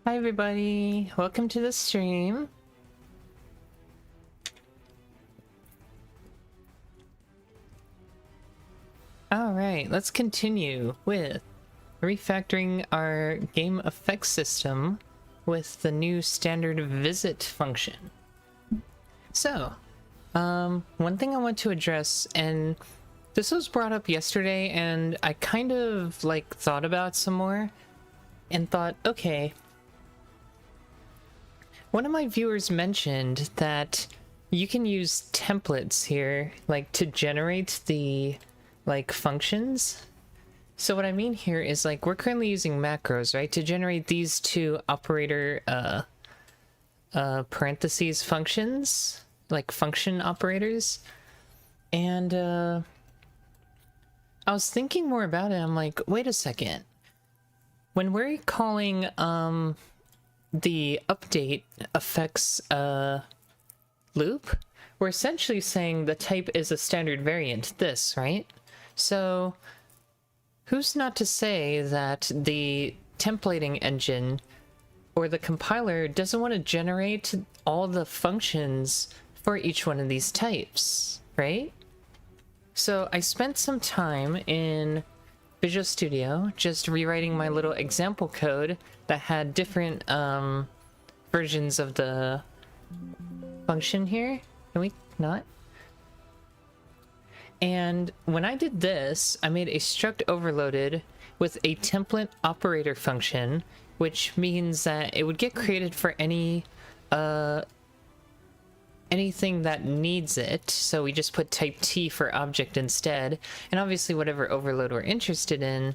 Hi everybody, welcome to the stream. Alright, let's continue with refactoring our game effects system with the new standard visit function. So, one thing I want to address, and this was brought up yesterday and I kind of like thought about some more and thought, okay, one of my viewers mentioned that you can use templates here, like, to generate the, like, functions. So what I mean here is, like, we're currently using macros, right, to generate these two operator, parentheses functions, like function operators. And, I was thinking more about it. I'm like, wait a second. When we're calling, the update effects loop, we're essentially saying the type is a standard variant, this, right? So who's not to say that the templating engine or the compiler doesn't want to generate all the functions for each one of these types, right? So I spent some time in Visual Studio just rewriting my little example code that had different versions of the function here. Can we not? And when I did this, I made a struct overloaded with a template operator function, which means that it would get created for any anything that needs it. So we just put type T for object instead, and obviously whatever overload we're interested in.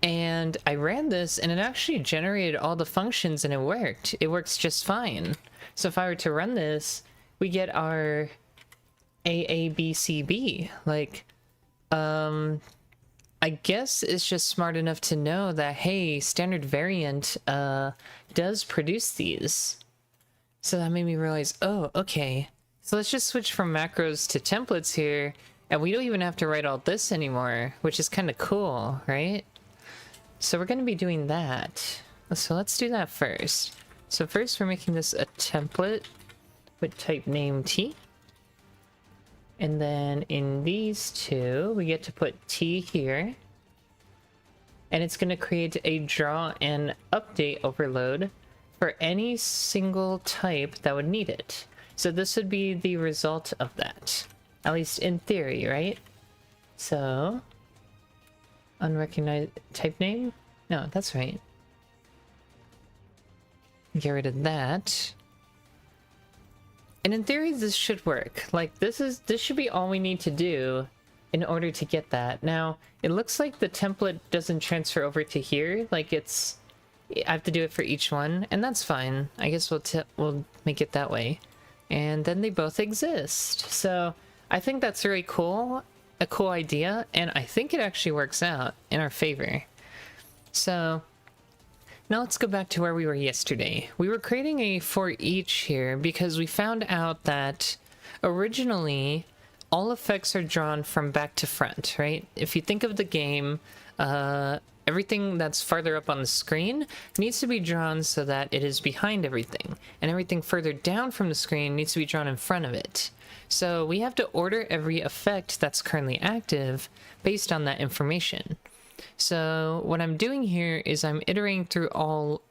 And I ran this and it actually generated all the functions and it worked. It works just fine. So if I were to run this, we get our AABCB. Like, I guess it's just smart enough to know that, hey, standard variant does produce these. So that made me realize, oh, okay. So let's just switch from macros to templates here, and we don't even have to write all this anymore, which is kind of cool, right? So we're going to be doing that. So let's do that first. So first we're making this a template with type name T. And then in these two, we get to put T here. And it's going to create a draw and update overload for any single type that would need it. So this would be the result of that, at least in theory, right? So unrecognized type name? No, that's right. Get rid of that. And in theory, this should work. Like, this should be all we need to do in order to get that. Now, it looks like the template doesn't transfer over to here. Like, I have to do it for each one, and that's fine. I guess we'll make it that way. And then they both exist. So I think that's really cool, a cool idea, and I think it actually works out in our favor. So now let's go back to where we were yesterday. We were creating a for each here because we found out that originally all effects are drawn from back to front, right? If you think of the game, everything that's farther up on the screen needs to be drawn so that it is behind everything, and everything further down from the screen needs to be drawn in front of it. So we have to order every effect that's currently active based on that information. So what I'm doing here is I'm iterating through all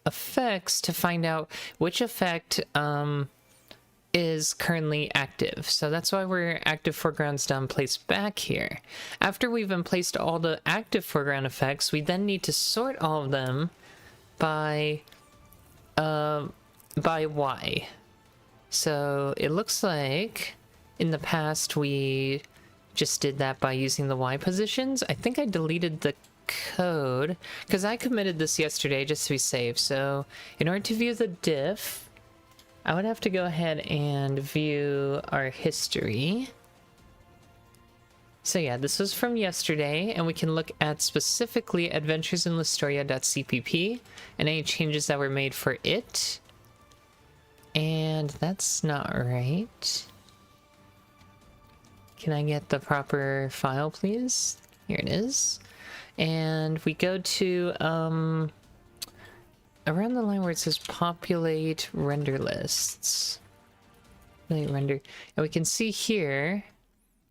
effects to find out which effect is currently active. So that's why we're active foregrounds down placed back here. After we've emplaced all the active foreground effects, we then need to sort all of them by Y. So it looks like in the past we just did that by using the Y positions. I think I deleted the code because I committed this yesterday just to be safe. So in order to view the diff, I would have to go ahead and view our history. So yeah, this was from yesterday, and we can look at specifically adventuresinlastoria.cpp and any changes that were made for it. And that's not right. Can I get the proper file, please? Here it is. And we go to around the line where it says populate render lists. Render. And we can see here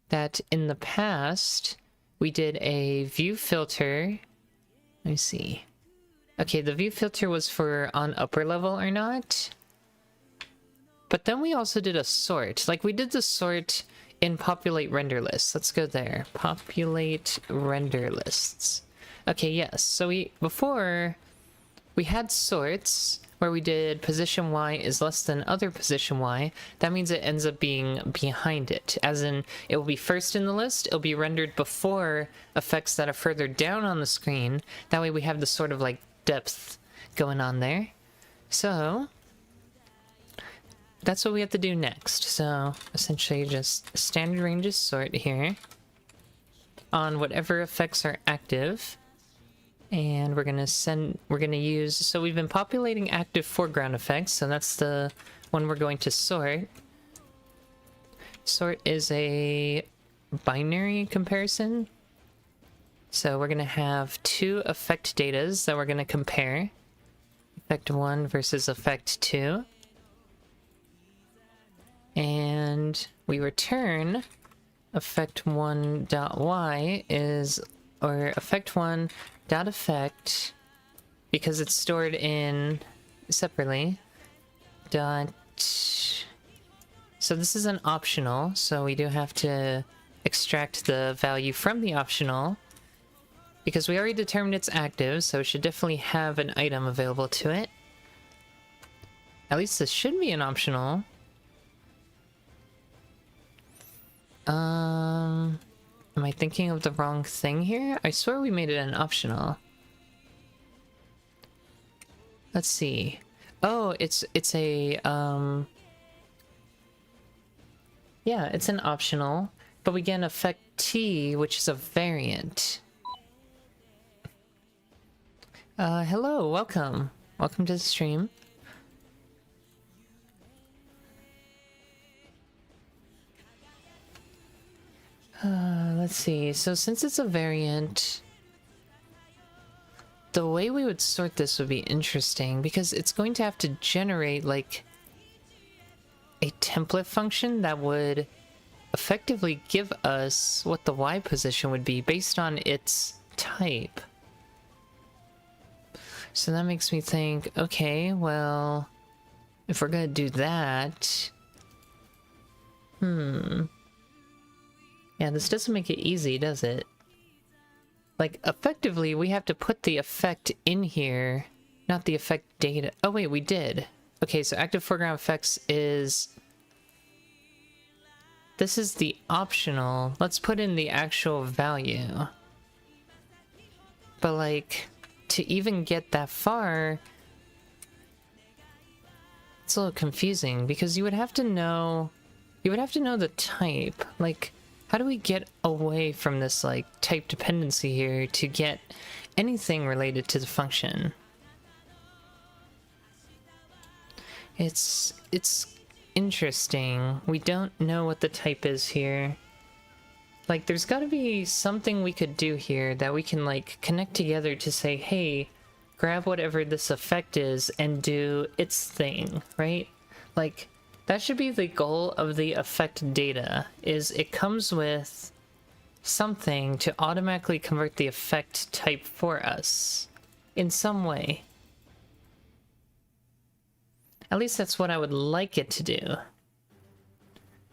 that in the past we did a view filter. Let me see. Okay, the view filter was for on upper level or not. But then we also did a sort. Like we did the sort in populate render lists. Let's go there. Populate render lists. Okay, yes. So before we had sorts where we did position Y is less than other position Y. That means it ends up being behind it. As in, it will be first in the list, it'll be rendered before effects that are further down on the screen. That way we have the sort of like depth going on there. So that's what we have to do next. So essentially just standard ranges sort here on whatever effects are active. And we're gonna use, so we've been populating active foreground effects, so that's the one we're going to sort. Sort is a binary comparison. So we're gonna have two effect datas that we're gonna compare. Effect 1 versus effect 2. And we return effect1.y is, or effect1 dot effect, because it's stored in separately, dot, so this is an optional, so we do have to extract the value from the optional, because we already determined it's active, so it should definitely have an item available to it. At least this should be an optional. Am I thinking of the wrong thing here? I swear we made it an optional. Let's see. Oh, it's a, yeah, it's an optional, but we get an effect T, which is a variant. Hello, welcome. Welcome to the stream. Let's see. So since it's a variant, the way we would sort this would be interesting because it's going to have to generate like a template function that would effectively give us what the Y position would be based on its type. So that makes me think, okay, well, if we're gonna do that, yeah, this doesn't make it easy, does it? Like, effectively, we have to put the effect in here, not the effect data. Oh, wait, we did. Okay, so active foreground effects is... This is the optional. Let's put in the actual value. But, like, to even get that far... It's a little confusing, because you would have to know... You would have to know the type. Like... How do we get away from this, like, type dependency here to get anything related to the function? It's interesting. We don't know what the type is here. Like, there's gotta be something we could do here that we can, like, connect together to say, hey, grab whatever this effect is and do its thing, right? Like... That should be the goal of the effect data, is it comes with something to automatically convert the effect type for us in some way. At least that's what I would like it to do. I'm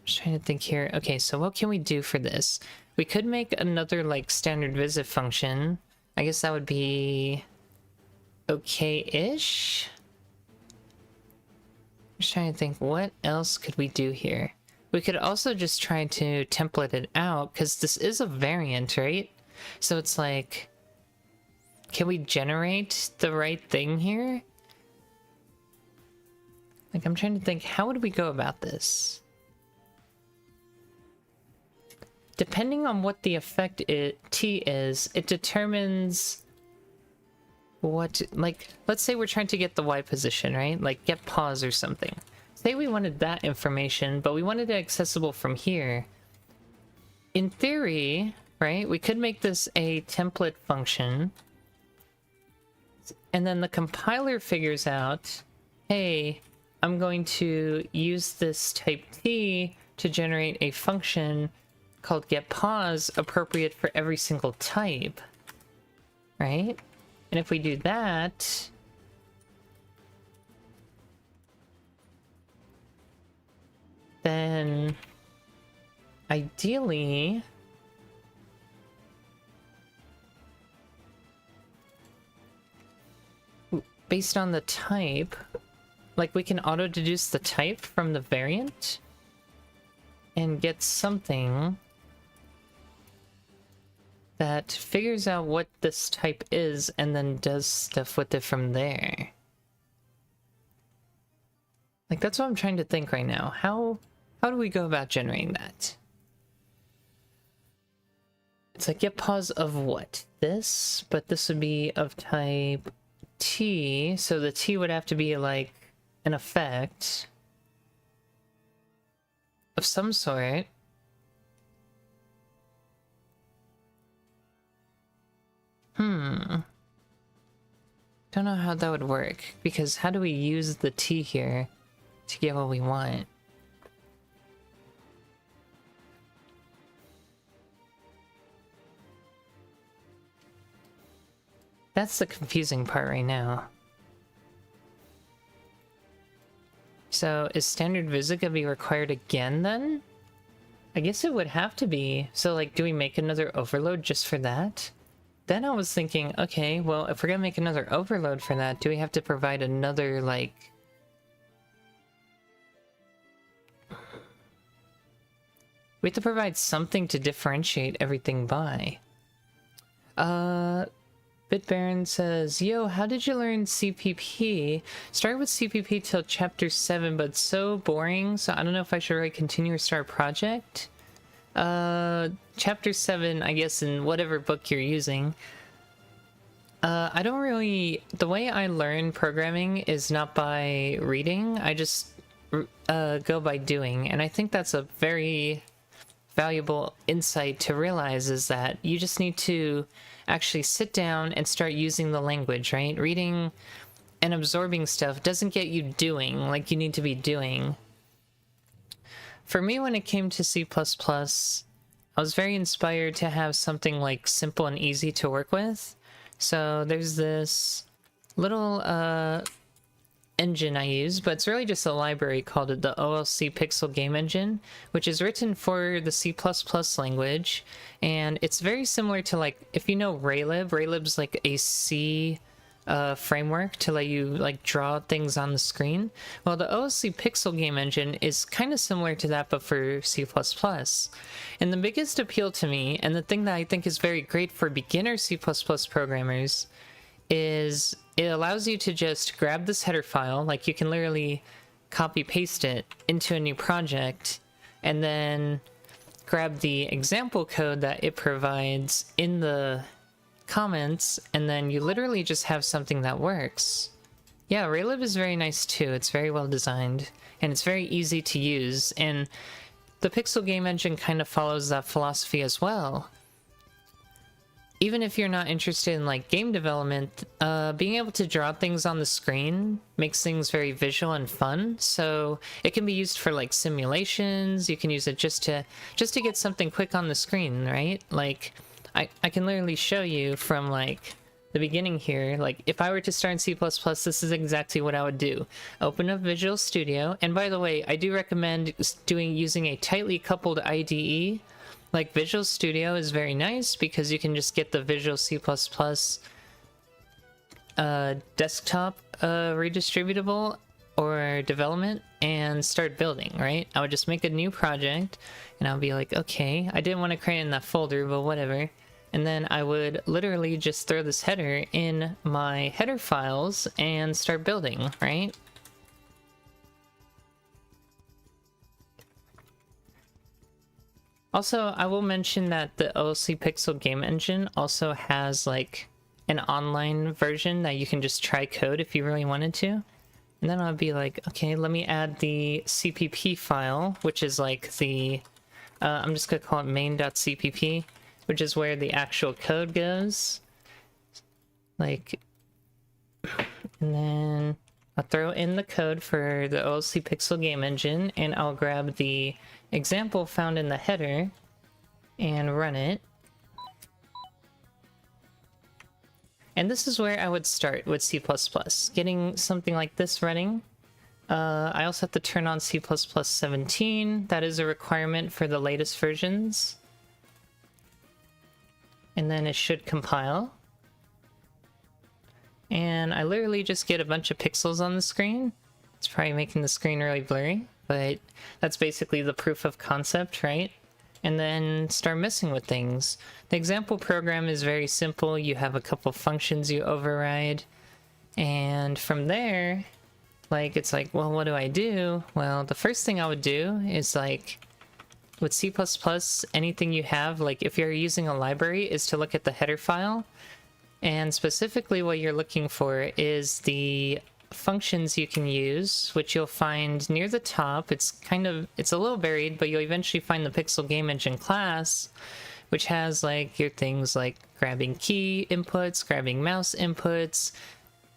just trying to think here. Okay, so what can we do for this? We could make another, like, standard visit function. I guess that would be okay-ish? Just trying to think, what else could we do here? We could also just try to template it out, because this is a variant, right? So it's like, can we generate the right thing here? Like, I'm trying to think, how would we go about this? Depending on what the effect T is, it determines what, like, let's say we're trying to get the Y position, right? Like, get pause or something. Say we wanted that information, but we wanted it accessible from here. In theory, right, we could make this a template function. and then the compiler figures out, hey, I'm going to use this type T to generate a function called getPause appropriate for every single type, right? And if we do that, then ideally based on the type, like we can auto-deduce the type from the variant and get something that figures out what this type is and then does stuff with it from there. Like, that's what I'm trying to think right now. How do we go about generating that? It's like get pause of what? This? But this would be of type T, so the T would have to be like an effect of some sort. Don't know how that would work, because how do we use the T here to get what we want? That's the confusing part right now. So is standard visit gonna be required again then? I guess it would have to be. So like, do we make another overload just for that? Then I was thinking, okay, well, if we're gonna make another overload for that, do we have to provide another, like... We have to provide something to differentiate everything by. BitBaron says, yo, how did you learn CPP? Started with CPP till chapter 7, but so boring, so I don't know if I should really continue or start a project. Chapter 7, I guess, in whatever book you're using. I don't really... The way I learn programming is not by reading, I just go by doing, and I think that's a very valuable insight to realize, is that you just need to actually sit down and start using the language, right? Reading and absorbing stuff doesn't get you doing like you need to be doing. For me, when it came to C++, I was very inspired to have something like simple and easy to work with. So there's this little engine I use, but it's really just a library called the OLC Pixel Game Engine, which is written for the C++ language, and it's very similar to, like, if you know Raylib's like a C framework to let you like draw things on the screen. Well, the OLC Pixel Game Engine is kind of similar to that, but for C++. And the biggest appeal to me, and the thing that I think is very great for beginner C++ programmers, is it allows you to just grab this header file, like you can literally copy paste it into a new project, and then grab the example code that it provides in the comments, and then you literally just have something that works. Yeah, Raylib is very nice too. It's very well designed, and it's very easy to use, and the Pixel Game Engine kind of follows that philosophy as well. Even if you're not interested in like game development, being able to draw things on the screen makes things very visual and fun. So it can be used for like simulations. You can use it just to get something quick on the screen, right? Like I can literally show you from like the beginning here. Like if I were to start in C++, this is exactly what I would do. Open up Visual Studio, and by the way, I do recommend using a tightly coupled IDE. Like, Visual Studio is very nice because you can just get the Visual C++ desktop redistributable or development and start building, right? I would just make a new project and I'll be like, okay, I didn't want to create in that folder, but whatever. And then I would literally just throw this header in my header files and start building, right? Also, I will mention that the OLC Pixel Game Engine also has like an online version that you can just try code if you really wanted to. And then I'll be like, okay, let me add the CPP file, which is like the, I'm just gonna call it main.cpp, which is where the actual code goes. Like, And then I'll throw in the code for the OLC Pixel game engine, and I'll grab the example found in the header and run it. And this is where I would start with C++, getting something like this running. I also have to turn on C++ 17. That is a requirement for the latest versions. And then it should compile. And I literally just get a bunch of pixels on the screen. It's probably making the screen really blurry, but that's basically the proof of concept, right? And then start messing with things. The example program is very simple. You have a couple functions you override. And from there, like, it's like, well, what do I do? Well, the first thing I would do is, like, with C++, anything you have, like, if you're using a library, is to look at the header file. And specifically what you're looking for is the functions you can use, which you'll find near the top. It's a little buried, but you'll eventually find the Pixel Game Engine class, which has, like, your things like grabbing key inputs, grabbing mouse inputs,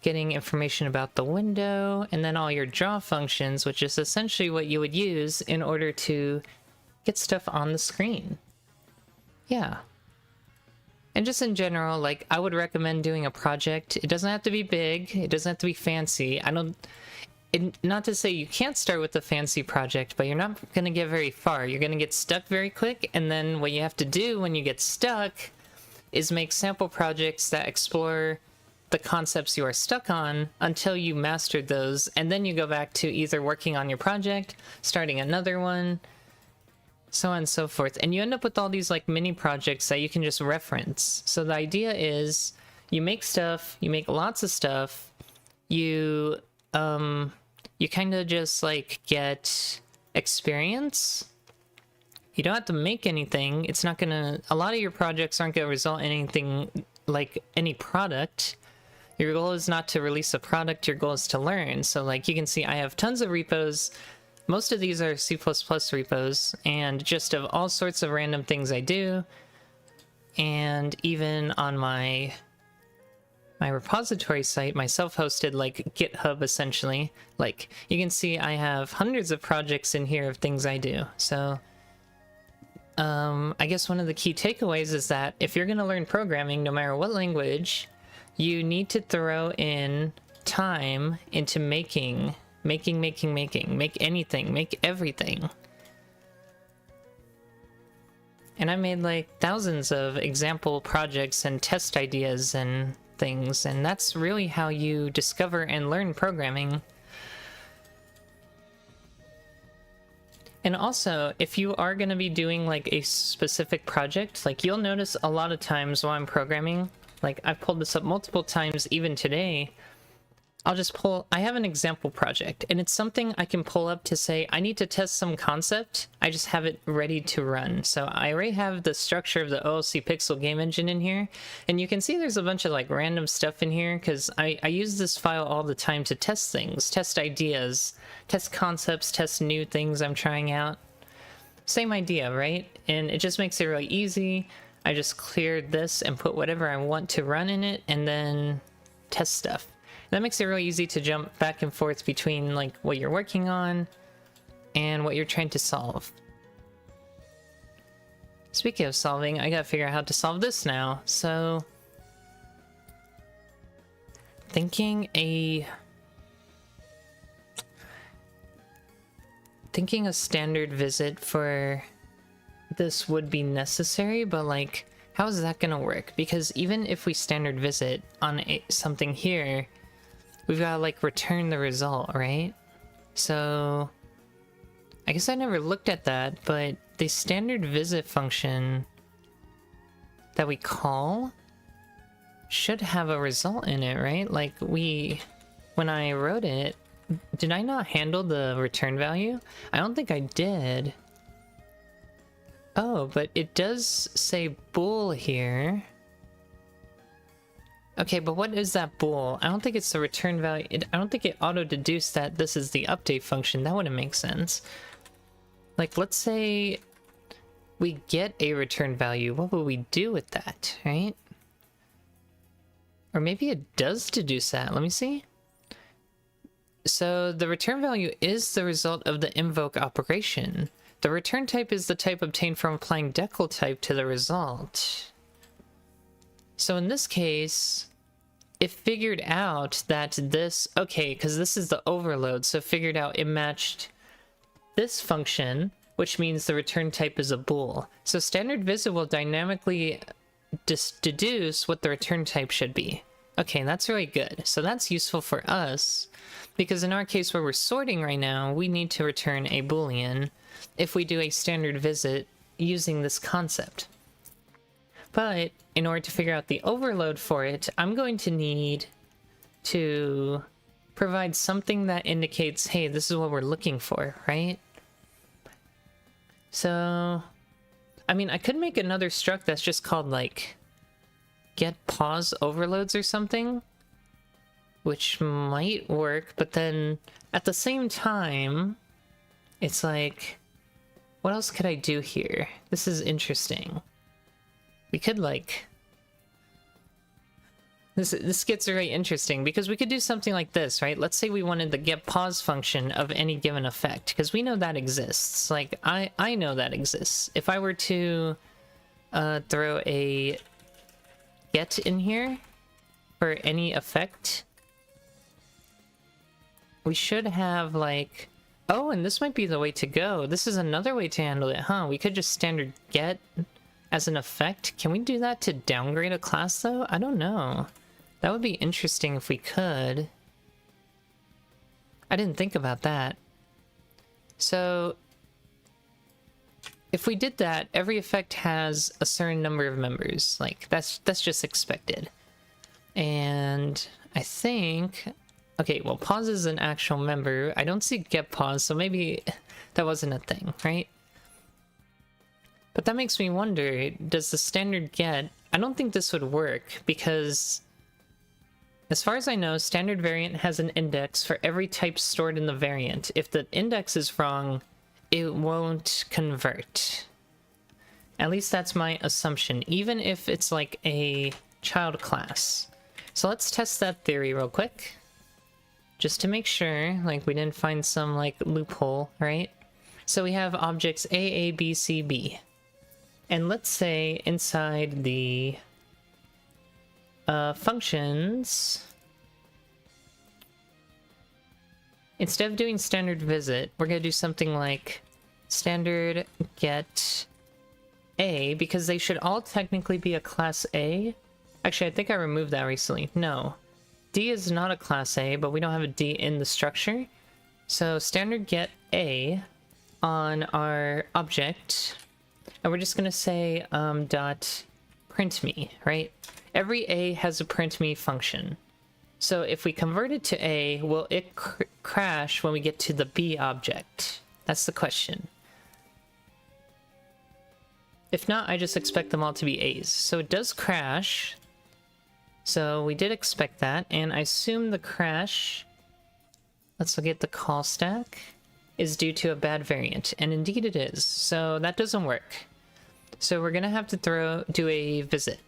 getting information about the window, and then all your draw functions, which is essentially what you would use in order to get stuff on the screen. Yeah. And just in general, like, I would recommend doing a project. It doesn't have to be big. It doesn't have to be fancy. Not to say you can't start with a fancy project, but you're not going to get very far. You're going to get stuck very quick, and then what you have to do when you get stuck is make sample projects that explore the concepts you are stuck on until you mastered those, and then you go back to either working on your project, starting another one, so on and so forth. And you end up with all these, like, mini projects that you can just reference. So the idea is you make stuff, you make lots of stuff, you kind of just, like, get experience. You don't have to make anything. It's not gonna, a lot of your projects aren't gonna result in anything like any product. Your goal is not to release a product, your goal is to learn. So, like, you can see I have tons of repos. Most of these are C++ repos, and just of all sorts of random things I do. And even on my repository site, my self-hosted, like, GitHub, essentially, like, you can see I have hundreds of projects in here of things I do. So, I guess one of the key takeaways is that if you're going to learn programming, no matter what language, you need to throw in time into make anything, make everything. And I made, like, thousands of example projects and test ideas and things, and that's really how you discover and learn programming. And also, if you are going to be doing, like, a specific project, like, you'll notice a lot of times while I'm programming, like, I've pulled this up multiple times even today, I have an example project, and it's something I can pull up to say, I need to test some concept, I just have it ready to run. So I already have the structure of the OLC Pixel game engine in here, and you can see there's a bunch of, like, random stuff in here, because I use this file all the time to test things, test ideas, test concepts, test new things I'm trying out. Same idea, right? And it just makes it really easy. I just cleared this and put whatever I want to run in it, and then test stuff. That makes it really easy to jump back and forth between, like, what you're working on and what you're trying to solve. Speaking of solving, I gotta figure out how to solve this now. So, thinking a standard visit for this would be necessary, but, like, how is that gonna work? Because even if we standard visit on something here, we've got to, like, return the result, right? So I guess I never looked at that, but the standard visit function that we call should have a result in it, right? Like, when I wrote it, did I not handle the return value? I don't think I did. Oh, but it does say bool here. Okay, but what is that bool? I don't think it's the return value. I don't think it auto-deduced that this is the update function. That wouldn't make sense. Like, let's say we get a return value. What would we do with that, right? Or maybe it does deduce that. Let me see. So the return value is the result of the invoke operation. The return type is the type obtained from applying decal type to the result. So in this case, it figured out that this, okay, because this is the overload, so it figured out it matched this function, which means the return type is a bool. So standard visit will dynamically deduce what the return type should be. Okay, that's really good. So that's useful for us, because in our case where we're sorting right now, we need to return a boolean if we do a standard visit using this concept. But in order to figure out the overload for it, I'm going to need to provide something that indicates, hey, this is what we're looking for, right? So, I mean, I could make another struct that's just called, like, get pause overloads or something, which might work, but then at the same time, it's like, what else could I do here? This is interesting. We could, like... This gets very interesting, because we could do something like this, right? Let's say we wanted the get pause function of any given effect, because we know that exists. Like, I know that exists. If I were to throw a get in here for any effect, we should have, like... Oh, and this might be the way to go. This is another way to handle it, huh? We could just standard get as an effect. Can we do that to downgrade a class, though? I don't know. That would be interesting if we could. I didn't think about that. So, if we did that, every effect has a certain number of members. Like, that's just expected. And I think... Okay, well, pause is an actual member. I don't see get pause, so maybe that wasn't a thing, right? But that makes me wonder, does the standard get... I don't think this would work, because as far as I know, standard variant has an index for every type stored in the variant. If the index is wrong, it won't convert. At least that's my assumption, even if it's like a child class. So let's test that theory real quick. Just to make sure, like, we didn't find some, like, loophole, right? So we have objects A, B, C, B. And let's say inside the functions, instead of doing standard visit, we're going to do something like standard get A, because they should all technically be a class A. Actually, I think I removed that recently. No. D is not a class A, but we don't have a D in the structure. So standard get A on our object, and we're just gonna say dot print me, right? Every A has a print me function. So if we convert it to A, will it crash when we get to the B object? That's the question. If not, I just expect them all to be A's. So it does crash. So we did expect that, and I assume the crash, let's look at the call stack, is due to a bad variant, and indeed it is. So that doesn't work. So we're gonna have to do a visit.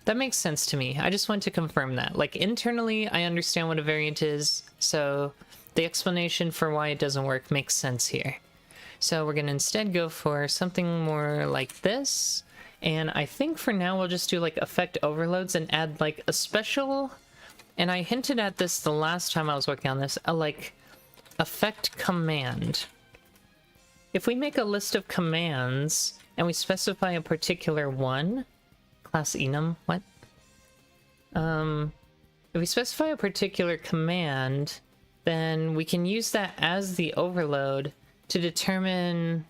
That makes sense to me. I just want to confirm that. Like, internally, I understand what a variant is, so the explanation for why it doesn't work makes sense here. So we're gonna instead go for something more like this. And I think for now we'll just do like effect overloads and add like a special, and I hinted at this the last time I was working on this, a like effect command. If we make a list of commands and we specify a particular one, class enum, what? If we specify a particular command, then we can use that as the overload to determine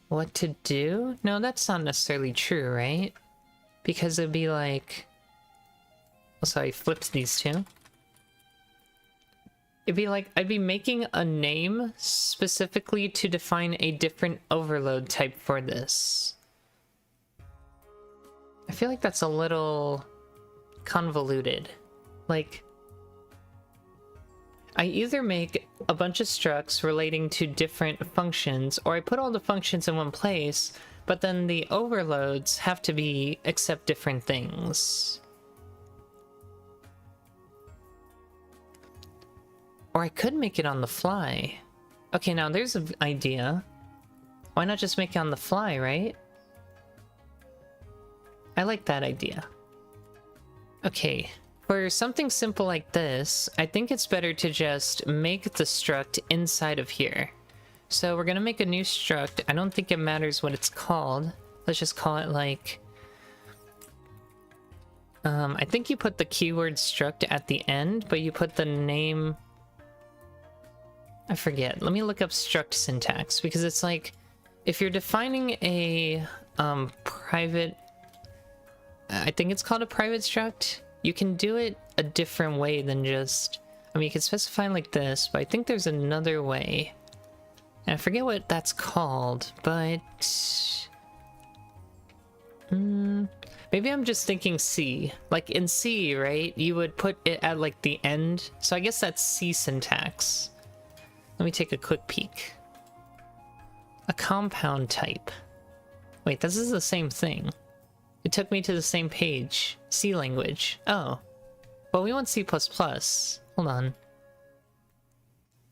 what to do? No, that's not necessarily true, right? Because it'd be like... Oh, sorry, flipped these two. It'd be like, I'd be making a name specifically to define a different overload type for this. I feel like that's a little convoluted. Like, I either make a bunch of structs relating to different functions, or I put all the functions in one place, but then the overloads have to be accept different things. Or I could make it on the fly. Okay, now there's an idea. Why not just make it on the fly, right? I like that idea. Okay, for something simple like this, I think it's better to just make the struct inside of here. So we're gonna make a new struct. I don't think it matters what it's called. Let's just call it like... I think you put the keyword struct at the end, but you put the name... I forget. Let me look up struct syntax, because it's like, if you're defining a private... I think it's called a private struct. You can do it a different way than just... I mean, you can specify like this, but I think there's another way. And I forget what that's called, but... maybe I'm just thinking C. Like in C, right? You would put it at like the end. So I guess that's C syntax. Let me take a quick peek. A compound type. Wait, this is the same thing. It took me to the same page. C language. Oh. Well, we want C++. Hold on.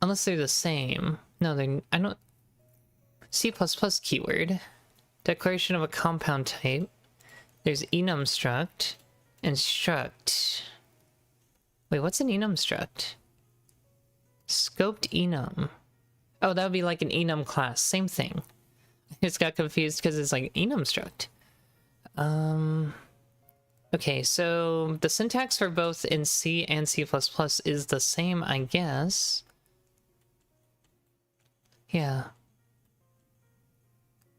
Unless they're the same. No, they're... I don't... C++ keyword. Declaration of a compound type. There's enum struct. And struct. Wait, what's an enum struct? Scoped enum. Oh, that would be like an enum class. Same thing. I just got confused because it's like enum struct. Okay, so the syntax for both in C and C++ is the same, I guess. Yeah.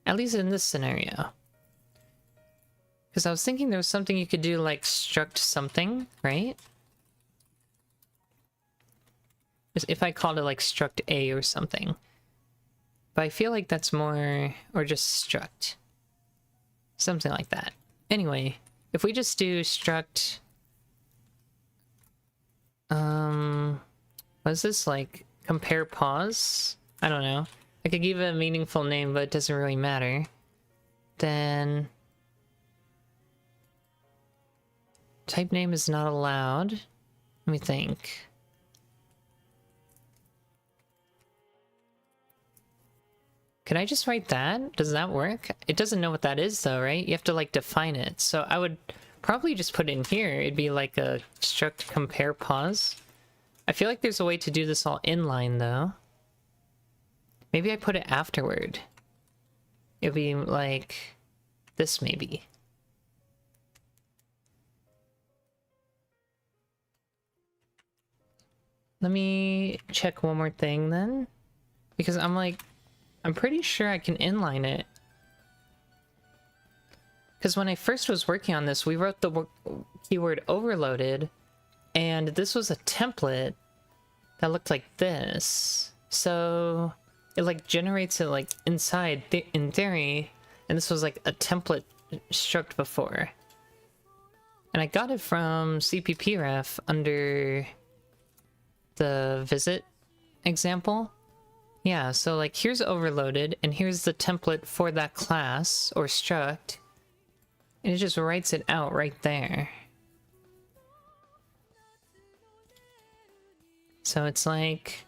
At least in this scenario. Because I was thinking there was something you could do like struct something, right? If I called it like struct A or something. But I feel like that's more... or just struct. Something like that. Anyway, if we just do struct... what is this, like, compare pause? I don't know. I could give it a meaningful name, but it doesn't really matter. Then... type name is not allowed. Let me think. Could I just write that? Does that work? It doesn't know what that is though, right? You have to like define it. So I would probably just put it in here. It'd be like a struct compare pause. I feel like there's a way to do this all inline though. Maybe I put it afterward. It'd be like this maybe. Let me check one more thing then. Because I'm pretty sure I can inline it. Because when I first was working on this, we wrote the keyword overloaded, and this was a template that looked like this. So it like generates it like inside in theory, and this was like a template struct before. And I got it from CPPRef under the visit example. Yeah, so like here's overloaded, and here's the template for that class or struct, and it just writes it out right there. So it's like...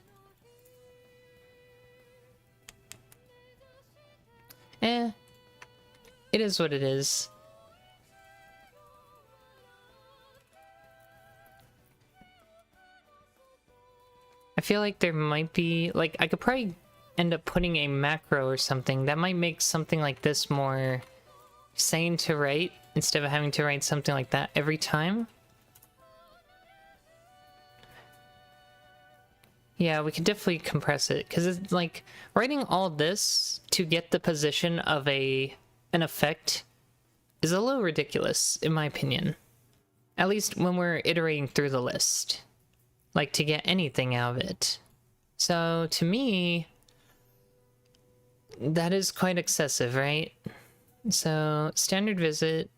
it is what it is. I feel like there might be, like, I could probably end up putting a macro or something that might make something like this more sane to write instead of having to write something like that every time. Yeah, we could definitely compress it, because it's like writing all this to get the position of an effect is a little ridiculous, in my opinion. At least when we're iterating through the list. Like, to get anything out of it. So, to me, that is quite excessive, right? So, standard visit,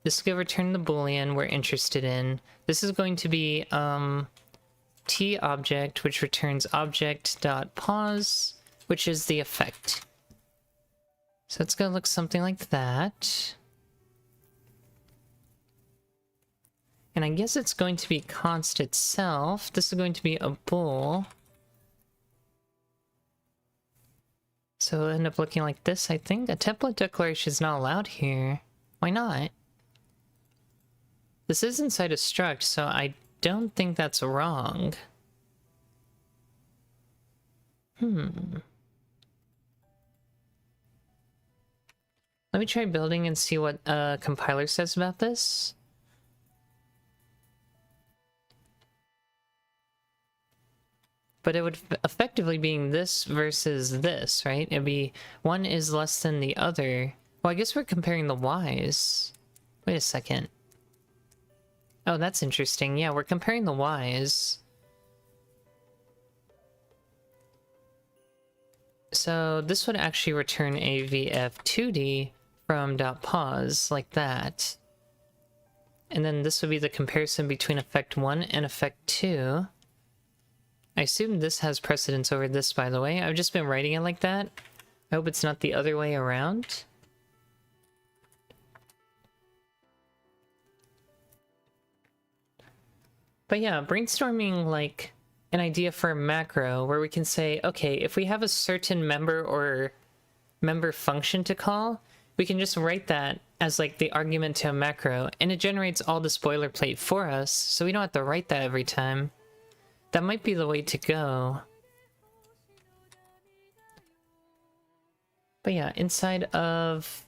this will return the boolean we're interested in. This is going to be t object, which returns object.pause, which is the effect. So it's gonna look something like that. And I guess it's going to be const itself. This is going to be a bool. So it'll end up looking like this, I think. A template declaration is not allowed here. Why not? This is inside a struct, so I don't think that's wrong. Let me try building and see what compiler says about this. But it would effectively being this versus this, right? It'd be one is less than the other. Well, I guess we're comparing the y's. Wait a second. Oh, that's interesting. Yeah, we're comparing the y's. So this would actually return a vf2d from .pos, like that. And then this would be the comparison between effect 1 and effect 2. I assume this has precedence over this, by the way. I've just been writing it like that. I hope it's not the other way around. But yeah, brainstorming like an idea for a macro where we can say, okay, if we have a certain member or member function to call, we can just write that as like the argument to a macro, and it generates all this boilerplate for us, so we don't have to write that every time. That might be the way to go. But yeah, inside of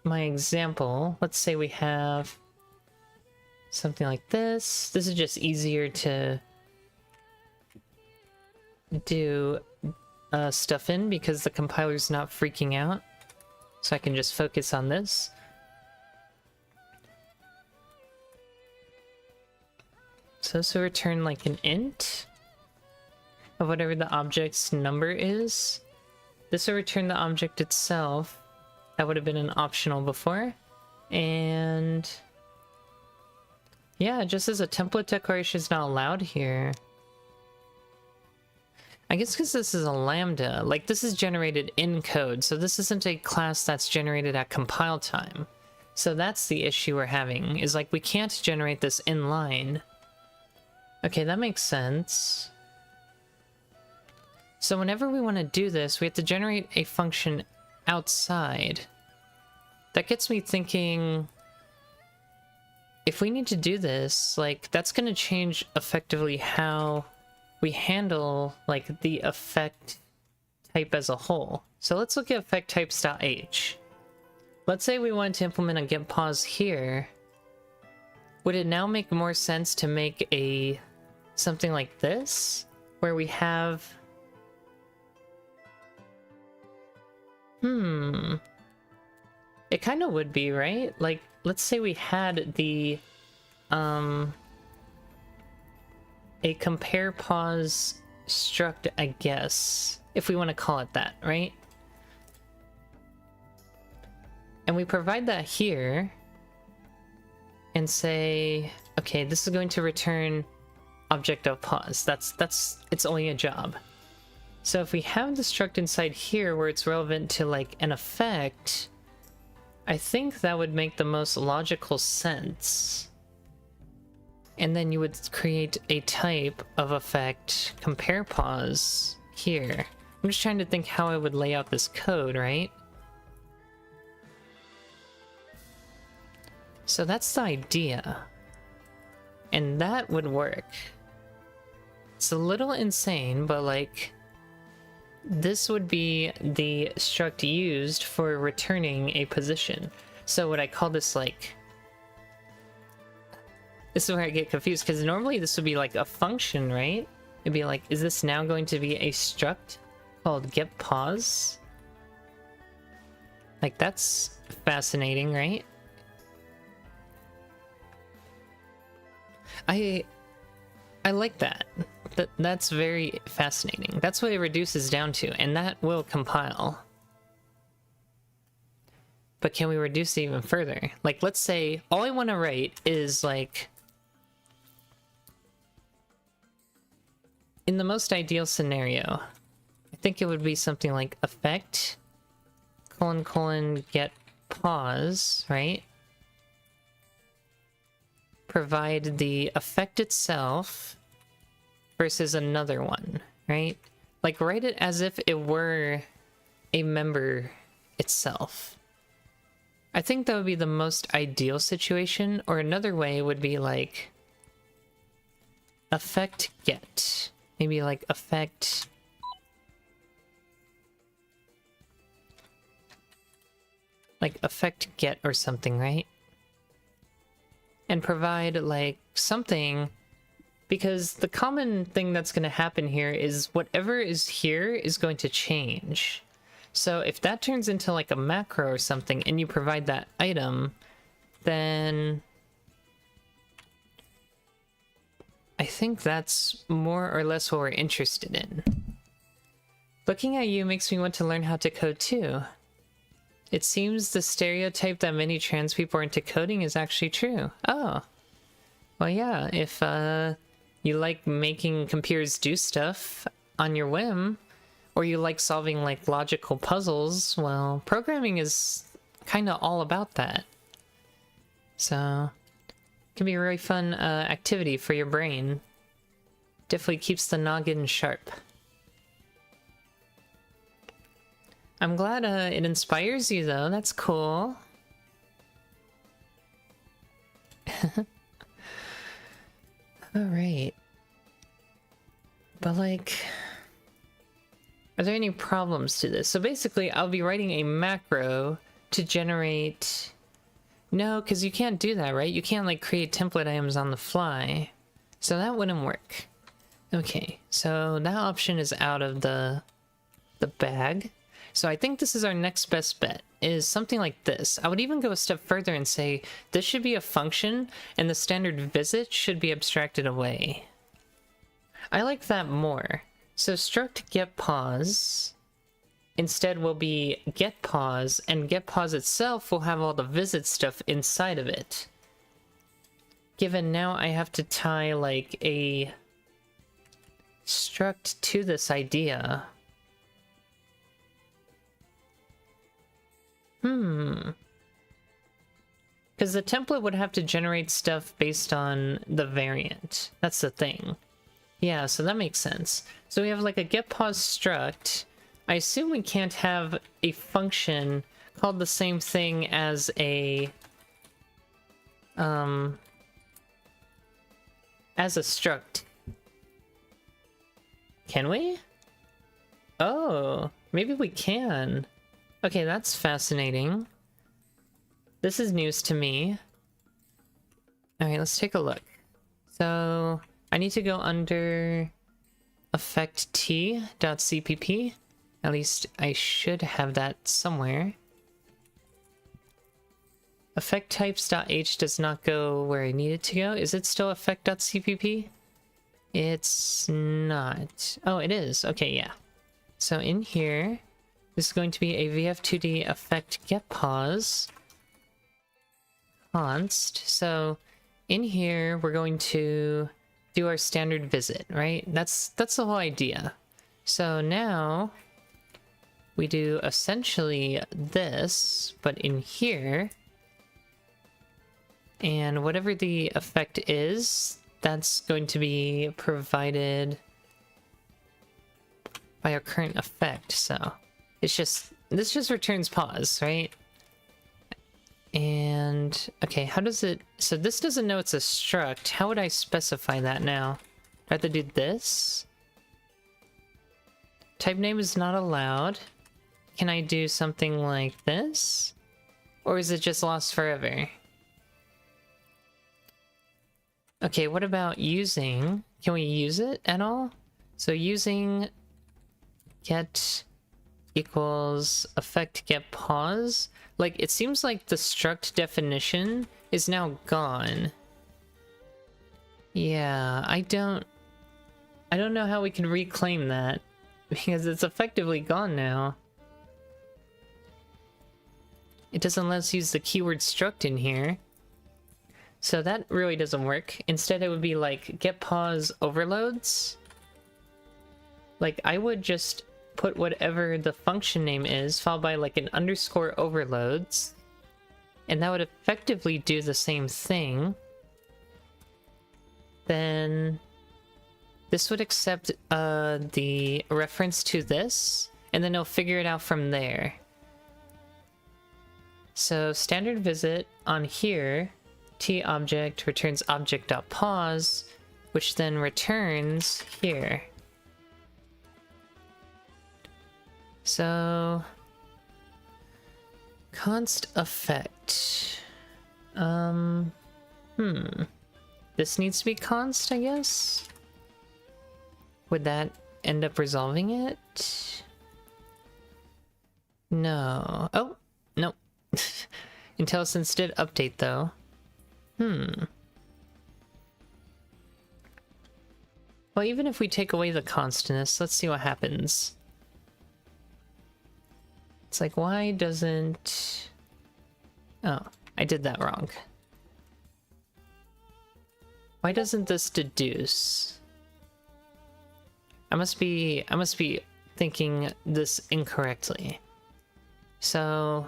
my example, let's say we have something like this. This is just easier to do stuff in because the compiler's not freaking out. So I can just focus on this. So this will return like an int of whatever the object's number is. This will return the object itself. That would have been an optional before. And yeah, just as a template declaration is not allowed here. I guess because this is a lambda, like this is generated in code, so this isn't a class that's generated at compile time. So that's the issue we're having, is like we can't generate this inline. Okay, that makes sense. So whenever we want to do this, we have to generate a function outside. That gets me thinking, if we need to do this, like, that's going to change effectively how we handle, like, the effect type as a whole. So let's look at effect types.h. Let's say we wanted to implement a get pause here. Would it now make more sense to make a something like this, where we have it kind of would be, right? Like, let's say we had the a compare pause struct, I guess, if we want to call it that, right? And we provide that here and say, okay, this is going to return object of pause. That's it's only a job. So if we have the struct inside here where it's relevant to like an effect, I think that would make the most logical sense. And then you would create a type of effect compare pause here. I'm just trying to think how I would lay out this code, right? So that's the idea. And that would work. It's a little insane, but like, this would be the struct used for returning a position. So would I call this like... This is where I get confused, because normally this would be like a function, right? It'd be like, is this now going to be a struct called get pause? Like, that's fascinating, right? I like that. That's very fascinating. That's what it reduces down to, and that will compile. But can we reduce it even further? Like, let's say all I want to write is like, in the most ideal scenario, I think it would be something like effect get pause, right? Provide the effect itself versus another one, right? Like, write it as if it were a member itself. I think that would be the most ideal situation, or another way would be like effect get. Maybe like effect get or something, right? And provide like something, because the common thing that's going to happen here is whatever is here is going to change. So if that turns into like a macro or something and you provide that item, then I think that's more or less what we're interested in. Looking at you makes me want to learn how to code too. It seems the stereotype that many trans people are into coding is actually true. Oh. Well, yeah, if you like making computers do stuff on your whim, or you like solving like logical puzzles, well, programming is kind of all about that. So, it can be a really fun activity for your brain. Definitely keeps the noggin sharp. I'm glad it inspires you though, that's cool. Alright. But like, are there any problems to this? So basically, I'll be writing a macro to generate... No, because you can't do that, right? You can't like create template items on the fly. So that wouldn't work. Okay, so that option is out of the bag. So I think this is our next best bet, is something like this. I would even go a step further and say this should be a function and the standard visit should be abstracted away. I like that more. So struct get pause instead will be get pause, and get pause itself will have all the visit stuff inside of it. Given now I have to tie like a struct to this idea. Because the template would have to generate stuff based on the variant. That's the thing. Yeah, so that makes sense. So we have like a get pause struct. I assume we can't have a function called the same thing as a struct. Can we? Oh, maybe we can. Okay, that's fascinating. This is news to me. Alright, let's take a look. So, I need to go under effect t.cpp. At least I should have that somewhere. Effect types.h does not go where I need it to go. Is it still effect.cpp? It's not. Oh, it is. Okay, yeah. So in here, this is going to be a vf2d effect get pause const. So in here, we're going to do our standard visit, right? That's the whole idea. So now we do essentially this, but in here, and whatever the effect is, that's going to be provided by our current effect. So it's just, this just returns pause, right? And okay, how does it, so this doesn't know it's a struct. How would I specify that now? Do I have to do this? Type name is not allowed. Can I do something like this? Or is it just lost forever? Okay, what about using? Can we use it at all? So using get equals effect get pause. Like, it seems like the struct definition is now gone. Yeah, I don't know how we can reclaim that, because it's effectively gone now. It doesn't let us use the keyword struct in here. So that really doesn't work. Instead, it would be like get pause overloads. Like, I would just put whatever the function name is, followed by like an underscore overloads. And that would effectively do the same thing. Then this would accept the reference to this, and then it'll figure it out from there. So standard visit on here, t_object returns object.pause, which then returns here. So const effect. This needs to be const, I guess? Would that end up resolving it? No. Oh, no. IntelliSense did update though. Well, even if we take away the constness, let's see what happens. It's like, why doesn't... Oh, I did that wrong. Why doesn't this deduce? I must be thinking this incorrectly. So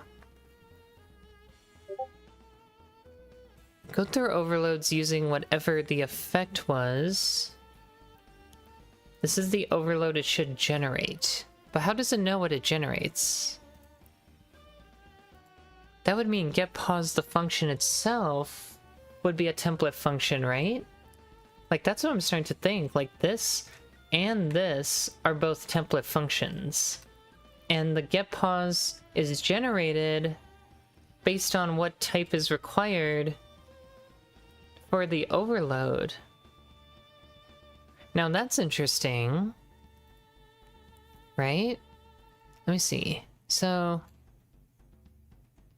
go through overloads using whatever the effect was. This is the overload it should generate. But how does it know what it generates? That would mean getPause, the function itself, would be a template function, right? Like, that's what I'm starting to think. Like, this and this are both template functions. And the getPause is generated based on what type is required for the overload. Now, that's interesting. Right? Let me see. So...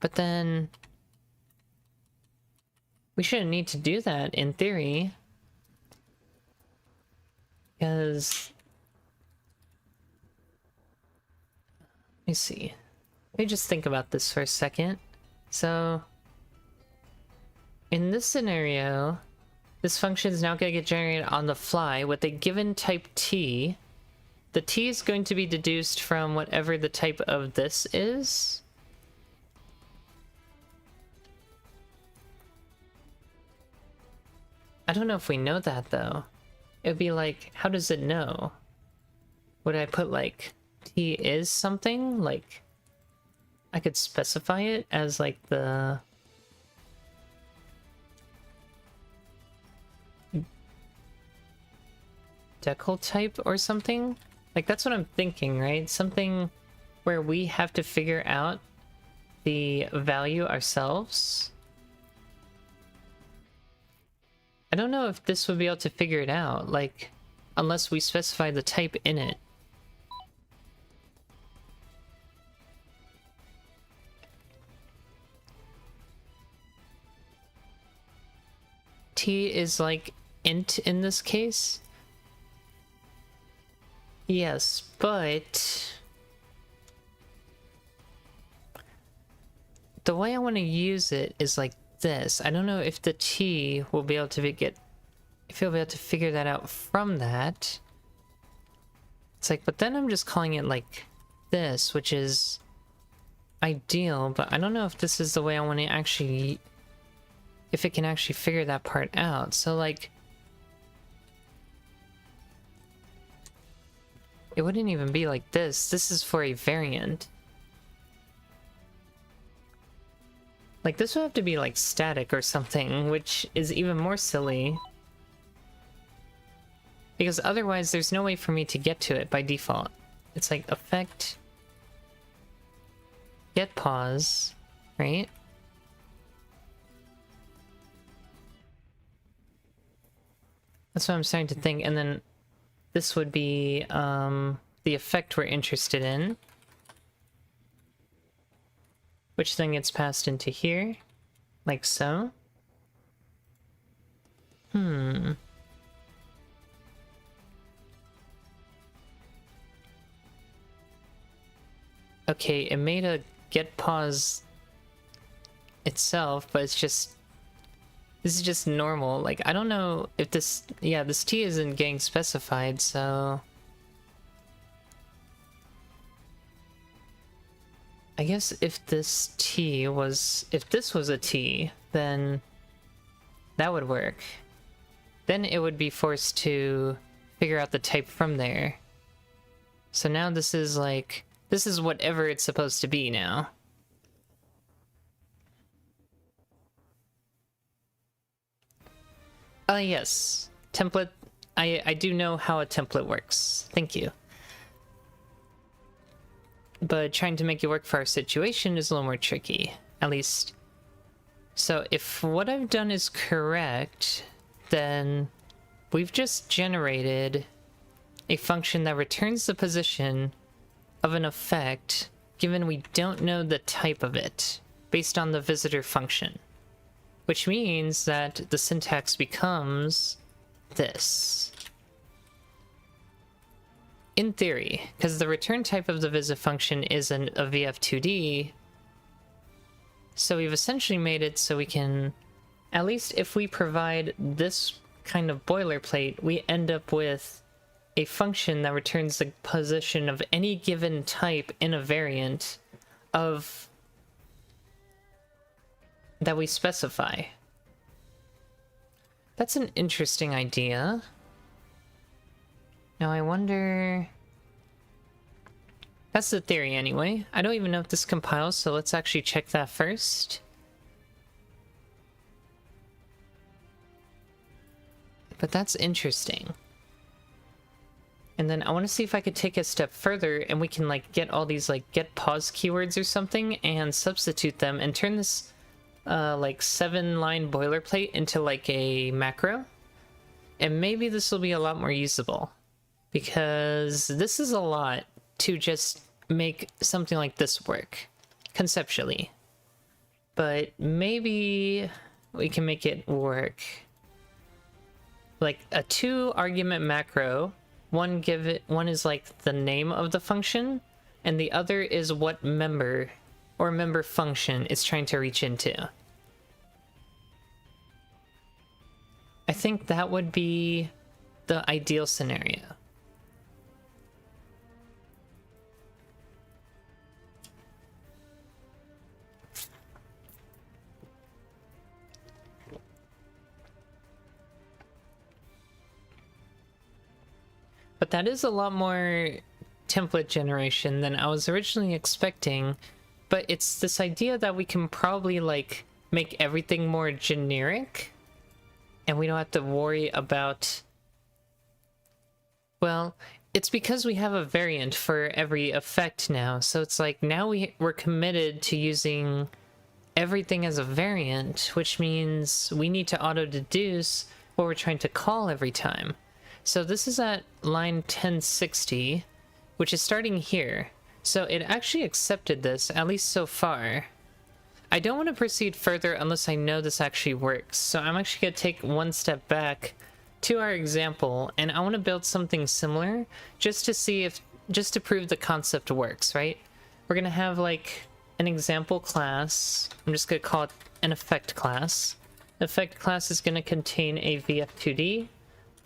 But then... we shouldn't need to do that, in theory. Because... let me see. Let me just think about this for a second. So... in this scenario, this function is now going to get generated on the fly with a given type t. The t is going to be deduced from whatever the type of this is. I don't know if we know that, though. It would be like, how does it know? Would I put, like, t is something? Like, I could specify it as, like, the... decal type or something? Like, that's what I'm thinking, right? Something where we have to figure out the value ourselves. I don't know if this would be able to figure it out, like, unless we specify the type in it. T is like int in this case? Yes, but... the way I want to use it is like this. I don't know if the t will be able to if you'll be able to figure that out from that. It's like, but then I'm just calling it like this, which is ideal, but I don't know if this is the way I want to actually, if it can actually figure that part out. So like, it wouldn't even be like this. This is for a variant. Like, this would have to be, like, static or something, which is even more silly. Because otherwise, there's no way for me to get to it by default. It's like, effect... getPause, right? That's what I'm starting to think, and then this would be, the effect we're interested in. Which then gets passed into here, like so. Okay, it made a getPause itself, but it's just... this is just normal. Like, I don't know if this... yeah, this t isn't getting specified, so... I guess if this if this was a T, then that would work. Then it would be forced to figure out the type from there. So now this is like, this is whatever it's supposed to be now. Yes. Template. I do know how a template works. Thank you. But trying to make it work for our situation is a little more tricky. At least. So if what I've done is correct, then we've just generated a function that returns the position of an effect given we don't know the type of it based on the visitor function. Which means that the syntax becomes this. In theory, because the return type of the visit function is a VF2D, so we've essentially made it so we can, at least if we provide this kind of boilerplate, we end up with a function that returns the position of any given type in a variant of that we specify. That's an interesting idea. Now I wonder... That's the theory anyway. I don't even know if this compiles, so let's actually check that first. But that's interesting. And then I want to see if I could take a step further and we can like get all these like get pause keywords or something and substitute them and turn this like 7-line boilerplate into like a macro. And maybe this will be a lot more usable, because this is a lot to just make something like this work conceptually. But maybe we can make it work. Like a 2-argument macro, one is like the name of the function, and the other is what member or member function it's trying to reach into. I think that would be the ideal scenario. But that is a lot more template generation than I was originally expecting. But it's this idea that we can probably like make everything more generic, and we don't have to worry about... Well, it's because we have a variant for every effect now, so it's like now we're committed to using everything as a variant, which means we need to auto-deduce what we're trying to call every time. So this is at line 1060, which is starting here. So it actually accepted this, at least so far. I don't want to proceed further unless I know this actually works. So I'm actually going to take one step back to our example, and I want to build something similar just to see if, just to prove the concept works, right? We're going to have like an example class. I'm just going to call it an effect class. The effect class is going to contain a VF2D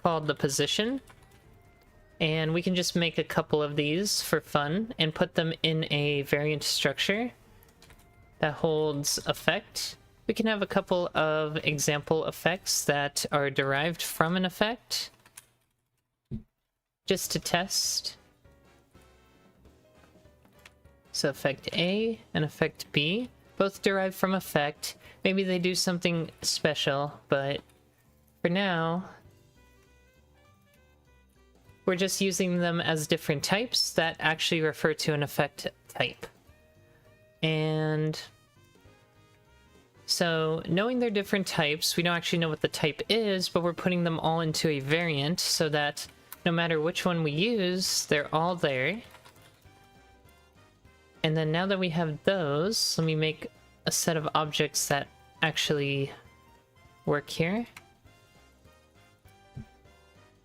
called the position, and we can just make a couple of these for fun and put them in a variant structure that holds effect. We can have a couple of example effects that are derived from an effect just to test. So effect A and effect B, both derived from effect. Maybe they do something special, but for now we're just using them as different types that actually refer to an effect type. And so knowing they're different types, we don't actually know what the type is, but we're putting them all into a variant so that no matter which one we use, they're all there. And then now that we have those, let me make a set of objects that actually work here.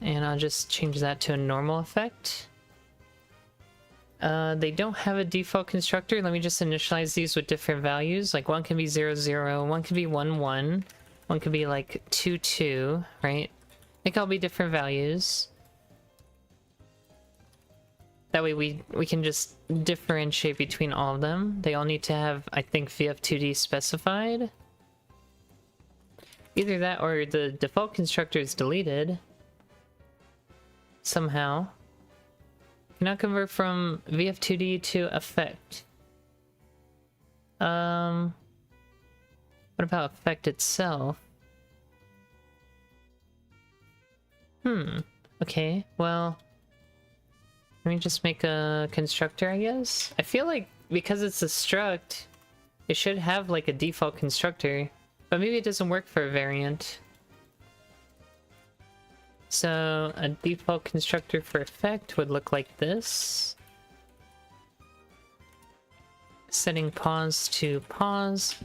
And I'll just change that to a normal effect. They don't have a default constructor. Let me just initialize these with different values. Like one can be 0, 0, one can be 1, 1, one could be like 2, 2, right? They can all be different values. That way we can just differentiate between all of them. They all need to have, I think, VF2D specified. Either that or the default constructor is deleted. Somehow. Cannot convert from VF2D to effect. What about effect itself? Okay, well... Let me just make a constructor, I guess? I feel like because it's a struct, it should have like a default constructor. But maybe it doesn't work for a variant. So a default constructor for effect would look like this. Setting pause to pause,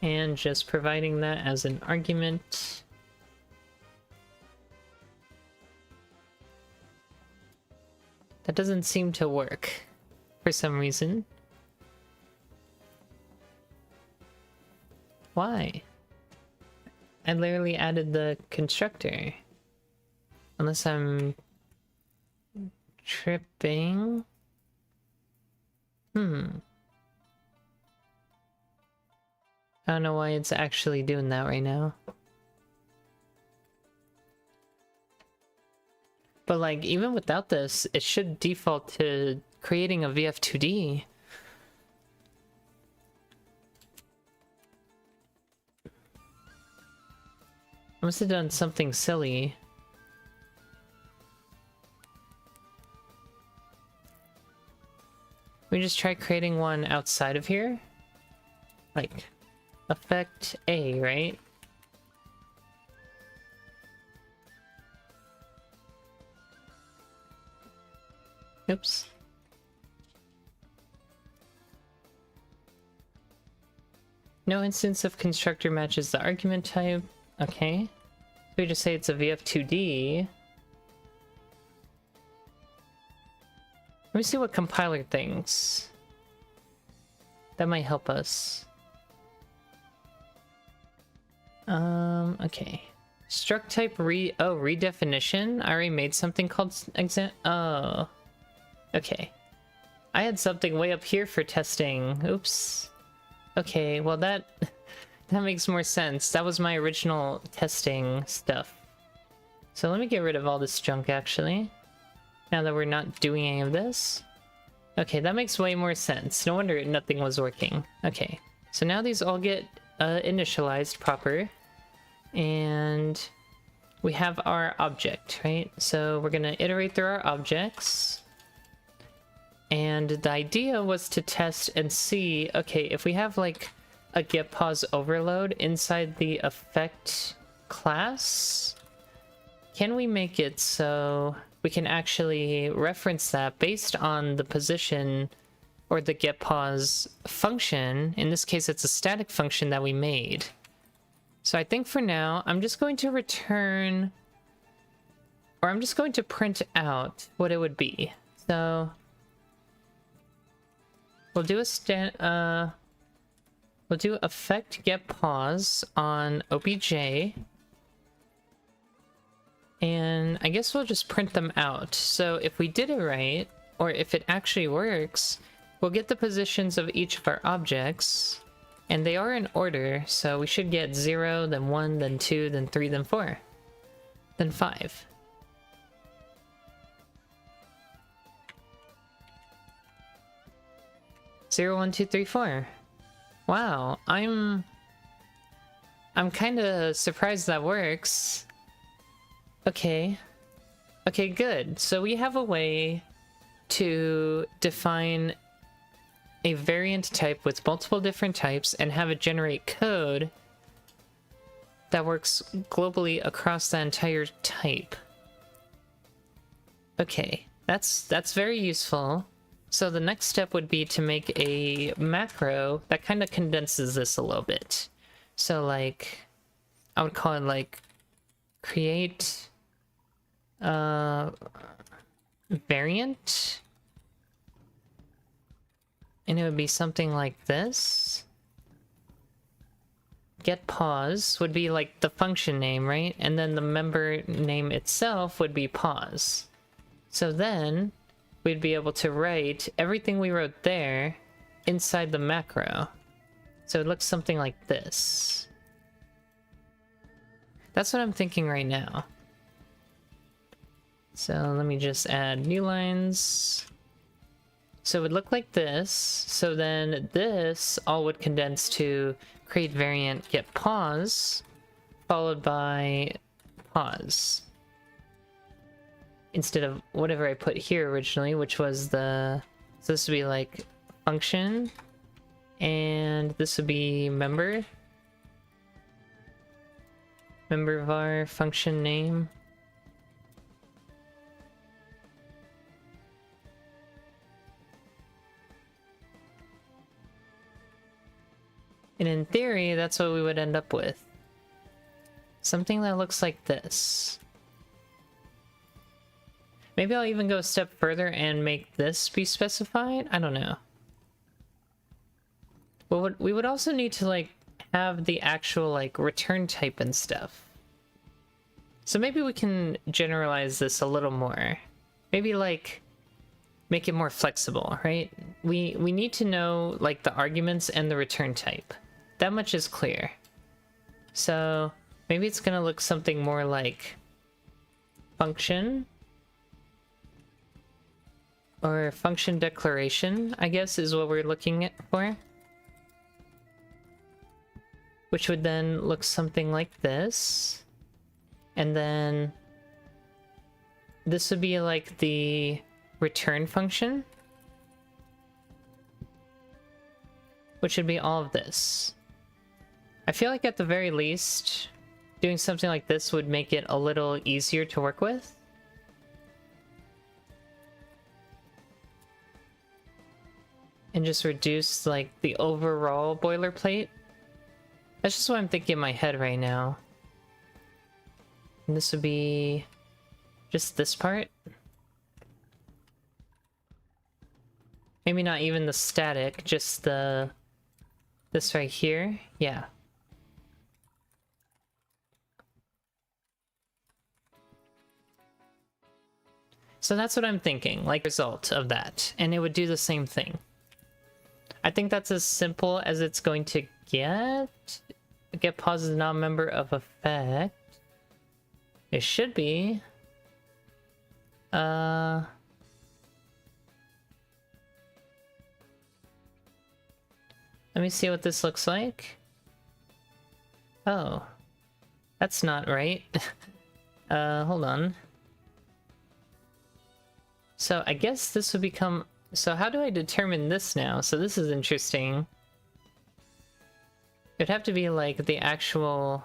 and just providing that as an argument. That doesn't seem to work for some reason. Why? I literally added the constructor. Unless I'm tripping. I don't know why it's actually doing that right now. But like, even without this, it should default to creating a VF2D. I must have done something silly. We just try creating one outside of here? Like, effect A, right? Oops. No instance of constructor matches the argument type. Okay. So we just say it's a VF2D. Let me see what compiler thinks. That might help us. Okay. Struct type redefinition. I already made something called oh. Okay. I had something way up here for testing. Oops. Okay, well that makes more sense. That was my original testing stuff. So let me get rid of all this junk actually. Now that we're not doing any of this. Okay, that makes way more sense. No wonder nothing was working. Okay, so now these all get initialized proper. And we have our object, right? So we're gonna iterate through our objects. And the idea was to test and see, okay, if we have like a get pause overload inside the effect class, can we make it so we can actually reference that based on the position or the get pause function? In this case, it's a static function that we made. So I think for now, I'm just going to return, or I'm just going to print out what it would be. So we'll do we'll do effect get pause on obj, and I guess we'll just print them out. So if we did it right, or if it actually works, we'll get the positions of each of our objects, and they are in order, so we should get 0, then 1, then 2, then 3, then 4, then 5. Zero, 1, 2, 3, 4. Wow, I'm kind of surprised that works. Okay. Okay, good. So we have a way to define a variant type with multiple different types and have it generate code that works globally across the entire type. Okay, that's very useful. So the next step would be to make a macro that kind of condenses this a little bit. So like, I would call it like create variant, and it would be something like this. Get pause would be like the function name, right? And then the member name itself would be pause. So then we'd be able to write everything we wrote there inside the macro. So it looks something like this. That's what I'm thinking right now. So let me just add new lines. So it would look like this. So then this all would condense to create variant get pause, followed by pause. Instead of whatever I put here originally, which was the... So this would be like function, and this would be member var function name. And in theory, that's what we would end up with. Something that looks like this. Maybe I'll even go a step further and make this be specified? I don't know. Well, we would also need to, like, have the actual, like, return type and stuff. So maybe we can generalize this a little more. Maybe, like, make it more flexible, right? We need to know, like, the arguments and the return type. That much is clear. So maybe it's gonna look something more like function, or function declaration, I guess, is what we're looking for. Which would then look something like this. And then this would be like the return function, which would be all of this. I feel like at the very least, doing something like this would make it a little easier to work with. And just reduce, like, the overall boilerplate. That's just what I'm thinking in my head right now. And this would be just this part. Maybe not even the static, just the... this right here. Yeah. So that's what I'm thinking, like, result of that. And it would do the same thing. I think that's as simple as it's going to get. Get pause is not a member of effect. It should be. Let me see what this looks like. Oh. That's not right. Hold on. So I guess this would become... So how do I determine this now? So this is interesting. It'd have to be like the actual...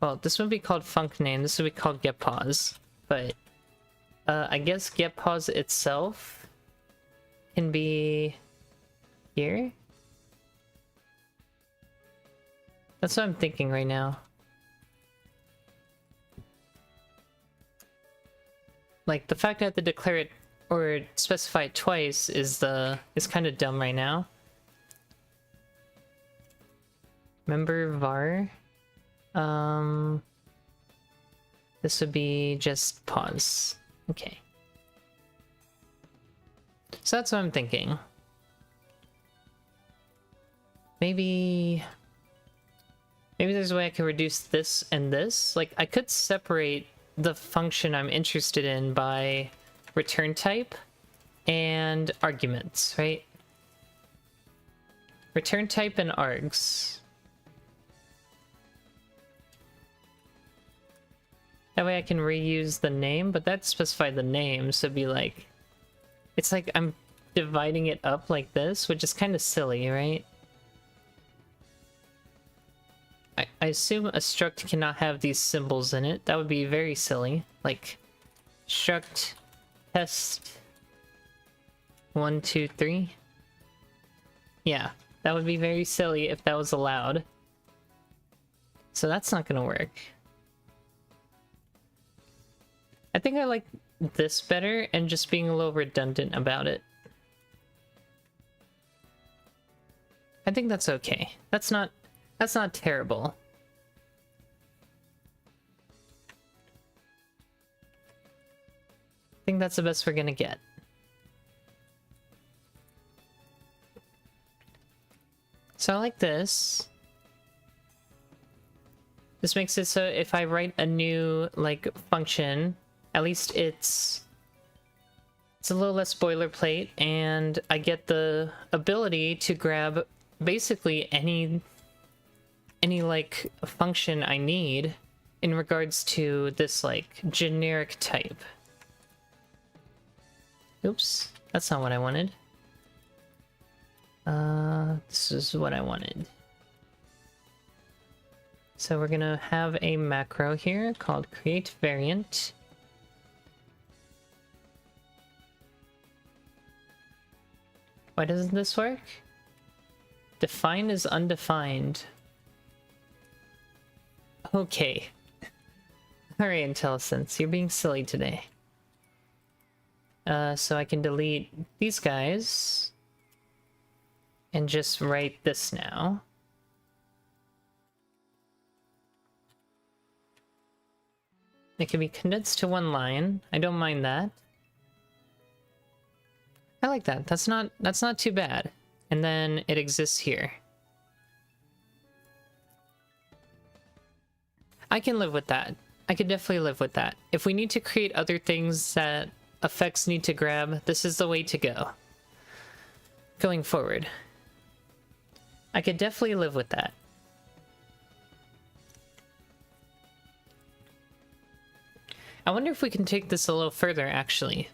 Well, this would be called func name. This would be called get pause. But I guess get pause itself can be here. That's what I'm thinking right now. Like, the fact I have to declare it or specify it twice is kind of dumb right now. Member var. This would be just pause. Okay. So that's what I'm thinking. Maybe there's a way I can reduce this and this. Like, I could separate the function I'm interested in by return type and arguments, right? Return type and args. That way I can reuse the name, but that specified the name, so it'd be like... It's like I'm dividing it up like this, which is kind of silly, right? I assume a struct cannot have these symbols in it. That would be very silly. Like, struct test 1, 2, 3. Yeah, that would be very silly if that was allowed. So that's not gonna work. I think I like this better and just being a little redundant about it. I think that's okay. That's not terrible. I think that's the best we're gonna get. So I like this. This makes it so if I write a new, like, function, at least it's a little less boilerplate, and I get the ability to grab basically any like function I need in regards to this like generic type. Oops, that's not what I wanted. This is what I wanted. So we're gonna have a macro here called create variant. Why doesn't this work? Define is undefined. Okay. Alright, IntelliSense, you're being silly today. So I can delete these guys and just write this now. It can be condensed to one line. I don't mind that. I like that. That's not too bad. And then it exists here. I can live with that. I could definitely live with that. If we need to create other things that effects need to grab, this is the way to go. Going forward. I could definitely live with that. I wonder if we can take this a little further, actually.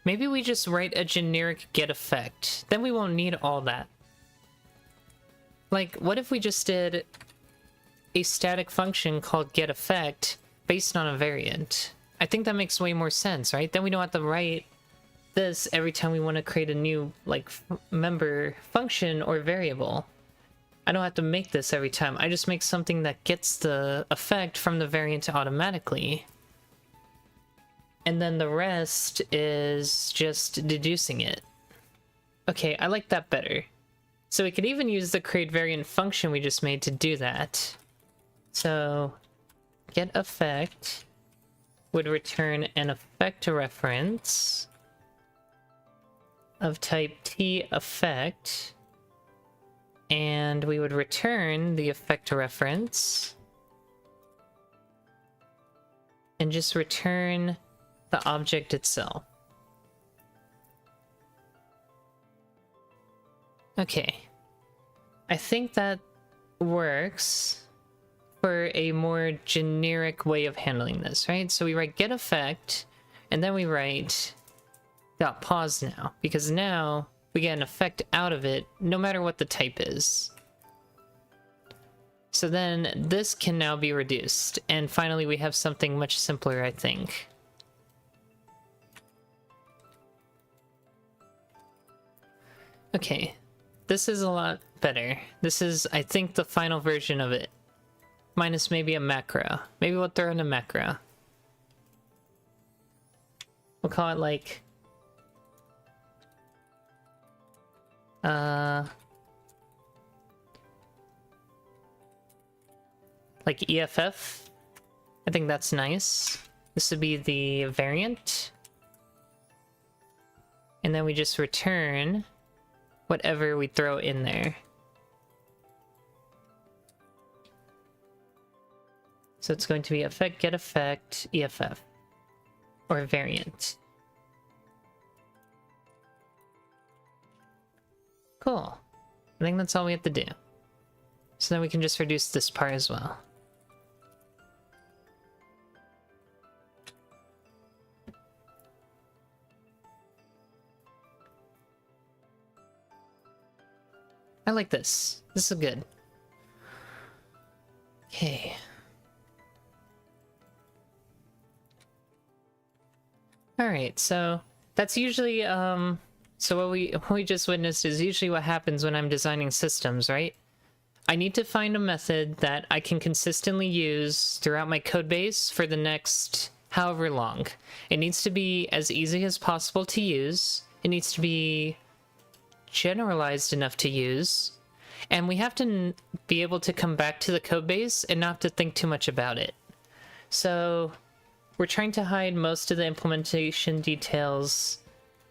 Maybe we just write a generic get effect. Then we won't need all that. Like, what if we just did a static function called get effect based on a variant? I think that makes way more sense, right? Then we don't have to write this every time we want to create a new, like, member function or variable. I don't have to make this every time. I just make something that gets the effect from the variant automatically. And then the rest is just deducing it. Okay, I like that better. So we could even use the create variant function we just made to do that. So get effect would return an effect reference of type T effect, and we would return the effect reference and just return the object itself. Okay. I think that works for a more generic way of handling this, right? So we write get effect, and then we write dot pause now, because now we get an effect out of it no matter what the type is. So then this can now be reduced, and finally we have something much simpler, I think. Okay, this is a lot better. This is, I think, the final version of it. Minus maybe a macro. Maybe we'll throw in a macro. We'll call it like... like EFF. I think that's nice. This would be the variant. And then we just return whatever we throw in there. So it's going to be effect, get effect, EFF. Or variant. Cool. I think that's all we have to do. So then we can just reduce this part as well. I like this. This is good. Okay. Alright, so that's usually, so what we just witnessed is usually what happens when I'm designing systems, right? I need to find a method that I can consistently use throughout my code base for the next however long. It needs to be as easy as possible to use. It needs to be generalized enough to use. And we have to be able to come back to the code base and not have to think too much about it. So we're trying to hide most of the implementation details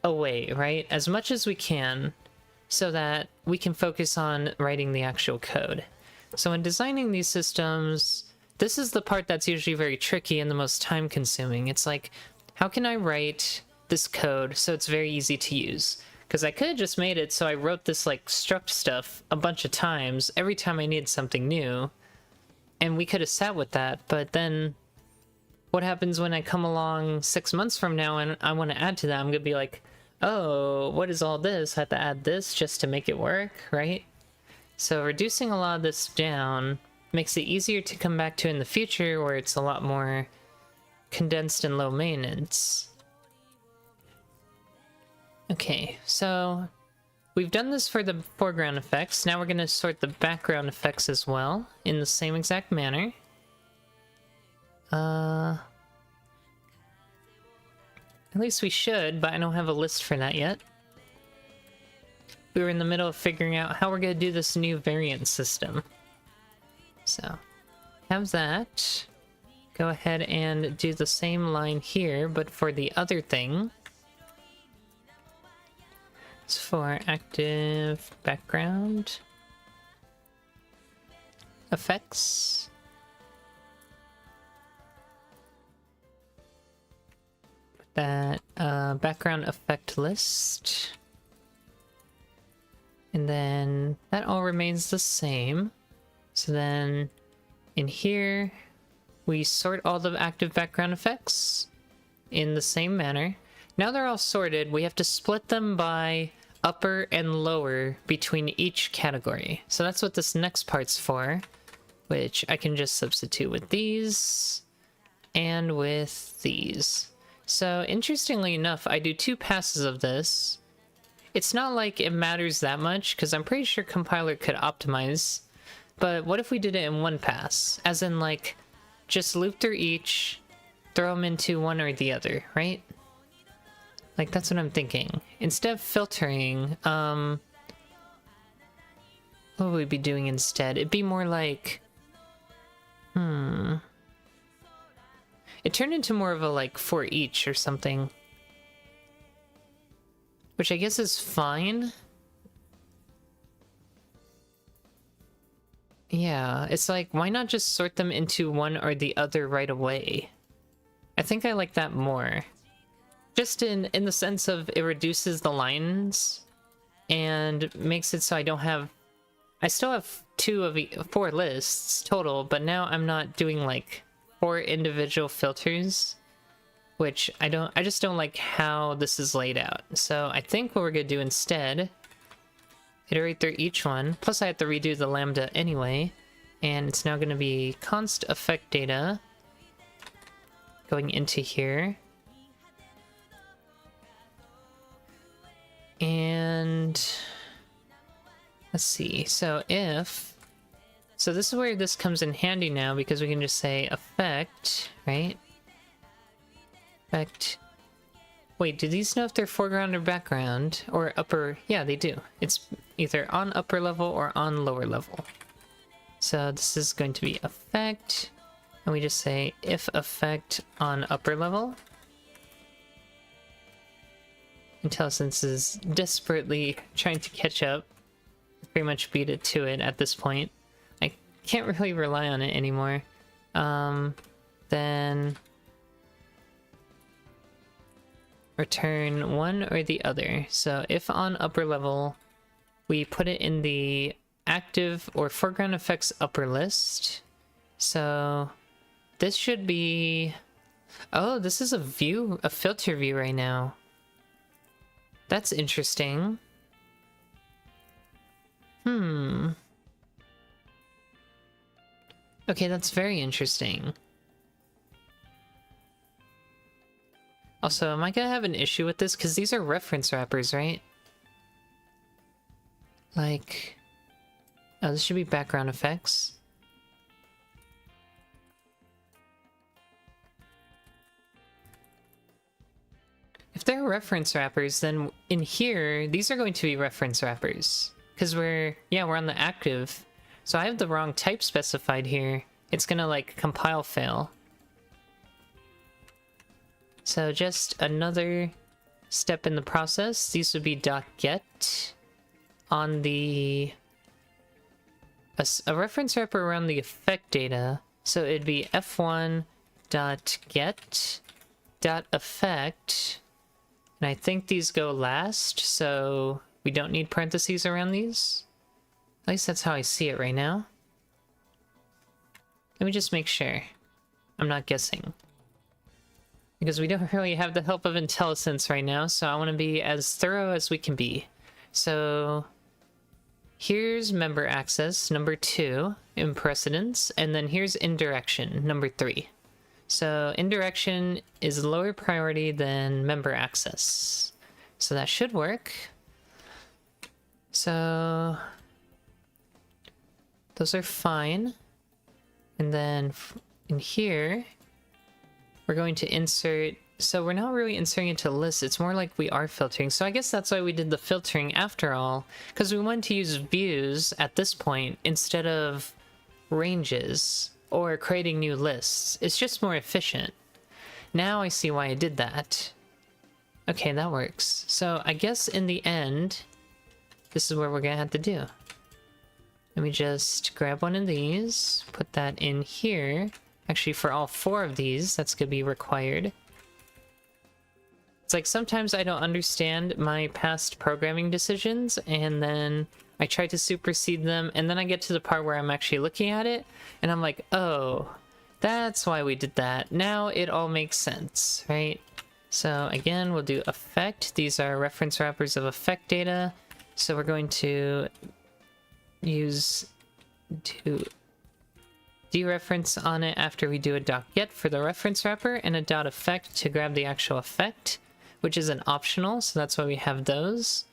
away, right? As much as we can, so that we can focus on writing the actual code. So in designing these systems, this is the part that's usually very tricky and the most time consuming. It's like, how can I write this code so it's very easy to use? Because I could have just made it so I wrote this like struct stuff a bunch of times every time I needed something new, and we could have sat with that. But then what happens when I come along 6 months from now and I want to add to that? I'm gonna be like, oh, what is all this? I have to add this just to make it work, right? So reducing a lot of this down makes it easier to come back to in the future, where it's a lot more condensed and low maintenance. Okay, so we've done this for the foreground effects. Now we're going to sort the background effects as well in the same exact manner. At least we should, but I don't have a list for that yet. We were in the middle of figuring out how we're going to do this new variant system. So, have that. Go ahead and do the same line here, but for the other thing. It's for active background effects. That background effect list. And then that all remains the same. So then in here, we sort all the active background effects in the same manner. Now they're all sorted, we have to split them by upper and lower between each category. So that's what this next part's for, which I can just substitute with these and with these. So interestingly enough, I do 2 passes of this. It's not like it matters that much, because I'm pretty sure compiler could optimize. But what if we did it in 1 pass? As in, like, just loop through each, throw them into one or the other, right? Like, that's what I'm thinking. Instead of filtering, what would we be doing instead? It'd be more like... It turned into more of a, like, for each or something. Which I guess is fine. Yeah, it's like, why not just sort them into one or the other right away? I think I like that more. Just in the sense of it reduces the lines and makes it so I don't have... I still have 4 lists total, but now I'm not doing like 4 individual filters, which I just don't like how this is laid out. So I think what we're gonna do instead, iterate through each one, plus I have to redo the lambda anyway, and it's now gonna be const effect data going into here. And let's see, so this is where this comes in handy now, because we can just say effect, right? Effect. Wait, do these know if they're foreground or background or upper? Yeah, they do. It's either on upper level or on lower level. So this is going to be effect, and we just say if effect on upper level. IntelliSense is desperately trying to catch up. Pretty much beat it to it at this point. I can't really rely on it anymore. Then return one or the other. So if on upper level, we put it in the active or foreground effects upper list. So this should be... Oh, this is a filter view right now. That's interesting. Okay, that's very interesting. Also, am I gonna have an issue with this? Because these are reference wrappers, right? Like... Oh, this should be background effects. If they're reference wrappers, then in here, these are going to be reference wrappers. Because we're on the active. So I have the wrong type specified here. It's gonna, like, compile fail. So just another step in the process, these would be .get on the a reference wrapper around the effect data. So it'd be f1.get.effect, and I think these go last, so we don't need parentheses around these. At least that's how I see it right now. Let me just make sure I'm not guessing, because we don't really have the help of IntelliSense right now, so I want to be as thorough as we can be. So here's member access, number 2 in precedence, and then here's indirection, number 3. So indirection is lower priority than member access. So that should work. So those are fine. And then in here, we're going to insert, so we're not really inserting into lists, it's more like we are filtering. So I guess that's why we did the filtering after all, because we wanted to use views at this point instead of ranges or creating new lists. It's just more efficient. Now I see why I did that. Okay, that works. So I guess in the end, this is what we're gonna have to do. Let me just grab one of these, put that in here. Actually, for all 4 of these, that's gonna be required. It's like sometimes I don't understand my past programming decisions, and then I try to supersede them, and then I get to the part where I'm actually looking at it, and I'm like, oh, that's why we did that. Now it all makes sense, right? So again, we'll do effect. These are reference wrappers of effect data. So we're going to use to dereference on it after we do a .get for the reference wrapper and a .effect to grab the actual effect, which is an optional, so that's why we have those.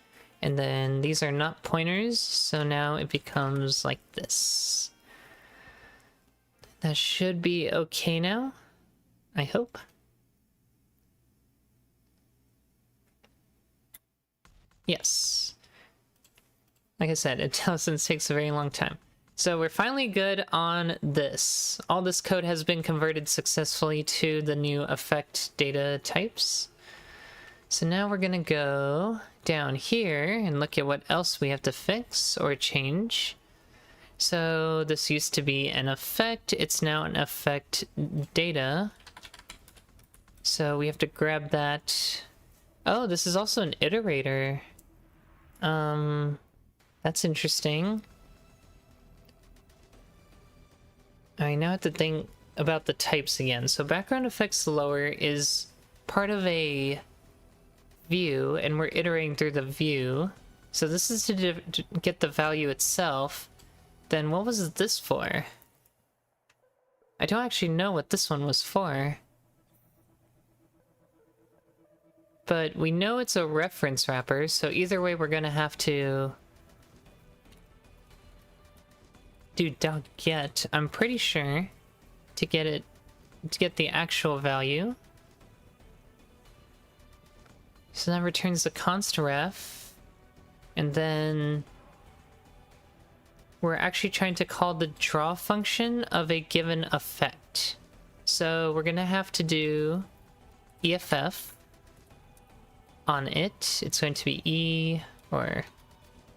And then these are not pointers, so now it becomes like this. That should be okay now, I hope. Yes. Like I said, IntelliSense takes a very long time. So we're finally good on this. All this code has been converted successfully to the new effect data types. So now we're gonna go down here and look at what else we have to fix or change. So this used to be an effect, it's now an effect data. So we have to grab that. Oh, this is also an iterator. That's interesting. I now have to think about the types again. So background effects lower is part of a view, and we're iterating through the view. So this is to get the value itself. Then what was this for? I don't actually know what this one was for. But we know it's a reference wrapper, so either way we're gonna have to do .get, I'm pretty sure, to get the actual value. So that returns the const ref, and then we're actually trying to call the draw function of a given effect. So we're gonna have to do EFF on it. It's going to be E or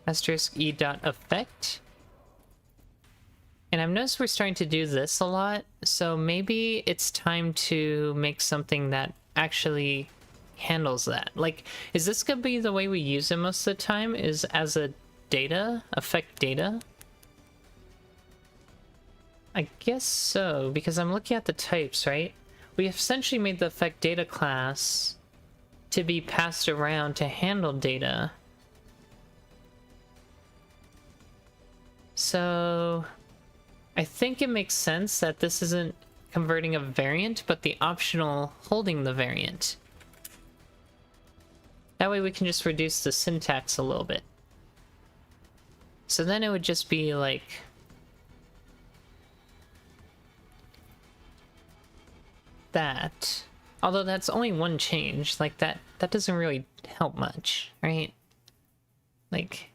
asterisk E dot effect. And I've noticed we're starting to do this a lot, so maybe it's time to make something that actually handles that. Like, is this gonna be the way we use it most of the time, is as a data, effect data? I guess so, because I'm looking at the types, right? We essentially made the effect data class to be passed around to handle data. So I think it makes sense that this isn't converting a variant, but the optional holding the variant. That way we can just reduce the syntax a little bit. So then it would just be like that. Although that's only one change, like that doesn't really help much, right? Like,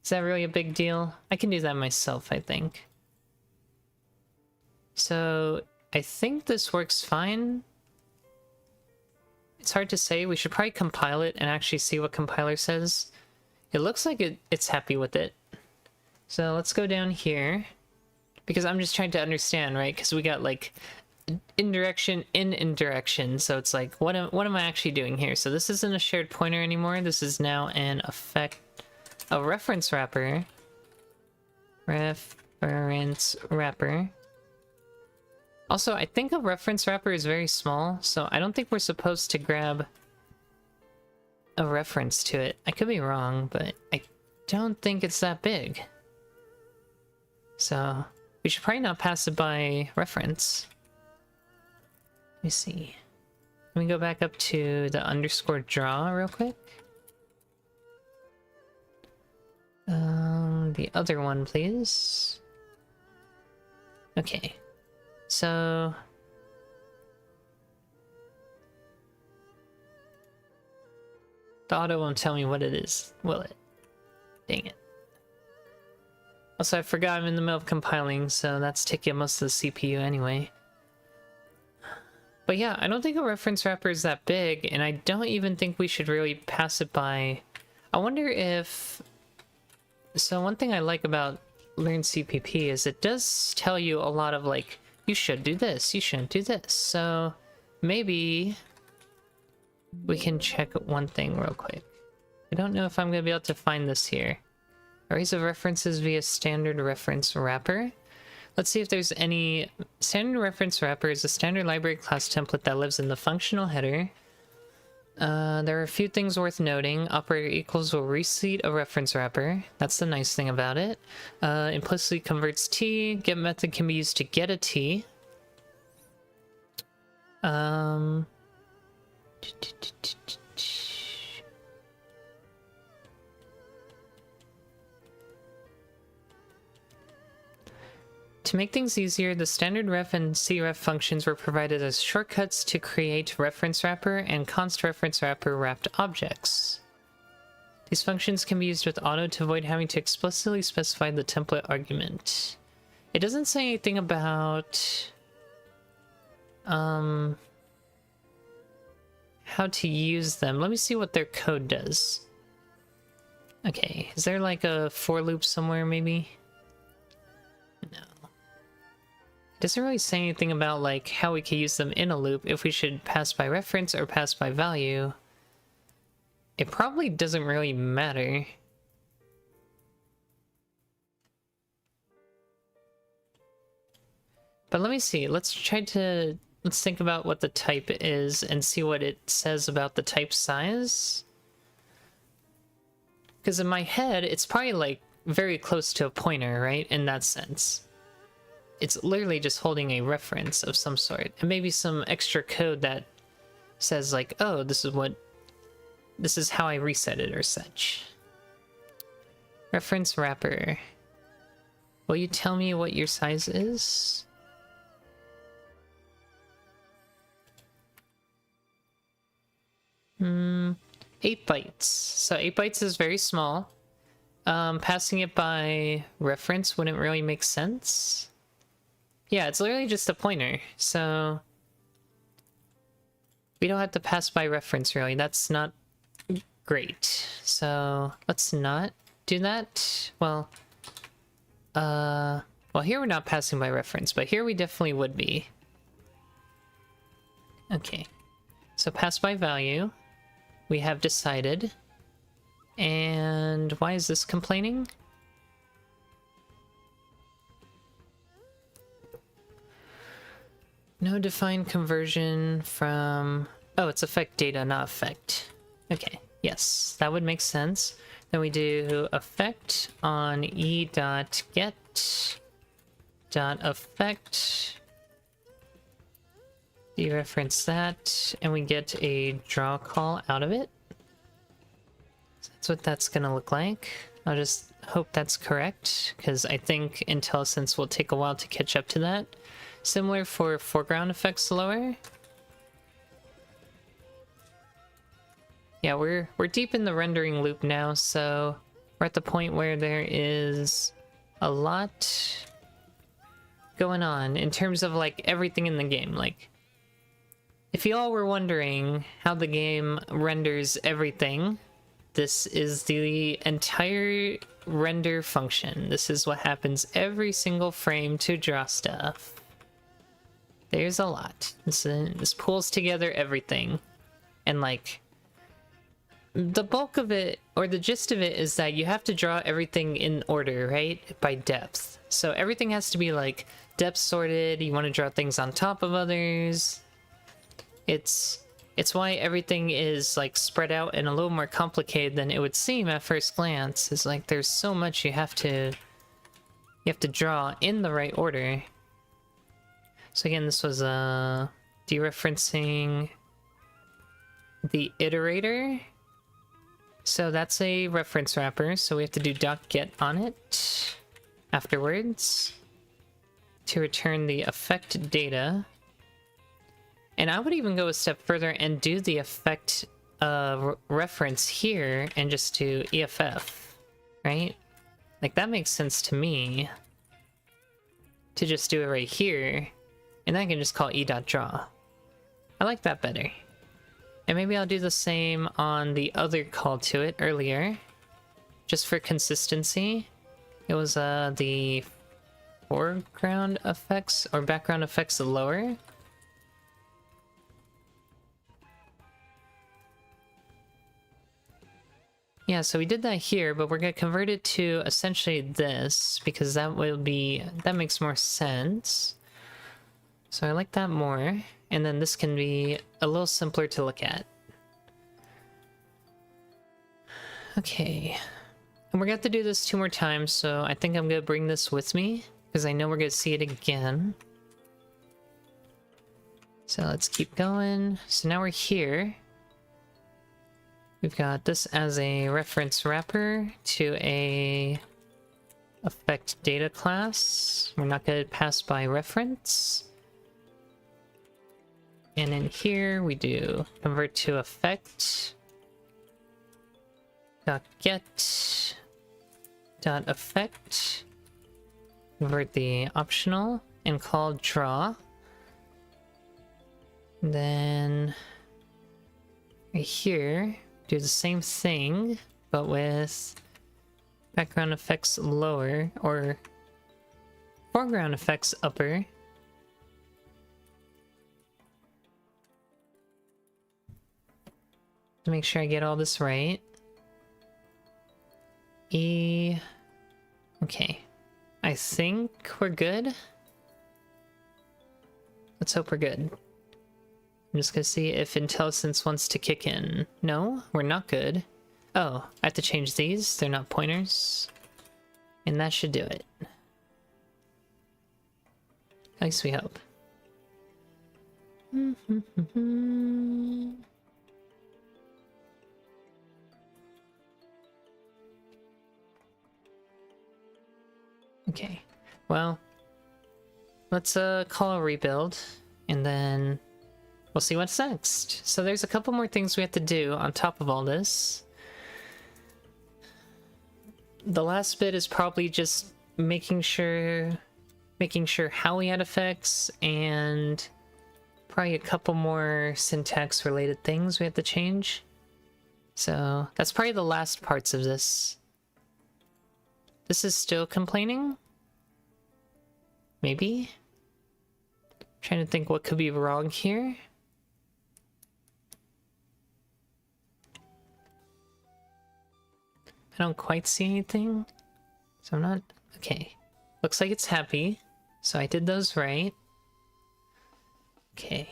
is that really a big deal? I can do that myself, I think. So I think this works fine. It's hard to say. We should probably compile it and actually see what compiler says. It looks like it's happy with it. So let's go down here. Because I'm just trying to understand, right? Because we got like indirection in indirection. So it's like, what am I actually doing here? So this isn't a shared pointer anymore. This is now an a reference wrapper. Reference wrapper. Also, I think a reference wrapper is very small, so I don't think we're supposed to grab a reference to it. I could be wrong, but I don't think it's that big. So we should probably not pass it by reference. Let me see. Let me go back up to the underscore draw real quick. The other one, please. Okay. So the auto won't tell me what it is, will it? Dang it. Also, I forgot I'm in the middle of compiling, so that's taking most of the CPU anyway. But yeah, I don't think a reference wrapper is that big, and I don't even think we should really pass it by. I wonder if... So one thing I like about Learn CPP is it does tell you a lot of like, you should do this, you shouldn't do this. So maybe we can check one thing real quick. I don't know if I'm going to be able to find this here. Arrays of references via standard reference wrapper. Let's see if there's any... Standard reference wrapper is a standard library class template that lives in the functional header. There are a few things worth noting. Operator equals will reseat a reference wrapper. That's the nice thing about it. Implicitly converts T. Get method can be used to get a T. To make things easier, the standard ref and cref functions were provided as shortcuts to create reference wrapper and const reference wrapper wrapped objects. These functions can be used with auto to avoid having to explicitly specify the template argument. It doesn't say anything about how to use them. Let me see what their code does. Okay, is there like a for loop somewhere maybe? No. Doesn't really say anything about like how we can use them in a loop, if we should pass by reference or pass by value. It probably doesn't really matter. But let me see, let's think about what the type is and see what it says about the type size. Because in my head, it's probably like very close to a pointer, right? In that sense. It's literally just holding a reference of some sort. And maybe some extra code that says like, oh, this is how I reset it or such. Reference wrapper. Will you tell me what your size is? Hmm, 8 bytes. So 8 bytes is very small. Passing it by reference wouldn't really make sense. Yeah, it's literally just a pointer, so we don't have to pass by reference really. That's not great. So let's not do that. Well, here we're not passing by reference, but here we definitely would be. Okay, so pass by value. We have decided. And why is this complaining? No defined conversion from... Oh, it's effect data, not effect. Okay, yes, that would make sense. Then we do effect on e.get.effect. Dereference that, and we get a draw call out of it. So that's what that's gonna look like. I'll just hope that's correct, because I think IntelliSense will take a while to catch up to that. Similar for foreground effects lower. Yeah, we're deep in the rendering loop now, so we're at the point where there is a lot going on in terms of like everything in the game. Like If you all were wondering how the game renders everything, this is the entire render function. This is what happens every single frame to draw stuff. There's a lot. This pulls together everything. And like, the bulk of it, or the gist of it, is that you have to draw everything in order, right? By depth. So everything has to be like depth sorted. You want to draw things on top of others. It's why everything is like spread out and a little more complicated than it would seem at first glance. It's like there's so much you have to draw in the right order. So again, this was dereferencing the iterator. So that's a reference wrapper, so we have to do .get on it afterwards to return the effect data. And I would even go a step further and do the effect reference here and just do EFF, right? Like, that makes sense to me to just do it right here, and then I can just call e.draw. I like that better. And maybe I'll do the same on the other call to it earlier, just for consistency. It was the foreground effects or background effects lower. Yeah, so we did that here, but we're gonna convert it to essentially this, because that makes more sense. So I like that more, and then this can be a little simpler to look at. Okay, and we're gonna have to do this 2 more times, so I think I'm gonna bring this with me, because I know we're gonna see it again. So let's keep going. So now we're here. We've got this as a reference wrapper to a effect data class. We're not going to pass by reference. And in here we do convert to effect .get .effect, convert the optional and call draw. And then right here do the same thing, but with background effects lower, or foreground effects upper. To make sure I get all this right. Okay. I think we're good. Let's hope we're good. I'm just gonna see if IntelliSense wants to kick in. No, we're not good. Oh, I have to change these. They're not pointers. And that should do it. At least we hope. Okay, well, let's call a rebuild, and then we'll see what's next. So there's a couple more things we have to do on top of all this. The last bit is probably just making sure how we add effects, and probably a couple more syntax related things we have to change. So that's probably the last parts of this. This is still complaining? Maybe? Trying to think what could be wrong here. I don't quite see anything, so I'm not... Okay. Looks like it's happy, so I did those right. Okay.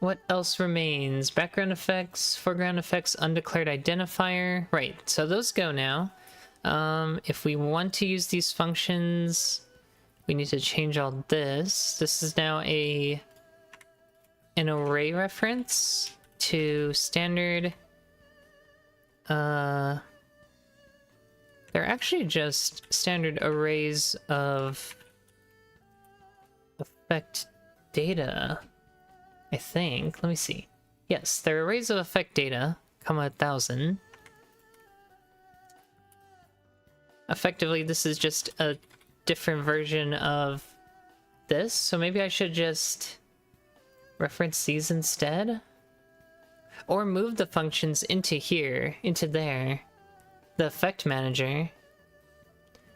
What else remains? Background effects, foreground effects, undeclared identifier. Right, so those go now. If we want to use these functions, we need to change all this. This is now an array reference to standard. They're actually just standard arrays of effect data, I think. Let me see. Yes, they're arrays of effect data, comma 1000. Effectively, this is just a different version of this, so maybe I should just reference these instead. Or move the functions into here, into there. The effect manager.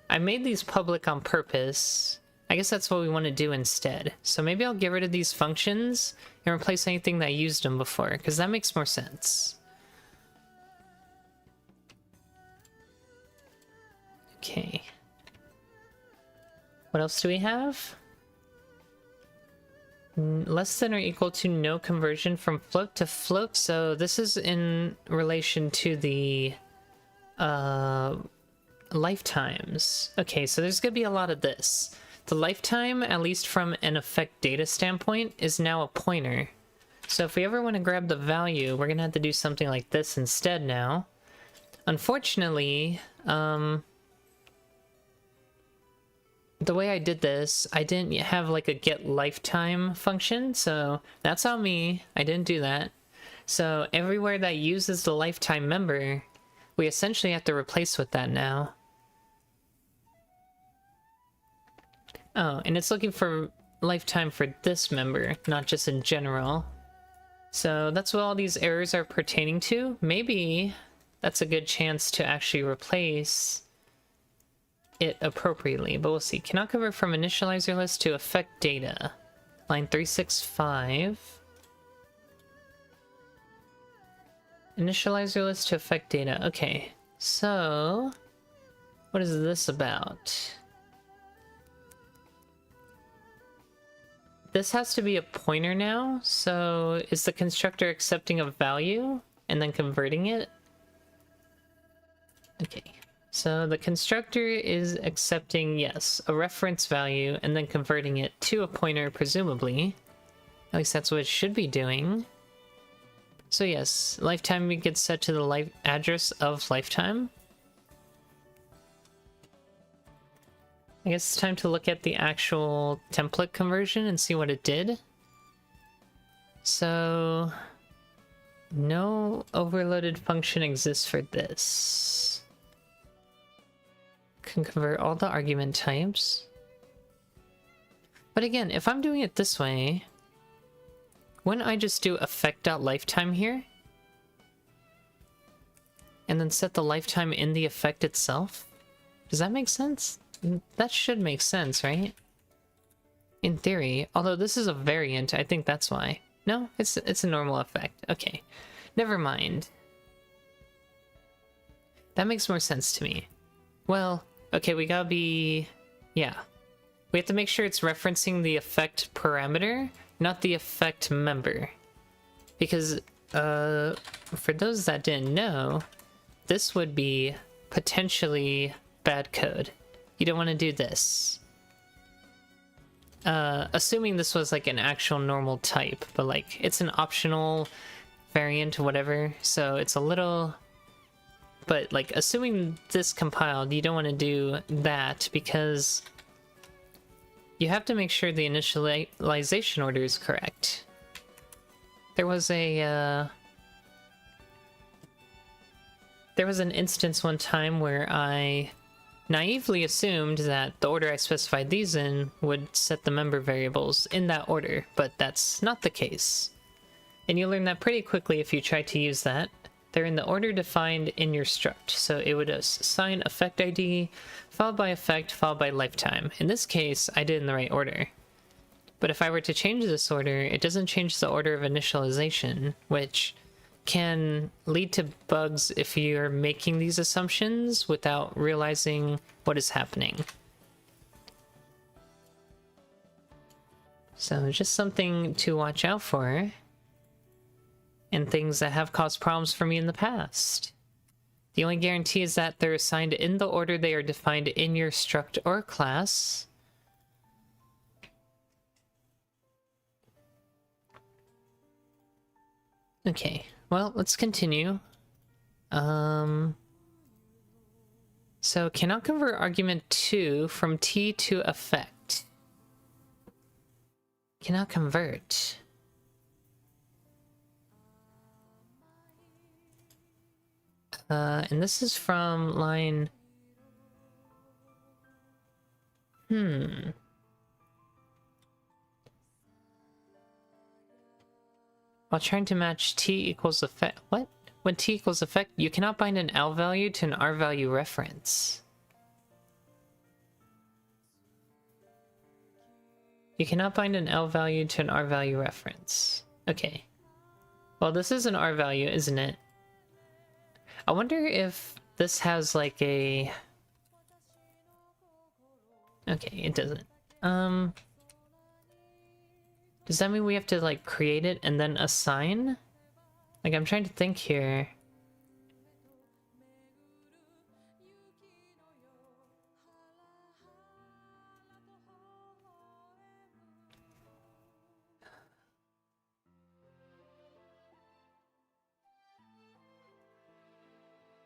I made these public on purpose. I guess that's what we want to do instead. So maybe I'll get rid of these functions and replace anything that used them before, because that makes more sense. Okay. What else do we have? Less than or equal to no conversion from float to float. So this is in relation to the lifetimes. Okay, so there's gonna be a lot of this. The lifetime, at least from an effect data standpoint, is now a pointer. So if we ever want to grab the value, we're gonna have to do something like this instead now. Unfortunately, the way I did this, I didn't have like a get lifetime function, so that's on me. I didn't do that. So everywhere that uses the lifetime member, we essentially have to replace with that now. Oh, and it's looking for lifetime for this member, not just in general. So that's what all these errors are pertaining to. Maybe that's a good chance to actually replace it appropriately, but we'll see. Cannot convert from initializer list to effect data. Line 365. Initializer list to effect data. Okay, so what is this about? This has to be a pointer now, so is the constructor accepting a value and then converting it? Okay. So the constructor is accepting, yes, a reference value and then converting it to a pointer, presumably. At least that's what it should be doing. So yes, lifetime gets set to the address of lifetime. I guess it's time to look at the actual template conversion and see what it did. So no overloaded function exists for this. Can convert all the argument types. But again, if I'm doing it this way, wouldn't I just do effect.lifetime here? And then set the lifetime in the effect itself? Does that make sense? That should make sense, right? In theory, although this is a variant, I think that's why. No, it's a normal effect. Okay, never mind. That makes more sense to me. Well, okay, we gotta be... yeah. We have to make sure it's referencing the effect parameter, not the effect member. Because, for those that didn't know, this would be potentially bad code. You don't want to do this. Assuming this was like an actual normal type, but like, it's an optional variant, whatever, so it's a little... But, like, assuming this compiled, you don't want to do that, because you have to make sure the initialization order is correct. There was a, there was an instance one time where I naively assumed that the order I specified these in would set the member variables in that order, but that's not the case. And you learn that pretty quickly if you try to use that. They're in the order defined in your struct, so it would assign effect ID, followed by effect, followed by lifetime. In this case, I did in the right order. But if I were to change this order, it doesn't change the order of initialization, which can lead to bugs if you're making these assumptions without realizing what is happening. So just something to watch out for. And things that have caused problems for me in the past. The only guarantee is that they're assigned in the order they are defined in your struct or class. Okay, well, let's continue. So cannot convert argument 2 from T to effect. Cannot convert. And this is from line... while trying to match t equals effect. What? When t equals effect, you cannot bind an L value to an R value reference. You cannot bind an L value to an R value reference. Okay. Well, this is an R value, isn't it? I wonder if this has like a... Okay, it doesn't. Does that mean we have to like create it and then assign? Like, I'm trying to think here.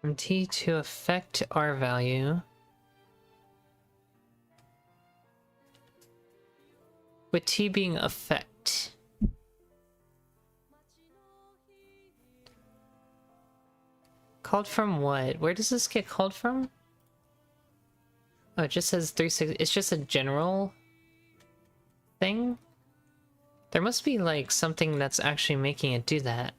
From T to affect R value. With T being effect. Called from what? Where does this get called from? Oh, it just says 360. It's just a general thing? There must be like something that's actually making it do that.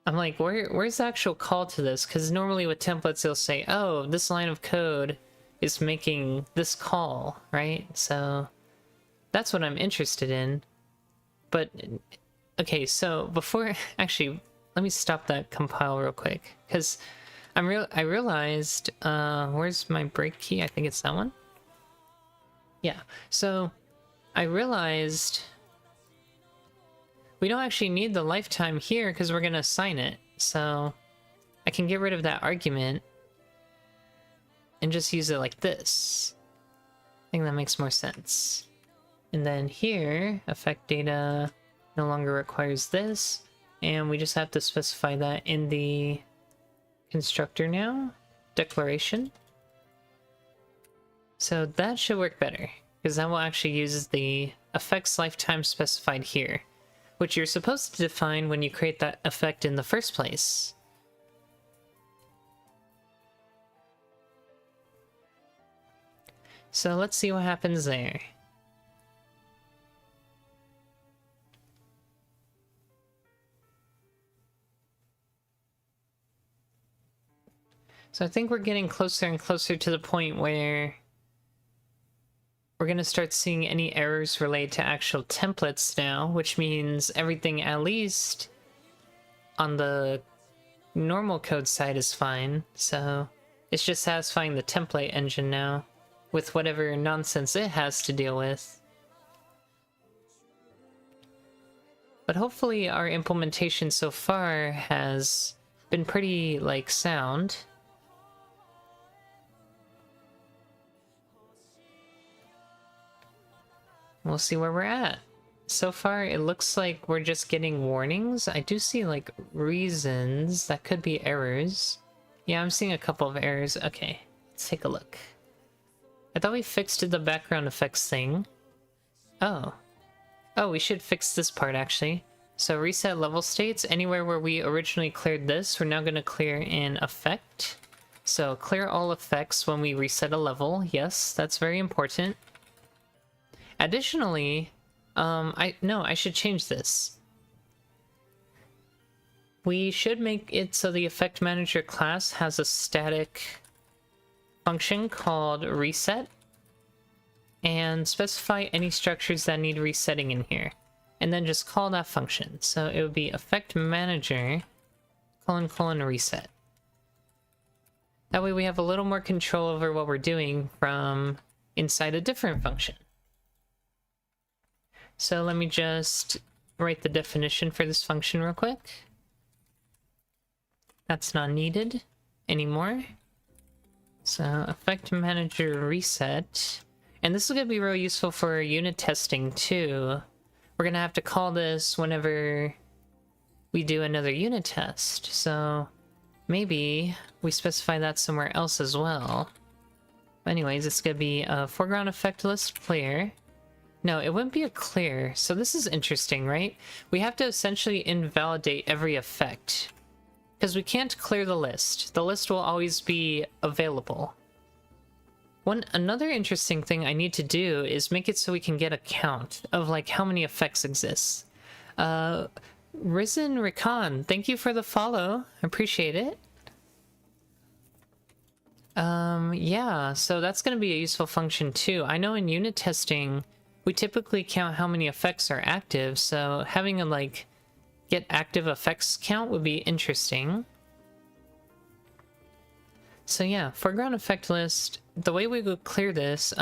I'm like, where's the actual call to this? Because normally with templates, they'll say, oh, this line of code is making this call, right? So that's what I'm interested in. But, okay, so before... Actually, let me stop that compile real quick. Because I realized... where's my break key? I think it's that one. Yeah, so I realized... we don't actually need the lifetime here because we're going to assign it. So I can get rid of that argument and just use it like this. I think that makes more sense. And then here, effect data no longer requires this. And we just have to specify that in the constructor now. Declaration. So that should work better because that will actually use the effects lifetime specified here, which you're supposed to define when you create that effect in the first place. So let's see what happens there. So I think we're getting closer and closer to the point where we're going to start seeing any errors related to actual templates now, which means everything at least on the normal code side is fine. So it's just satisfying the template engine now with whatever nonsense it has to deal with. But hopefully our implementation so far has been pretty, like, sound. We'll see where we're at. So far, it looks like we're just getting warnings. I do see, like, reasons. That could be errors. Yeah, I'm seeing a couple of errors. Okay, let's take a look. I thought we fixed the background effects thing. Oh. Oh, we should fix this part, actually. So reset level states. Anywhere where we originally cleared this, we're now going to clear in effect. So clear all effects when we reset a level. Yes, that's very important. Additionally, I should change this. We should make it so the effect manager class has a static function called reset and specify any structures that need resetting in here. And then just call that function. So it would be effect manager : reset. That way we have a little more control over what we're doing from inside a different function. So let me just write the definition for this function real quick. That's not needed anymore. So effect manager reset. And this is going to be real useful for unit testing too. We're going to have to call this whenever we do another unit test. So maybe we specify that somewhere else as well. But anyways, it's going to be a foreground effect list clear. No, it wouldn't be a clear. So this is interesting, right? We have to essentially invalidate every effect, because we can't clear the list. The list will always be available. Another interesting thing I need to do is make it so we can get a count of like how many effects exist. Risen Recon, thank you for the follow. Appreciate it. Yeah, so that's going to be a useful function too. I know in unit testing, we typically count how many effects are active, so having a, like, get active effects count would be interesting. So yeah, foreground effect list, the way we would clear this,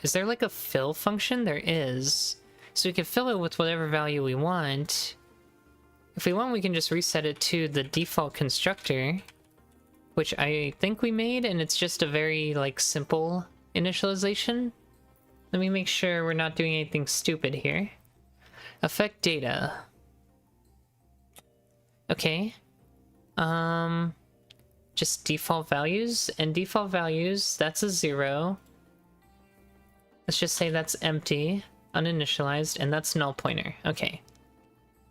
is there like a fill function? There is. So we can fill it with whatever value we want. If we want, we can just reset it to the default constructor, which I think we made, and it's just a very, like, simple initialization. Let me make sure we're not doing anything stupid here. Effect data. Okay. Just default values, and default values, that's a 0. Let's just say that's empty, uninitialized, and that's null pointer. Okay.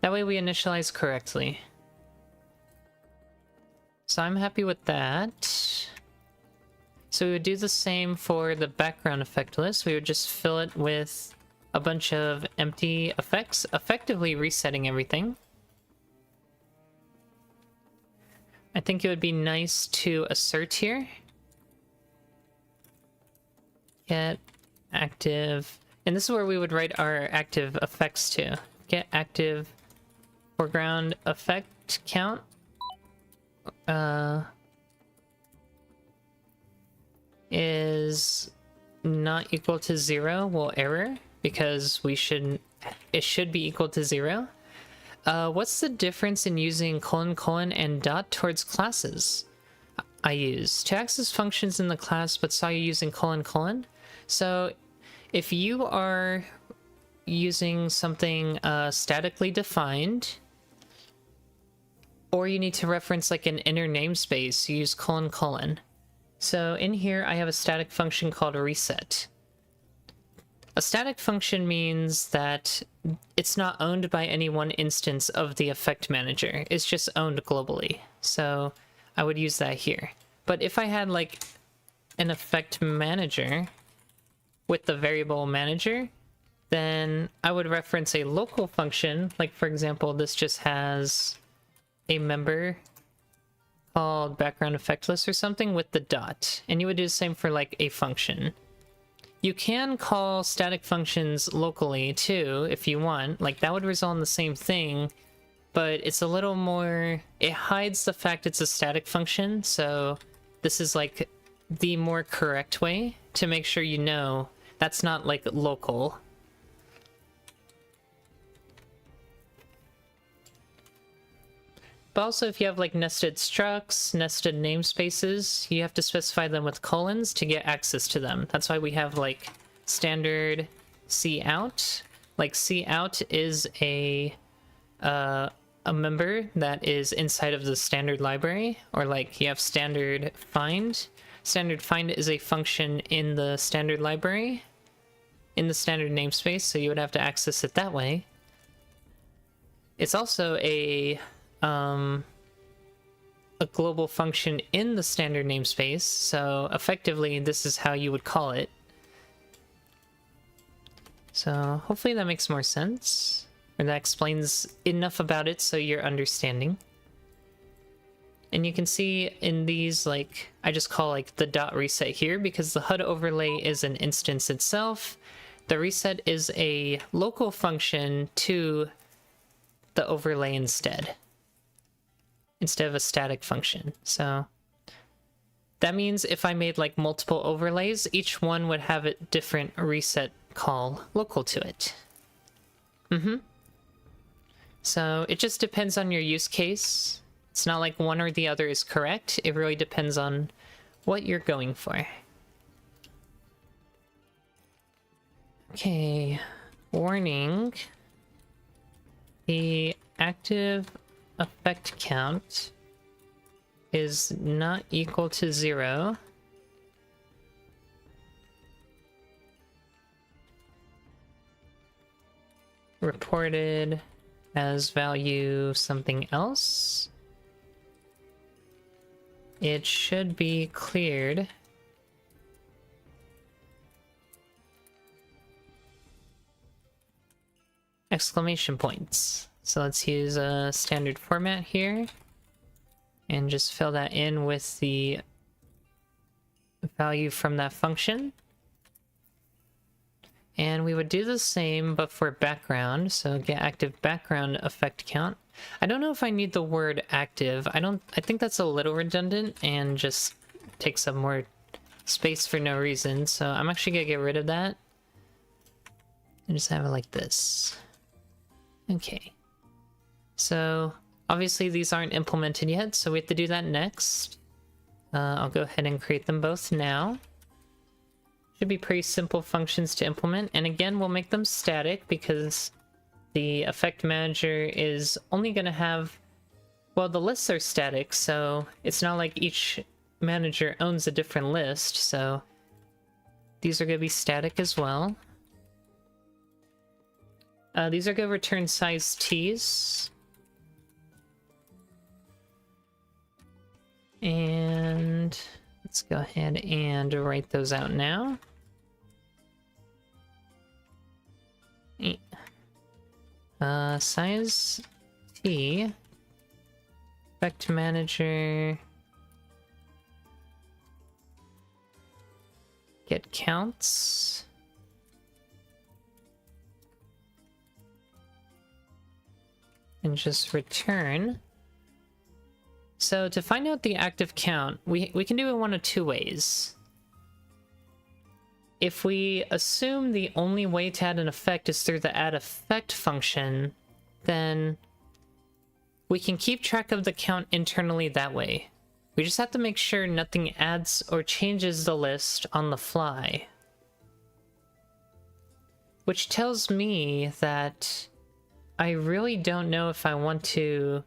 That way we initialize correctly. So I'm happy with that. So we would do the same for the background effect list. We would just fill it with a bunch of empty effects, effectively resetting everything. I think it would be nice to assert here. Get active, and this is where we would write our active effects to. Get active foreground effect count. Is not equal to 0. We'll error because it should be equal to 0. What's the difference in using : and dot towards classes? I use to access functions in the class, but saw you using : So if you are using something statically defined, or you need to reference like an inner namespace, you use : So in here, I have a static function called reset. A static function means that it's not owned by any one instance of the effect manager. It's just owned globally. So I would use that here. But if I had like an effect manager with the variable manager, then I would reference a local function. Like for example, this just has a member called background effect list or something with the dot. And you would do the same for like a function. You can call static functions locally too, if you want. Like, that would result in the same thing, but it's a little more... It hides the fact it's a static function, so this is, like, the more correct way to make sure you know that's not, like, local. But also, if you have, like, nested structs, nested namespaces, you have to specify them with colons to get access to them. That's why we have, like, standard cout. Like, cout is a member that is inside of the standard library. Or, like, you have standard find. Standard find is a function in the standard library, in the standard namespace, so you would have to access it that way. It's also a global function in the standard namespace, so effectively this is how you would call it. So hopefully that makes more sense, or that explains enough about it so you're understanding. And you can see in these, like, I just call like the dot reset here because the HUD overlay is an instance itself. The reset is a local function to the overlay instead of a static function. So that means if I made like multiple overlays, each one would have a different reset call local to it. So it just depends on your use case. It's not like one or the other is correct. It really depends on what you're going for. Okay, warning. The active effect count is not equal to 0. Reported as value something else. It should be cleared. Exclamation points. So let's use a standard format here and just fill that in with the value from that function. And we would do the same, but for background. So get active background effect count. I don't know if I need the word active. I think that's a little redundant and just takes up more space for no reason. So I'm actually gonna get rid of that and just have it like this. Okay. So obviously these aren't implemented yet, so we have to do that next. I'll go ahead and create them both now. Should be pretty simple functions to implement, and again we'll make them static because the effect manager is only going to have, well, the lists are static, so it's not like each manager owns a different list, so these are going to be static as well. These are going to return size t's. And let's go ahead and write those out now. Size t, effect manager, get counts, and just return. So to find out the active count, we can do it one of two ways. If we assume the only way to add an effect is through the add effect function, then we can keep track of the count internally that way. We just have to make sure nothing adds or changes the list on the fly. Which tells me that I really don't know if I want to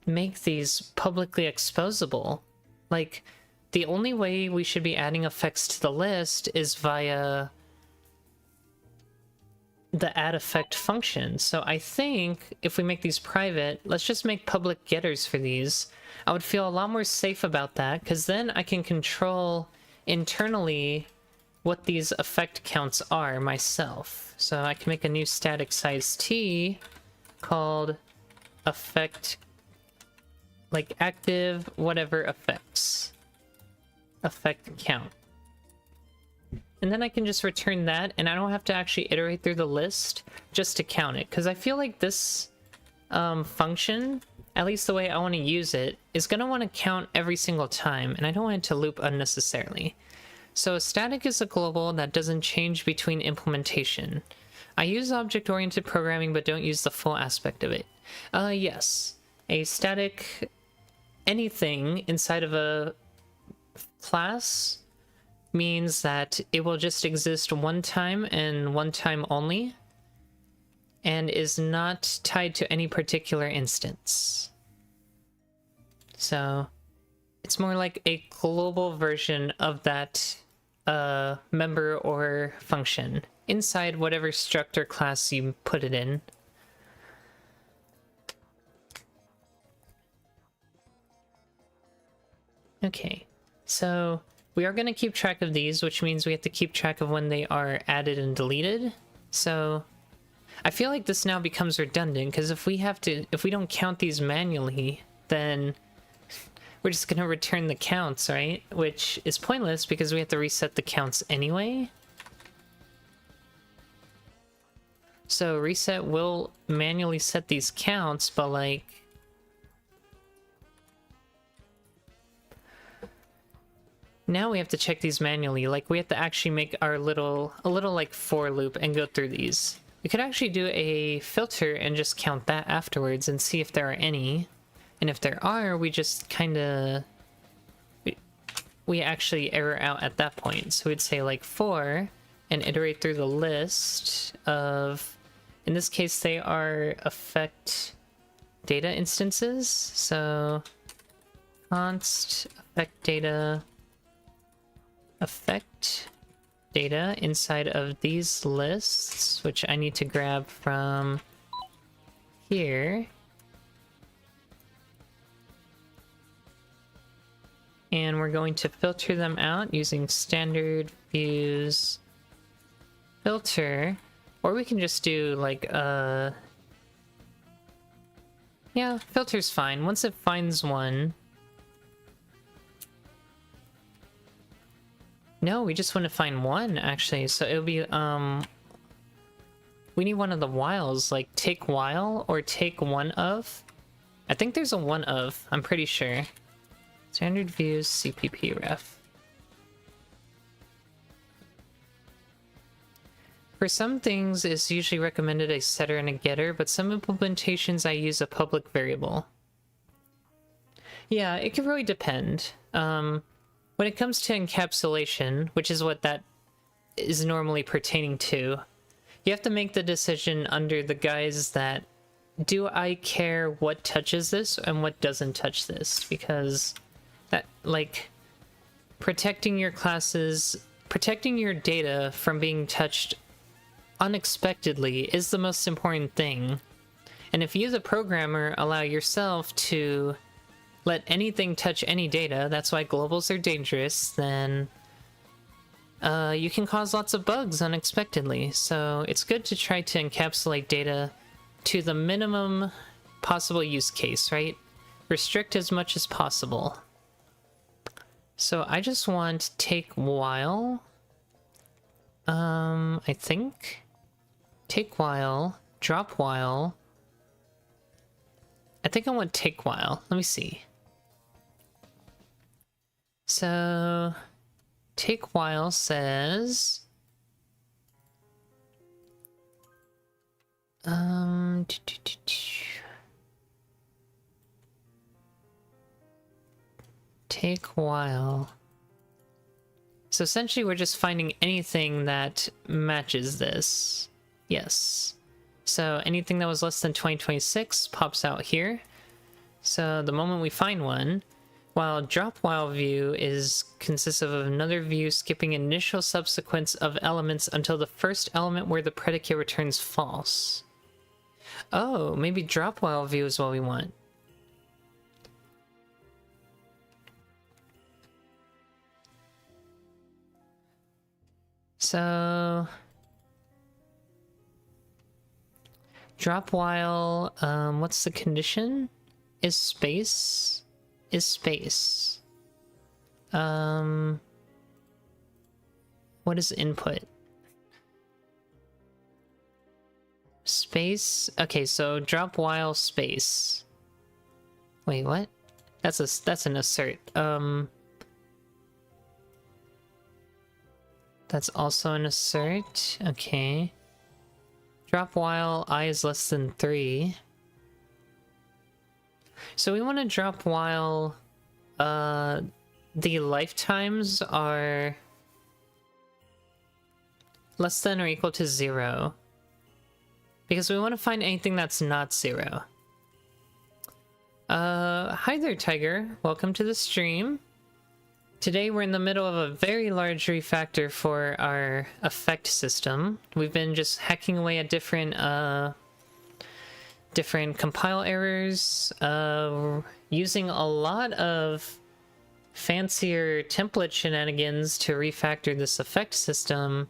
make these publicly exposable. Like, the only way we should be adding effects to the list is via the add effect function. So I think if we make these private, let's just make public getters for these. I would feel a lot more safe about that, because then I can control internally what these effect counts are myself. So I can make a new static size t called effect, like active whatever effects. Effect count. And then I can just return that, and I don't have to actually iterate through the list just to count it, because I feel like this function, at least the way I want to use it, is going to want to count every single time, and I don't want it to loop unnecessarily. So a static is a global that doesn't change between implementation. I use object-oriented programming but don't use the full aspect of it. Yes, a static anything inside of a class means that it will just exist one time and one time only, and is not tied to any particular instance. So it's more like a global version of that member or function inside whatever struct or class you put it in. Okay. So we are going to keep track of these, which means we have to keep track of when they are added and deleted. So I feel like this now becomes redundant, because if we don't count these manually, then we're just going to return the counts, right? Which is pointless because we have to reset the counts anyway. So reset will manually set these counts, but like, now we have to check these manually. Like, we have to actually make our a little like for loop and go through these. We could actually do a filter and just count that afterwards and see if there are any. And if there are, we just kind of, we actually error out at that point. So we'd say like for, and iterate through the list of, in this case they are effect data instances. So const effect data inside of these lists, which I need to grab from here. And we're going to filter them out using standard views filter, or we can just do like Yeah, filter's fine. Once it finds one... No, we just want to find one, actually. So it'll be, we need one of the whiles, like take while or take one of. I think there's a one of, I'm pretty sure. Standard views, CPP ref. For some things, it's usually recommended a setter and a getter, but some implementations I use a public variable. Yeah, it can really depend. When it comes to encapsulation, which is what that is normally pertaining to, you have to make the decision under the guise that, do I care what touches this and what doesn't touch this? Because that, like, protecting your classes, protecting your data from being touched unexpectedly is the most important thing. And if you, the programmer, allow yourself to let anything touch any data, that's why globals are dangerous, then you can cause lots of bugs unexpectedly. So it's good to try to encapsulate data to the minimum possible use case, right? Restrict as much as possible. So I just want take while. I think. Take while, drop while. I think I want take while. Let me see. So, take while says... Take while. So essentially we're just finding anything that matches this. Yes. So anything that was less than 2026 pops out here. So the moment we find one, while drop while view consists of another view skipping initial subsequence of elements until the first element where the predicate returns false. Oh, maybe drop while view is what we want. So drop while, what's the condition? Is space? Is space. What is input? Space. Okay, so drop while space. Wait, what? That's an assert. That's also an assert. Okay. Drop while I is less than 3. So we want to drop while the lifetimes are less than or equal to 0. Because we want to find anything that's not 0. Hi there, Tiger. Welcome to the stream. Today we're in the middle of a very large refactor for our effect system. We've been just hacking away at different compile errors, using a lot of fancier template shenanigans to refactor this effect system,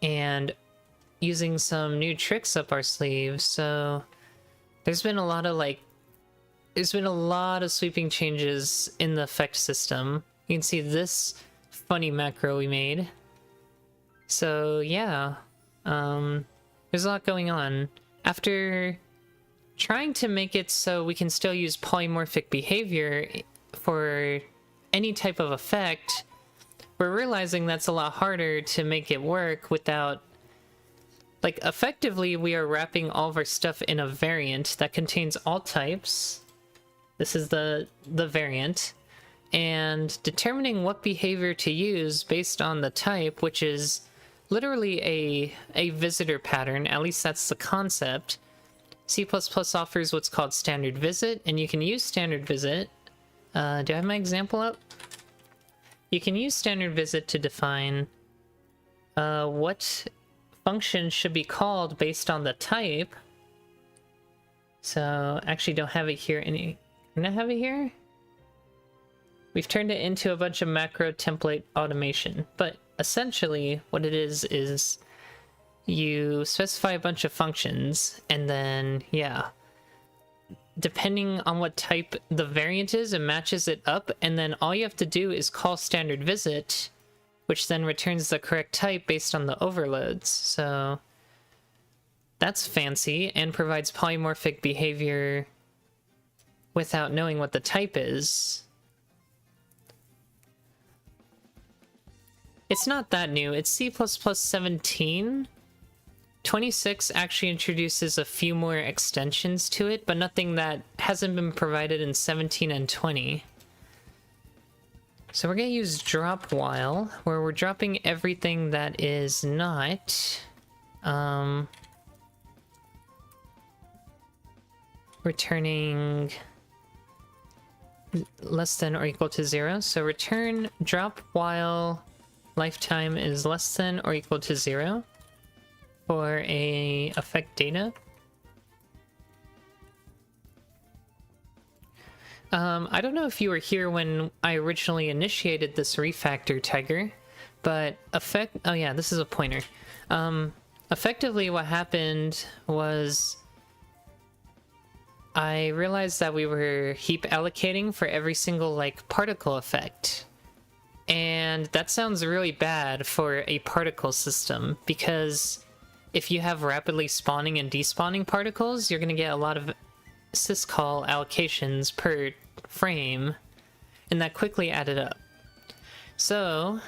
and using some new tricks up our sleeves. So there's been a lot of sweeping changes in the effect system. You can see this funny macro we made. So yeah, there's a lot going on. After trying to make it so we can still use polymorphic behavior for any type of effect, we're realizing that's a lot harder to make it work without... Like, effectively, we are wrapping all of our stuff in a variant that contains all types. This is the variant. And determining what behavior to use based on the type, which is literally a visitor pattern, at least that's the concept. C++ offers what's called standard visit, and you can use standard visit. Do I have my example up? You can use standard visit to define what function should be called based on the type. So, actually don't have it here. Can I have it here? We've turned it into a bunch of macro template automation, but essentially what it is you specify a bunch of functions, and then, yeah, depending on what type the variant is, it matches it up, and then all you have to do is call standard visit, which then returns the correct type based on the overloads. So that's fancy and provides polymorphic behavior without knowing what the type is. It's not that new. It's C++ 17. 26 actually introduces a few more extensions to it, but nothing that hasn't been provided in 17 and 20. So we're going to use drop while, where we're dropping everything that is not returning less than or equal to 0. So return drop while lifetime is less than or equal to 0 for a effect data. I don't know if you were here when I originally initiated this refactor, Tiger, but oh yeah, this is a pointer. Effectively what happened was I realized that we were heap allocating for every single, like, particle effect. And that sounds really bad for a particle system, because if you have rapidly spawning and despawning particles, you're going to get a lot of syscall allocations per frame, and that quickly added up. So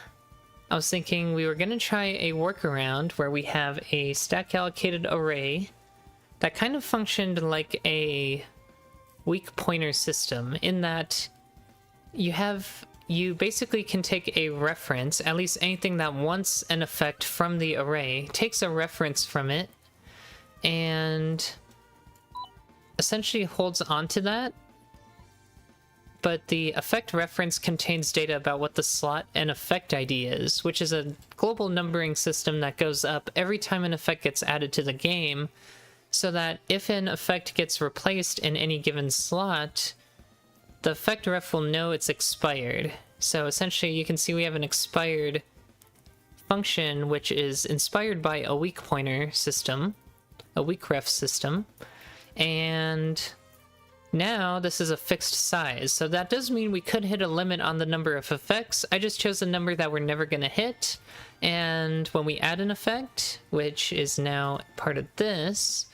I was thinking we were going to try a workaround where we have a stack allocated array that kind of functioned like a weak pointer system, in that you basically can take a reference, at least anything that wants an effect from the array, takes a reference from it, and essentially holds onto that. But the effect reference contains data about what the slot and effect ID is, which is a global numbering system that goes up every time an effect gets added to the game, so that if an effect gets replaced in any given slot, the effect ref will know it's expired. So essentially you can see we have an expired function which is inspired by a weak pointer system, a weak ref system, and now this is a fixed size. So that does mean we could hit a limit on the number of effects. I just chose a number that we're never going to hit, and when we add an effect, which is now part of this,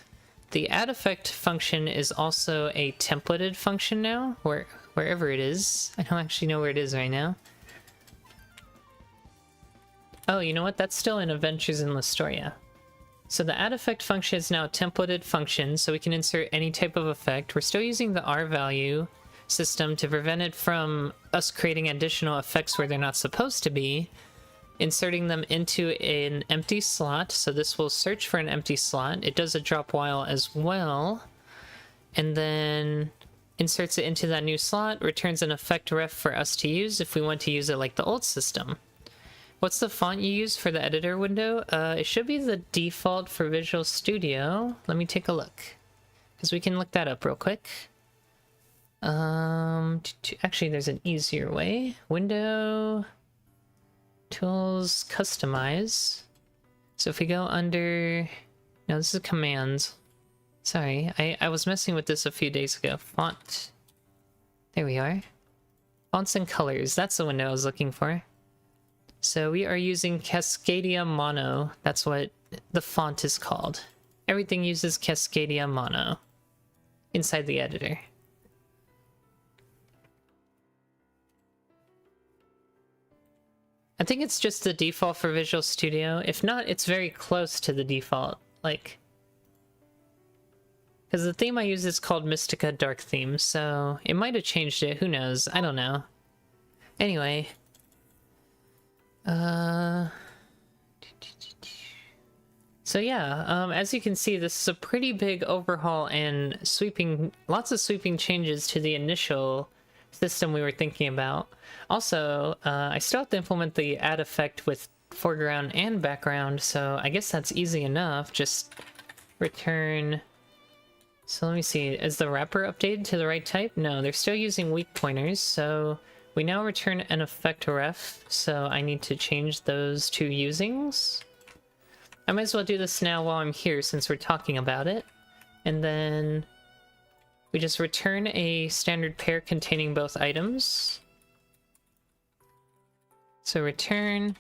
the add effect function is also a templated function now, wherever it is. I don't actually know where it is right now. Oh, you know what? That's still in Adventures in Lestoria. So the add effect function is now a templated function, so we can insert any type of effect. We're still using the R value system to prevent it from us creating additional effects where they're not supposed to be, inserting them into an empty slot. So this will search for an empty slot. It does a drop while as well, and then inserts it into that new slot, returns an effect ref for us to use if we want to use it like the old system. What's the font you use for the editor window? It should be the default for Visual Studio. Let me take a look, because we can look that up real quick. Actually, there's an easier way. Window, Tools, Customize. So if we go under... No, this is Commands. Sorry, I was messing with this a few days ago. Font. There we are. Fonts and colors. That's the window I was looking for. So we are using Cascadia Mono. That's what the font is called. Everything uses Cascadia Mono inside the editor. I think it's just the default for Visual Studio. If not, it's very close to the default. Like, because the theme I use is called Mystica Dark Theme, so it might have changed it. Who knows? I don't know. Anyway. So yeah, as you can see, this is a pretty big overhaul and lots of sweeping changes to the initial system we were thinking about. Also, I still have to implement the add effect with foreground and background, so I guess that's easy enough. Just return... So let me see, is the wrapper updated to the right type? No, they're still using weak pointers, so we now return an effect ref, so I need to change those two usings. I might as well do this now while I'm here since we're talking about it. And then we just return a standard pair containing both items. So return...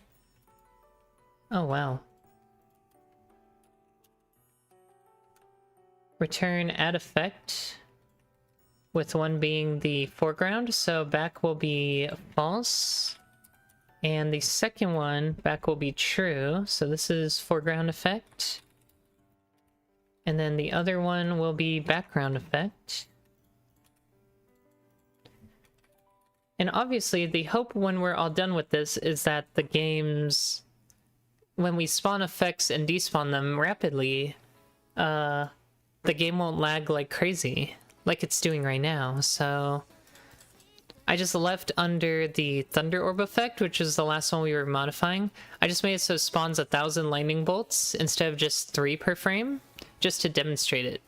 Oh, wow. Return add effect, with one being the foreground, so back will be false. And the second one, back will be true, so this is foreground effect. And then the other one will be background effect. And obviously, the hope when we're all done with this is that the games, when we spawn effects and despawn them rapidly, the game won't lag like crazy, like it's doing right now. So I just left under the Thunder Orb effect, which is the last one we were modifying. I just made it so it spawns 1,000 lightning bolts instead of just 3 per frame, just to demonstrate it.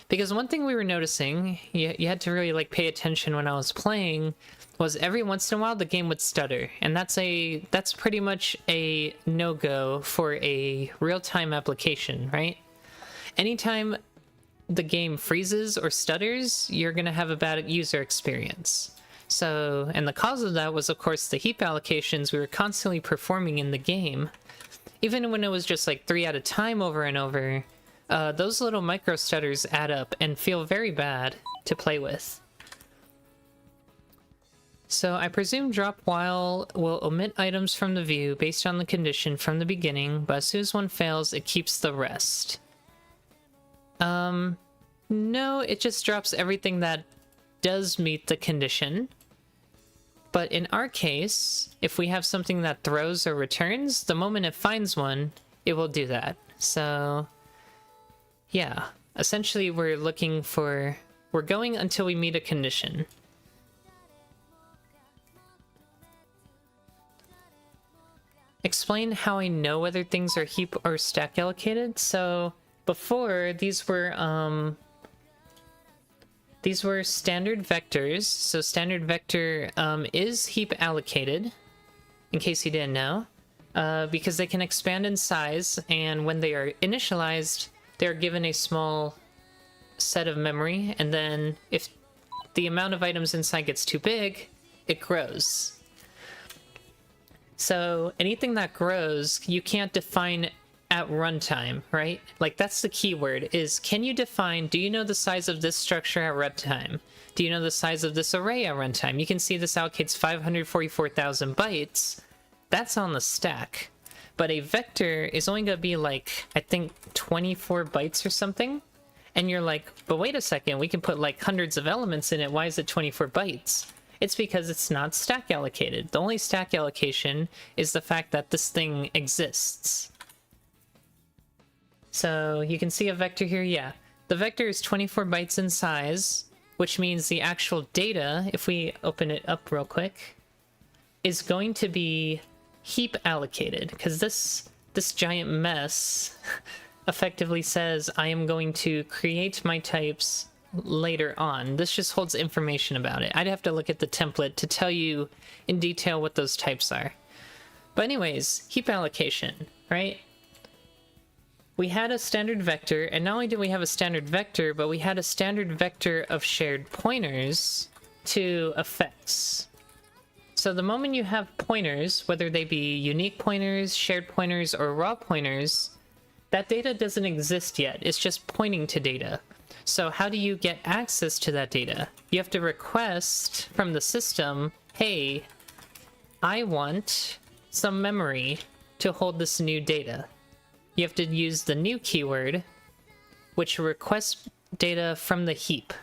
Because one thing we were noticing, you had to really like pay attention when I was playing, was every once in a while the game would stutter, and that's pretty much a no-go for a real-time application, right? Anytime the game freezes or stutters, you're gonna have a bad user experience. So, and the cause of that was, of course, the heap allocations we were constantly performing in the game. Even when it was just like 3 at a time over and over, those little micro stutters add up and feel very bad to play with. So I presume drop while will omit items from the view based on the condition from the beginning, but as soon as one fails, it keeps the rest. No, it just drops everything that does meet the condition. But in our case, if we have something that throws or returns, the moment it finds one, it will do that. So, yeah, essentially we're going until we meet a condition. Explain how I know whether things are heap or stack allocated. So before, these were standard vectors. So standard vector is heap allocated, in case you didn't know, because they can expand in size, and when they are initialized, they're given a small set of memory, and then if the amount of items inside gets too big, it grows. So anything that grows, you can't define at runtime, right? Like, that's the keyword, is can you define, do you know the size of this structure at runtime? Do you know the size of this array at runtime? You can see this allocates 544,000 bytes. That's on the stack. But a vector is only going to be like, I think, 24 bytes or something. And you're like, but wait a second, we can put like hundreds of elements in it. Why is it 24 bytes? It's because it's not stack allocated. The only stack allocation is the fact that this thing exists. So you can see a vector here, yeah. The vector is 24 bytes in size, which means the actual data, if we open it up real quick, is going to be heap allocated, because this giant mess effectively says I am going to create my types later on. This just holds information about it. I'd have to look at the template to tell you in detail what those types are. But anyways, heap allocation, right? We had a standard vector, and not only did we have a standard vector, but we had a standard vector of shared pointers to effects. So the moment you have pointers, whether they be unique pointers, shared pointers, or raw pointers, that data doesn't exist yet. It's just pointing to data. So how do you get access to that data? You have to request from the system, hey, I want some memory to hold this new data. You have to use the new keyword, which requests data from the heap.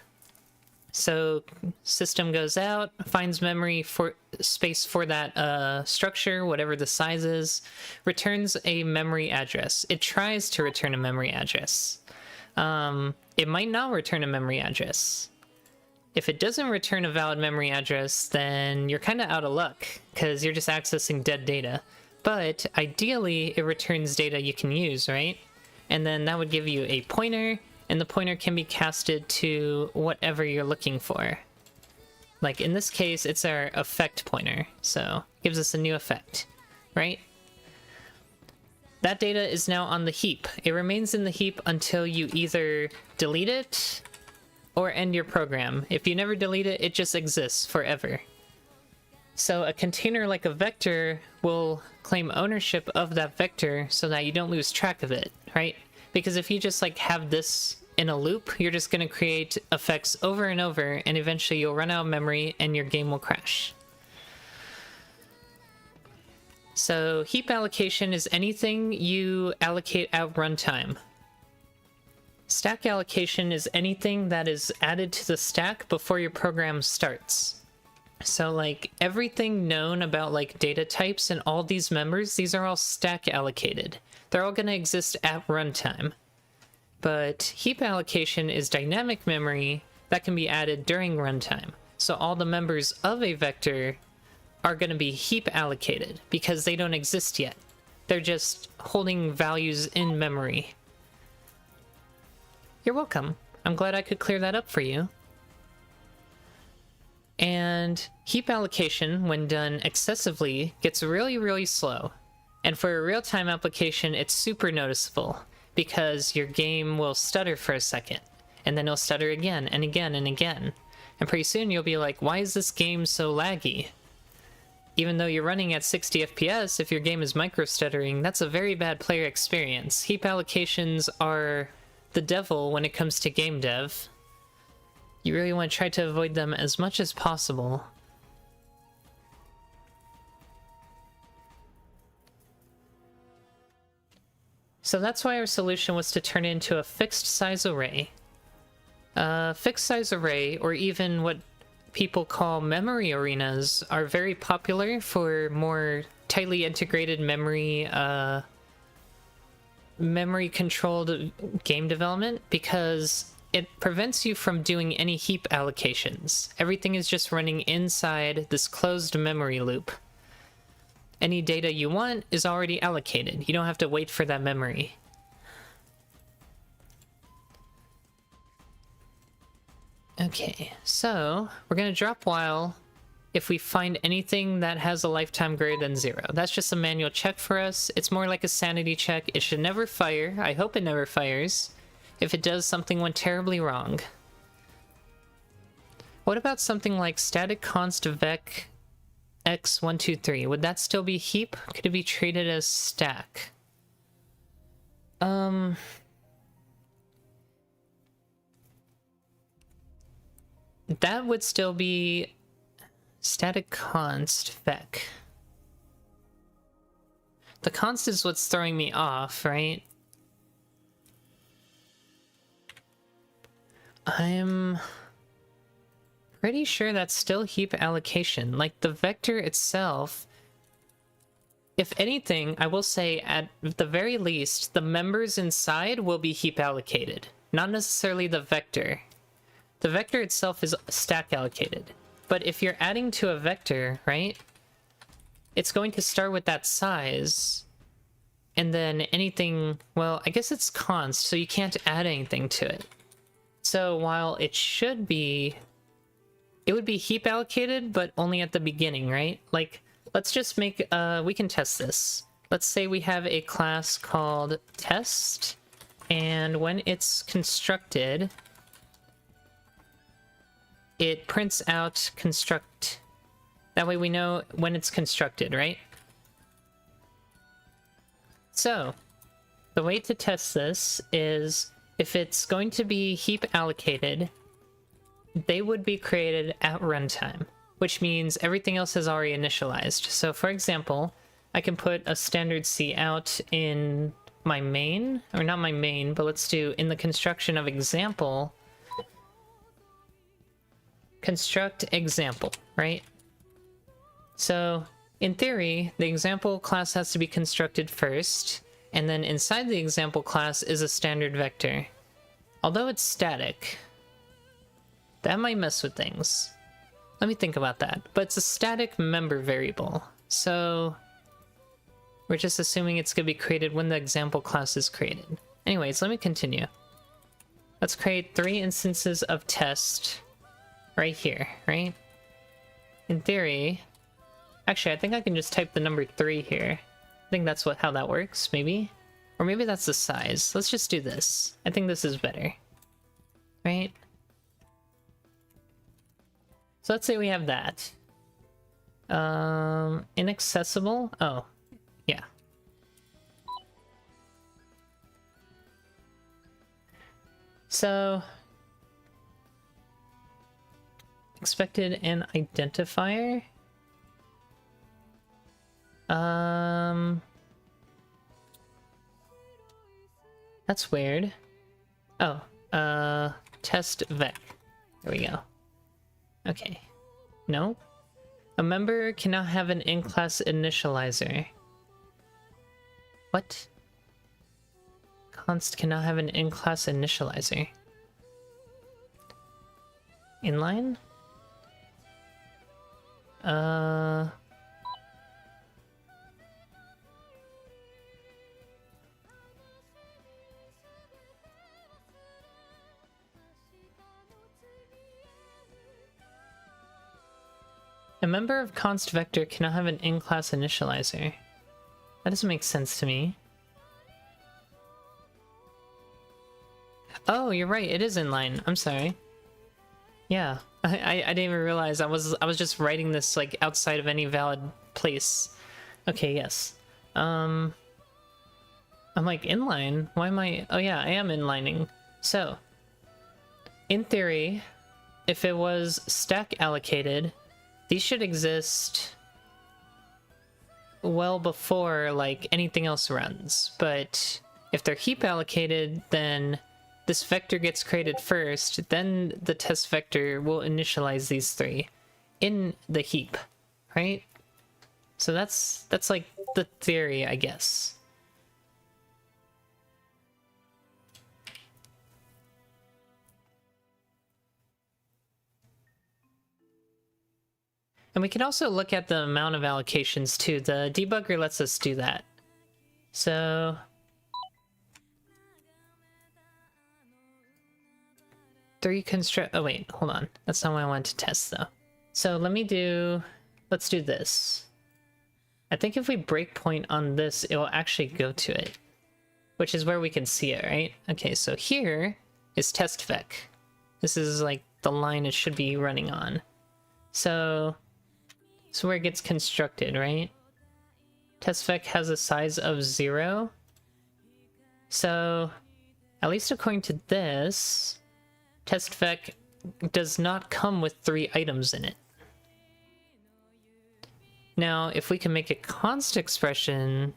So system goes out, finds memory for space for that structure, whatever the size is, returns a memory address. It tries to return a memory address. It might not return a memory address. If it doesn't return a valid memory address, then you're kind of out of luck, because you're just accessing dead data. But ideally, it returns data you can use, right? And then that would give you a pointer, and the pointer can be casted to whatever you're looking for. Like in this case, it's our effect pointer, so it gives us a new effect, right? That data is now on the heap. It remains in the heap until you either delete it, or end your program. If you never delete it, it just exists forever. So a container like a vector will claim ownership of that vector so that you don't lose track of it, right? Because if you just like have this in a loop, you're just going to create effects over and over, and eventually you'll run out of memory and your game will crash. So heap allocation is anything you allocate at runtime. Stack allocation is anything that is added to the stack before your program starts. So like everything known about like data types and all these members, these are all stack allocated. They're all going to exist at runtime. But heap allocation is dynamic memory that can be added during runtime. So all the members of a vector are going to be heap allocated because they don't exist yet. They're just holding values in memory. You're welcome. I'm glad I could clear that up for you. And heap allocation, when done excessively, gets really, really slow. And for a real-time application, it's super noticeable, because your game will stutter for a second, and then it'll stutter again and again and again. And pretty soon you'll be like, why is this game so laggy? Even though you're running at 60 FPS, if your game is micro-stuttering, that's a very bad player experience. Heap allocations are the devil when it comes to game dev. You really want to try to avoid them as much as possible. So that's why our solution was to turn it into a fixed size array. Fixed size array, or even what people call memory arenas, are very popular for more tightly integrated memory controlled game development, because it prevents you from doing any heap allocations. Everything is just running inside this closed memory loop. Any data you want is already allocated. You don't have to wait for that memory. Okay, so we're gonna drop while if we find anything that has a lifetime greater than 0. That's just a manual check for us. It's more like a sanity check. It should never fire. I hope it never fires. If it does, something went terribly wrong. What about something like static const vec x123? Would that still be heap? Could it be treated as stack? That would still be static const vec. The const is what's throwing me off, right? I'm pretty sure that's still heap allocation. Like the vector itself, if anything, I will say at the very least, the members inside will be heap allocated, not necessarily the vector. The vector itself is stack allocated. But if you're adding to a vector, right, it's going to start with that size, and then anything, well, I guess it's const, so you can't add anything to it. So while it should be, it would be heap allocated, but only at the beginning, right? Like, let's just make, we can test this. Let's say we have a class called test, and when it's constructed, it prints out construct. That way we know when it's constructed, right? So, the way to test this is, if it's going to be heap allocated, they would be created at runtime, which means everything else is already initialized. So for example, I can put a standard C out in my main, or not my main, but let's do in the construction of example, construct example, right? So in theory, the example class has to be constructed first, and then inside the example class is a standard vector. Although it's static, that might mess with things. Let me think about that. But it's a static member variable, so we're just assuming it's going to be created when the example class is created. Anyways, let me continue. Let's create 3 instances of test right here, right? In theory, actually, I think I can just type the number 3 here. I think that's how that works, maybe? Or maybe that's the size. Let's just do this. I think this is better. Right? So let's say we have that. Inaccessible? Oh, yeah. So, expected an identifier? That's weird. Oh, test vec. There we go. Okay. No? A member cannot have an in-class initializer. What? Const cannot have an in-class initializer. Inline? A member of const vector cannot have an in-class initializer. That doesn't make sense to me. Oh, you're right. It is inline. I'm sorry. Yeah, I didn't even realize I was just writing this like outside of any valid place. Okay, yes. I'm like inline. Why am I? Oh yeah, I am inlining. So, in theory, if it was stack allocated, these should exist well before like anything else runs. But if they're heap allocated, then this vector gets created first, then the test vector will initialize these three in the heap, right? So that's like the theory, I guess. And we can also look at the amount of allocations too. The debugger lets us do that. So oh wait, hold on. That's not what I wanted to test though. So let's do this. I think if we breakpoint on this, it will actually go to it, which is where we can see it, right? Okay, so here is test vec. This is like the line it should be running on. So where it gets constructed, right? Test vec has a size of 0. So at least according to this, test vec does not come with 3 items in it. Now, if we can make a const expression,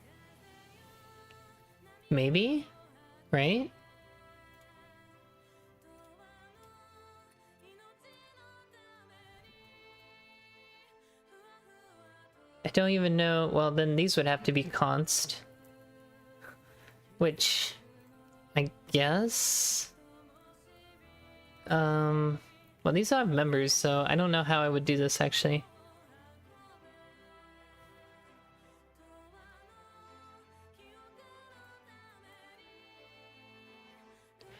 maybe, right? I don't even know. Well, then these would have to be const, which I guess. Well, these have members, so I don't know how I would do this actually.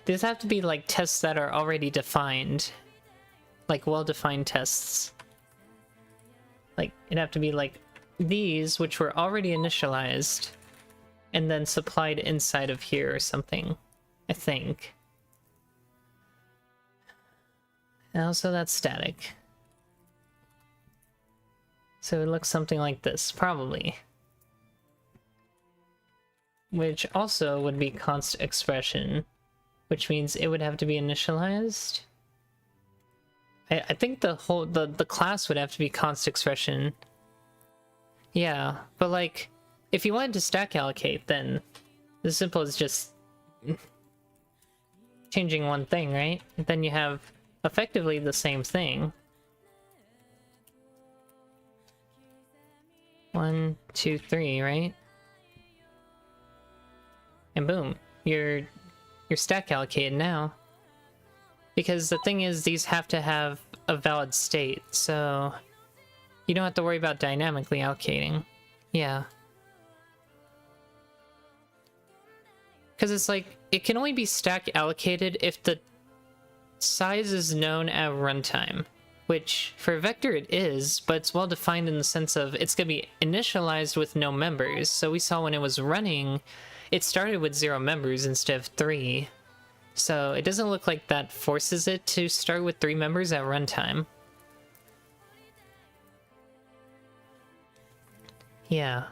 These have to be like tests that are already defined, like well-defined tests. Like it'd have to be like these, which were already initialized and then supplied inside of here or something, I think. And also that's static. So it looks something like this, probably. Which also would be const expression, which means it would have to be initialized. I think the whole the class would have to be const expression. Yeah, but like if you wanted to stack allocate, then as simple as just changing one thing, right? Then you have effectively the same thing. 1, 2, 3, right? And boom, you're stack allocated now. Because the thing is, these have to have a valid state, so you don't have to worry about dynamically allocating. Yeah. Because it's like, it can only be stack allocated if the size is known at runtime. Which, for a vector it is, but it's well defined in the sense of it's going to be initialized with no members. So we saw when it was running, it started with 0 members instead of 3. So it doesn't look like that forces it to start with 3 members at runtime. Yeah.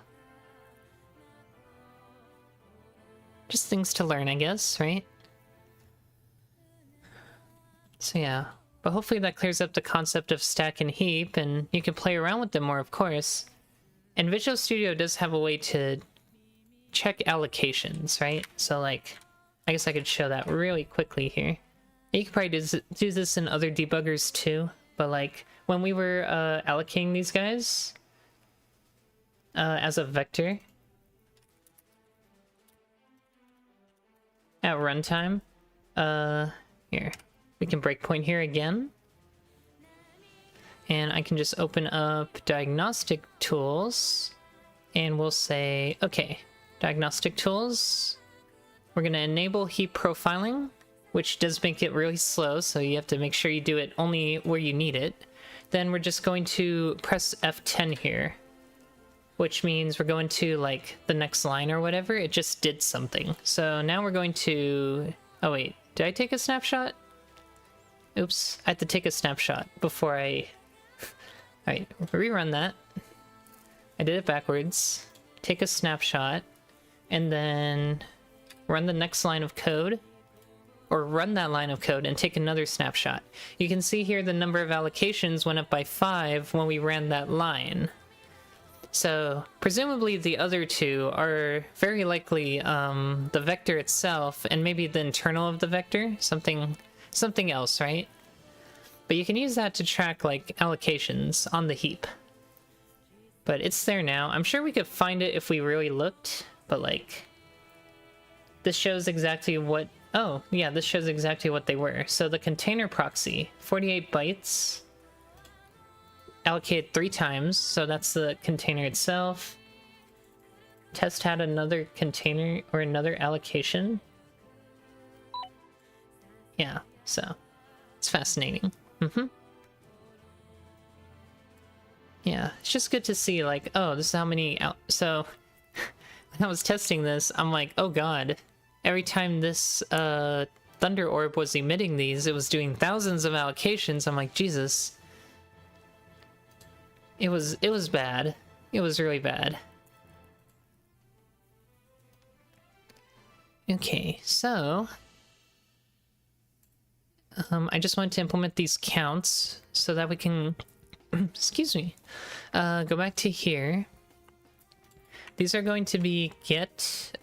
Just things to learn, I guess, right? So yeah. But hopefully that clears up the concept of stack and heap, and you can play around with them more, of course. And Visual Studio does have a way to check allocations, right? So like, I guess I could show that really quickly here. You could probably do this in other debuggers too, but like, when we were allocating these guys as a vector at runtime, here, we can breakpoint here again. And I can just open up diagnostic tools and we'll say, okay, diagnostic tools, we're going to enable heap profiling, which does make it really slow, so you have to make sure you do it only where you need it. Then we're just going to press F10 here, which means we're going to like the next line or whatever. It just did something. So now we're going to, oh wait, did I take a snapshot? Oops, I had to take a snapshot before I... Alright, rerun that. I did it backwards. Take a snapshot, and then run the next line of code, or run that line of code and take another snapshot. You can see here the number of allocations went up by 5 when we ran that line. So presumably the other two are very likely the vector itself and maybe the internal of the vector, something else, right? But you can use that to track like allocations on the heap. But it's there now. I'm sure we could find it if we really looked, but like, this shows exactly what, oh yeah, this shows exactly what they were. So the container proxy, 48 bytes, allocated 3 times, so that's the container itself. Test had another container or another allocation. Yeah, so it's fascinating. Yeah, it's just good to see like, oh, this is how many so when I was testing this, I'm like, oh god, every time this thunder orb was emitting these, it was doing thousands of allocations. I'm like, Jesus. It was bad. It was really bad. Okay, so I just wanted to implement these counts so that we can excuse me, go back to here. These are going to be get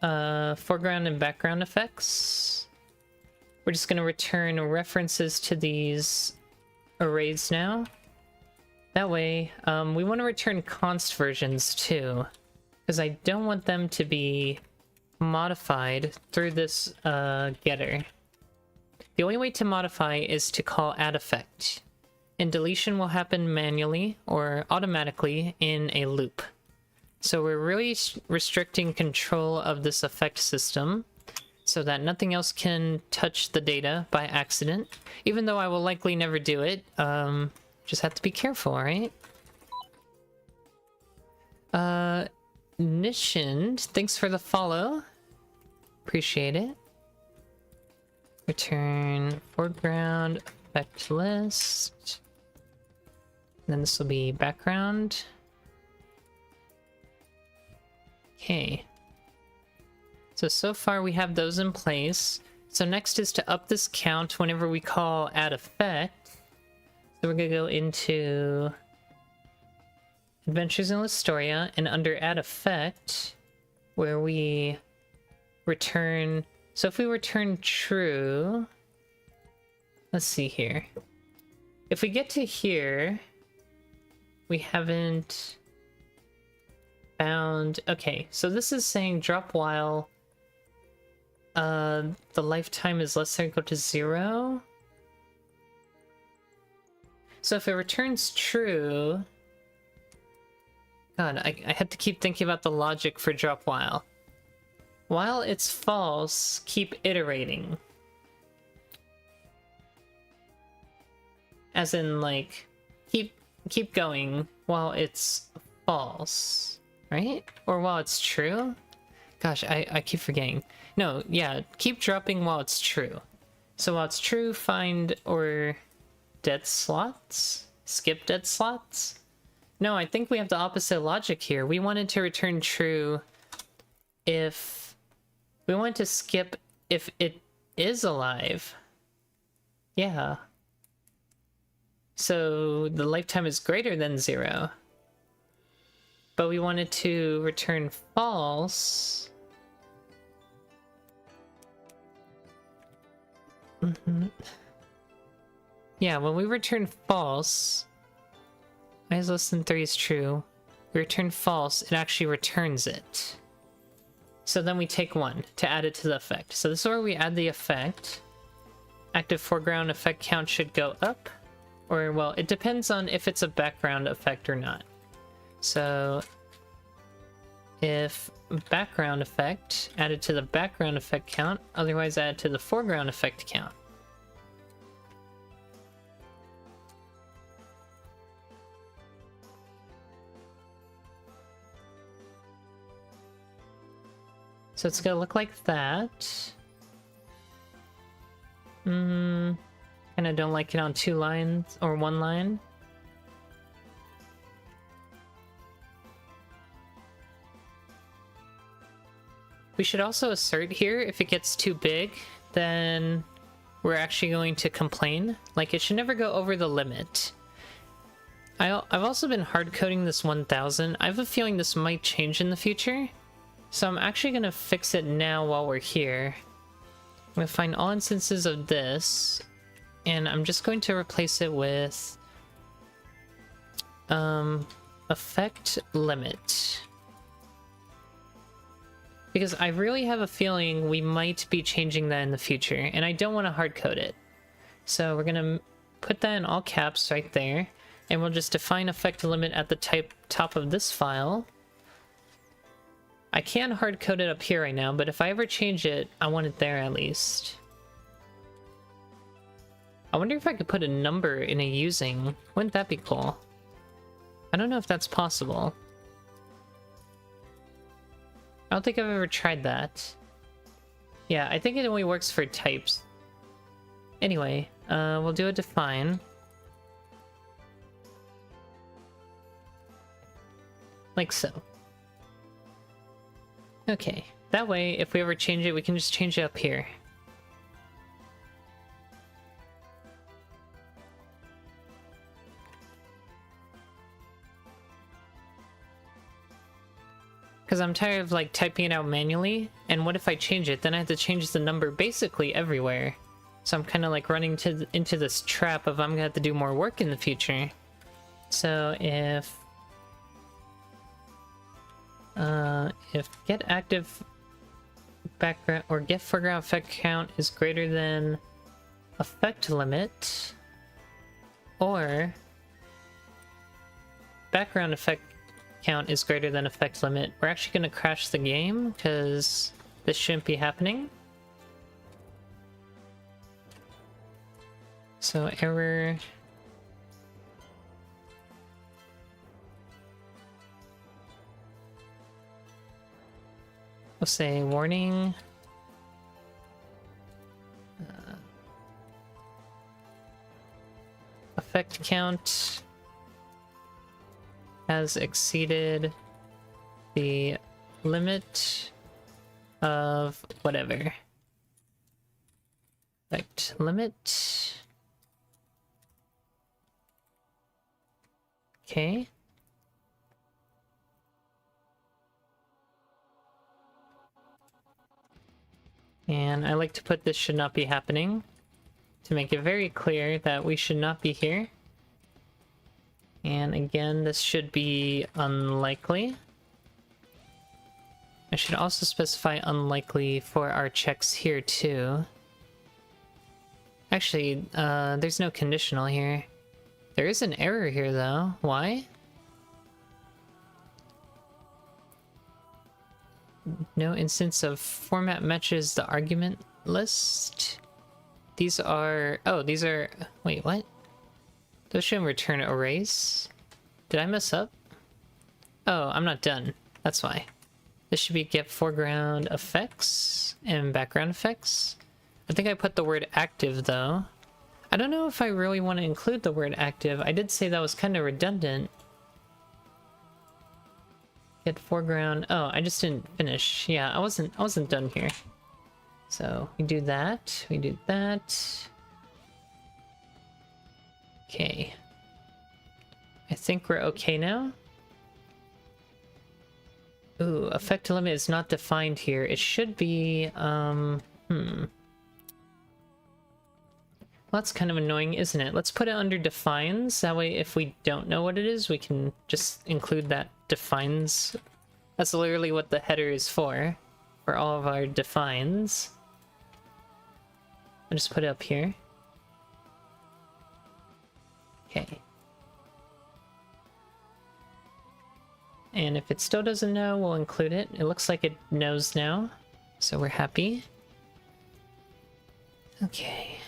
foreground and background effects. We're just going to return references to these arrays now. That way, we want to return const versions too, because I don't want them to be modified through this getter. The only way to modify is to call add effect, and deletion will happen manually or automatically in a loop. So we're really restricting control of this effect system so that nothing else can touch the data by accident, even though I will likely never do it. Just have to be careful, right? Nishind, thanks for the follow. Appreciate it. Return foreground effect list. And then this will be background. Okay. So far we have those in place. So next is to up this count whenever we call add effect. So we're gonna go into Adventures in Listoria, and under add effect, where we return, so if we return true, let's see here. If we get to here, we haven't found, okay, so this is saying drop while the lifetime is less than or equal to 0. So if it returns true, God, I had to keep thinking about the logic for drop while. While it's false, keep iterating. As in, like, keep going while it's false, right? Or while it's true? Gosh, I keep forgetting. No, yeah, keep dropping while it's true. So while it's true, find or dead slots? Skip dead slots? No, I think we have the opposite logic here. We wanted to return true if... We want to skip if it is alive. Yeah. So the lifetime is greater than 0. But we wanted to return false. Yeah, when we return false, I is less than 3 is true. We return false, it actually returns it. So then we take 1 to add it to the effect. So this is where we add the effect. Active foreground effect count should go up. Or, well, it depends on if it's a background effect or not. So if background effect, added to the background effect count, otherwise add to the foreground effect count. So it's gonna look like that. Kinda don't like it on 2 lines or 1 line. We should also assert here, if it gets too big, then we're actually going to complain. Like, it should never go over the limit. I've also been hard coding this 1000. I have a feeling this might change in the future. So I'm actually going to fix it now while we're here. I'm going to find all instances of this, and I'm just going to replace it with effect limit. Because I really have a feeling we might be changing that in the future, and I don't want to hard code it. So we're going to put that in all caps right there, and we'll just define effect limit at the top of this file. I can hard code it up here right now, but if I ever change it, I want it there at least. I wonder if I could put a number in a using. Wouldn't that be cool? I don't know if that's possible. I don't think I've ever tried that. Yeah, I think it only works for types. Anyway, we'll do a define. Like so. Okay, that way, if we ever change it, we can just change it up here. Because I'm tired of, like, typing it out manually, and what if I change it? Then I have to change the number basically everywhere. So I'm kind of, like, running into this trap of I'm gonna have to do more work in the future. So if get active background or get foreground effect count is greater than effect limit, or background effect count is greater than effect limit, we're actually going to crash the game because this shouldn't be happening. So error. We'll say warning. Effect count has exceeded the limit of whatever. Effect limit. Okay. And I like to put this should not be happening to make it very clear that we should not be here. And again, this should be unlikely. I should also specify unlikely for our checks here too. Actually, there's no conditional here. There is an error here though. Why? No instance of format matches the argument list. These are... oh, these are... wait, what? Those shouldn't return arrays. Did I mess up? Oh, I'm not done. That's why. This should be get foreground effects and background effects. I think I put the word active though. I don't know if I really want to include the word active. I did say that was kind of redundant. Get foreground. Oh, I just didn't finish. Yeah, I wasn't done here. So we do that. We do that. Okay. I think we're okay now. Ooh, effect limit is not defined here. It should be, Well, that's kind of annoying, isn't it? Let's put it under defines. That way, if we don't know what it is, we can just include that defines. That's literally what the header is for all of our defines. I'll just put it up here. Okay. And if it still doesn't know, we'll include it. It looks like it knows now, so we're happy. Okay.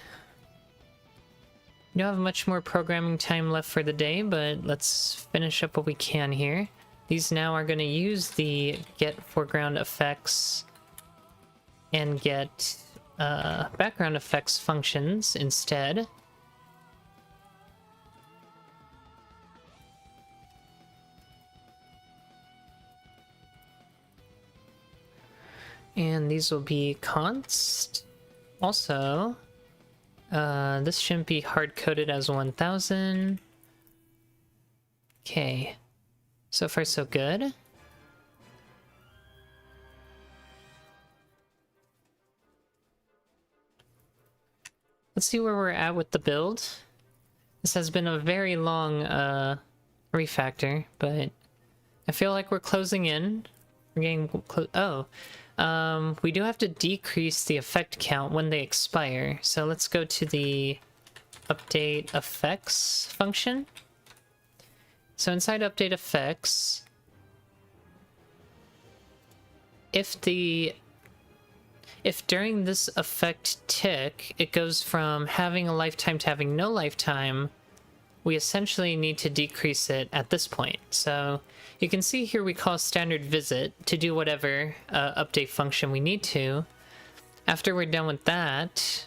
We don't have much more programming time left for the day, but let's finish up what we can here. These now are going to use the get foreground effects and get background effects functions instead. And these will be const. Also, this shouldn't be hard-coded as 1000. Okay. So far, so good. Let's see where we're at with the build. This has been a very long refactor, but I feel like we're closing in. We're getting close. Oh. We do have to decrease the effect count when they expire. So let's go to the update effects function. So inside update effects, if during this effect tick, it goes from having a lifetime to having no lifetime, we essentially need to decrease it at this point. So you can see here we call standard visit to do whatever update function we need to. After we're done with that,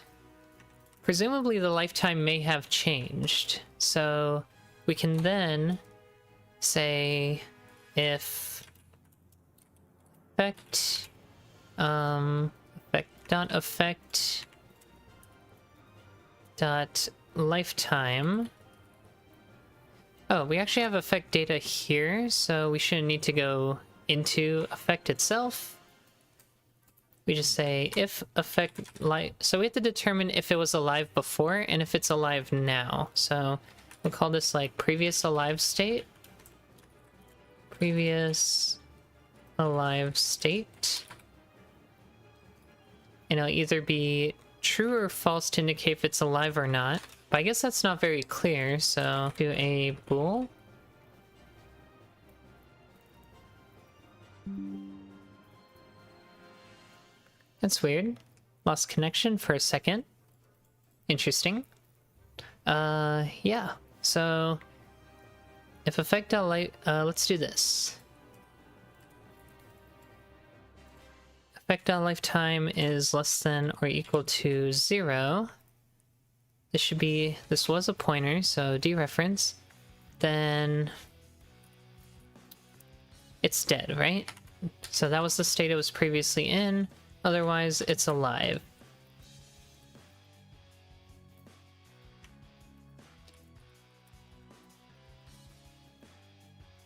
presumably the lifetime may have changed. So we can then say if effect effect dot lifetime. Oh, we actually have effect data here, so we shouldn't need to go into effect itself. We just say if effect so we have to determine if it was alive before and if it's alive now. So we'll call this like previous alive state. Previous alive state. And it'll either be true or false to indicate if it's alive or not. But I guess that's not very clear, so do a bool. That's weird. Lost connection for a second. Interesting. Yeah. So if effect.light, let's do this. Effect.lifetime is less than or equal to 0. This was a pointer, so dereference. Then it's dead, right? So that was the state it was previously in. Otherwise, it's alive.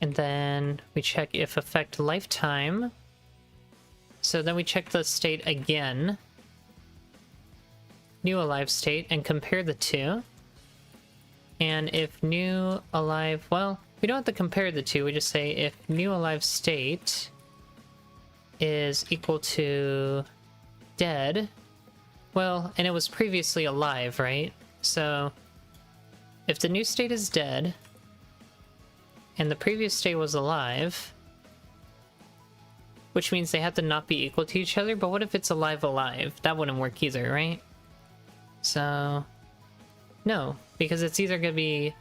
And then we check if effect lifetime. So then we check the state again. New alive state, and compare the two. And if new alive, well, we don't have to compare the two, we just say if new alive state is equal to dead, well, and it was previously alive, right? So if the new state is dead and the previous state was alive, which means they have to not be equal to each other, but what if it's alive? That wouldn't work either, right? So, no, because it's either gonna be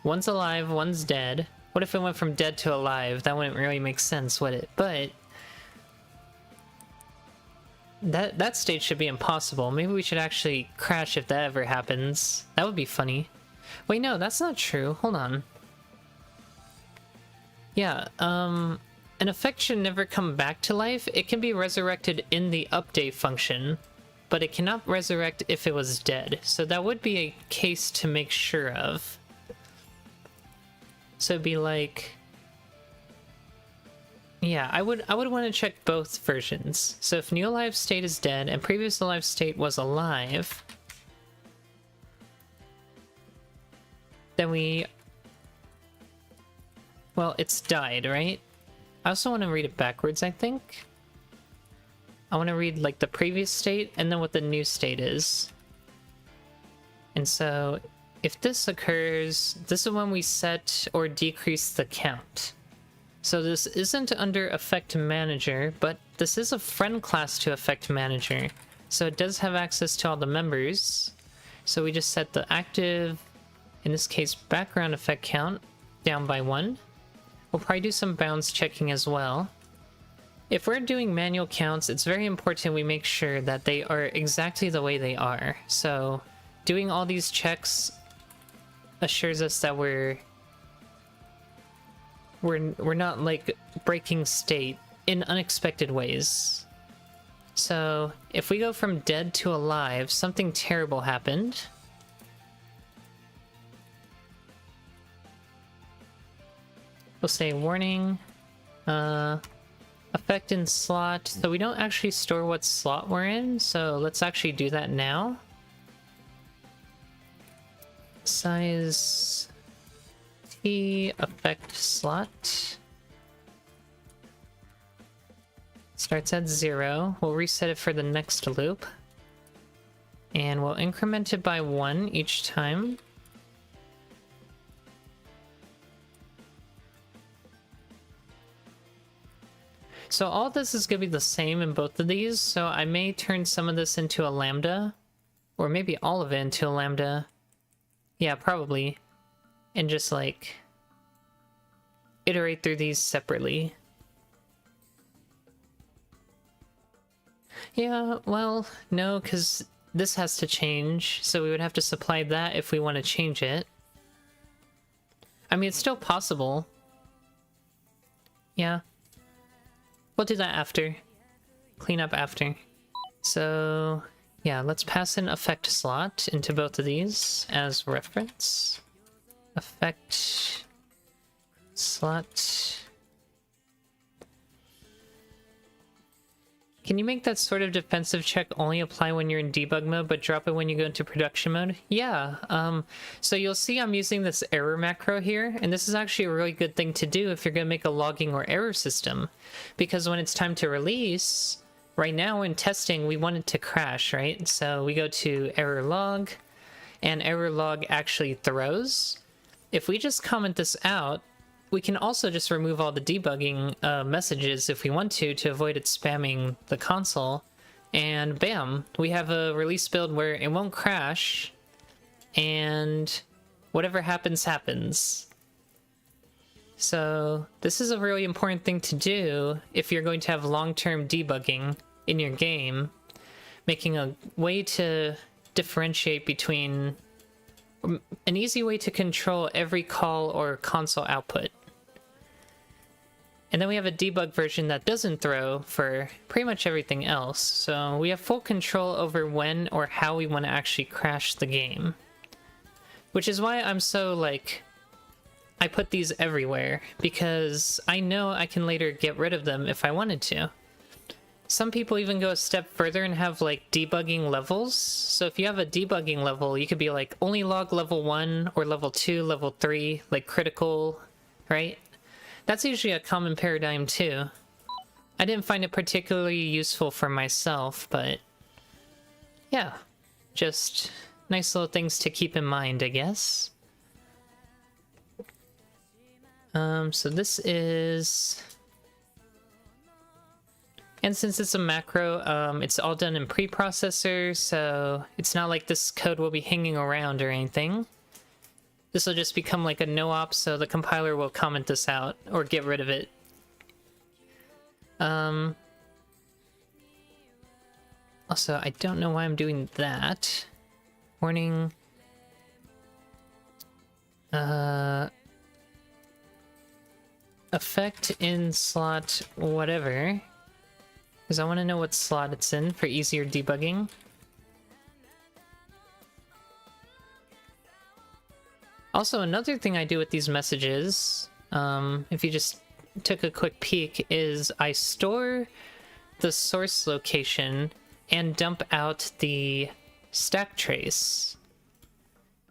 one's alive, one's dead. What if it went from dead to alive? That wouldn't really make sense, would it? But that state should be impossible. Maybe we should actually crash if that ever happens. That would be funny. Wait, no, that's not true. Hold on. Yeah, an effect should never come back to life. It can be resurrected in the update function, but it cannot resurrect if it was dead. So that would be a case to make sure of. So it'd be like... yeah, I would want to check both versions. So if new alive state is dead and previous alive state was alive, then we... well, it's died, right? I also want to read it backwards, I think. I want to read, like, the previous state and then what the new state is. And so, if this occurs, this is when we set or decrease the count. So this isn't under Effect Manager, but this is a friend class to Effect Manager. So it does have access to all the members. So we just set the active, in this case, background effect count down by 1. We'll probably do some bounds checking as well. If we're doing manual counts, it's very important we make sure that they are exactly the way they are. So doing all these checks assures us that we're not, like, breaking state in unexpected ways. So if we go from dead to alive, something terrible happened. We'll say warning, effect in slot. So we don't actually store what slot we're in, so let's actually do that now. Size T, effect slot. Starts at 0. We'll reset it for the next loop. And we'll increment it by 1 each time. So all this is going to be the same in both of these, so I may turn some of this into a lambda, or maybe all of it into a lambda. Yeah, probably. And just, like, iterate through these separately. Yeah, well, no, because this has to change, so we would have to supply that if we want to change it. I mean, it's still possible. Yeah. We'll do that after. Clean up after. So, yeah, let's pass an effect slot into both of these as reference. Effect slot. Can you make that sort of defensive check only apply when you're in debug mode, but drop it when you go into production mode? Yeah, so you'll see I'm using this error macro here, and this is actually a really good thing to do if you're going to make a logging or error system. Because when it's time to release, right now in testing, we want it to crash, right? So we go to error log, and error log actually throws. If we just comment this out, we can also just remove all the debugging messages if we want to avoid it spamming the console. And bam, we have a release build where it won't crash, and whatever happens, happens. So this is a really important thing to do if you're going to have long-term debugging in your game, making a way to differentiate between an easy way to control every call or console output. And then we have a debug version that doesn't throw for pretty much everything else, so we have full control over when or how we want to actually crash the game. Which is why I'm so, like, I put these everywhere, because I know I can later get rid of them if I wanted to. Some people even go a step further and have, like, debugging levels. So if you have a debugging level, you could be like, only log level 1 or level 2, level 3, like critical, right? That's usually a common paradigm too. I didn't find it particularly useful for myself, but yeah, just nice little things to keep in mind, I guess. So this is... and since it's a macro, it's all done in preprocessor, so it's not like this code will be hanging around or anything. This will just become like a no-op, so the compiler will comment this out, or get rid of it. Also, I don't know why I'm doing that. Warning. effect in slot whatever, because I want to know what slot it's in for easier debugging. Also, another thing I do with these messages, if you just took a quick peek, is I store the source location and dump out the stack trace.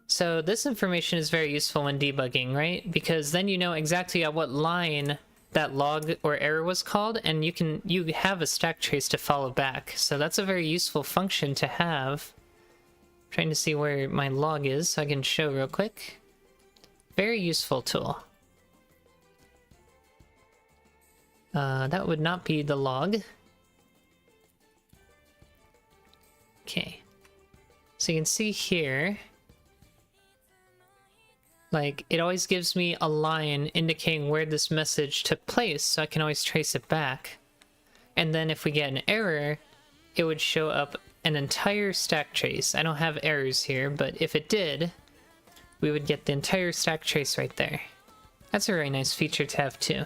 So this information is very useful when debugging, right? Because then you know exactly at what line that log or error was called, and you have a stack trace to follow back. So that's a very useful function to have. I'm trying to see where my log is so I can show real quick. Very useful tool. That would not be the log. Okay. So you can see here, like, it always gives me a line indicating where this message took place, so I can always trace it back. And then if we get an error, it would show up an entire stack trace. I don't have errors here, but if it did, we would get the entire stack trace right there. That's a very nice feature to have too.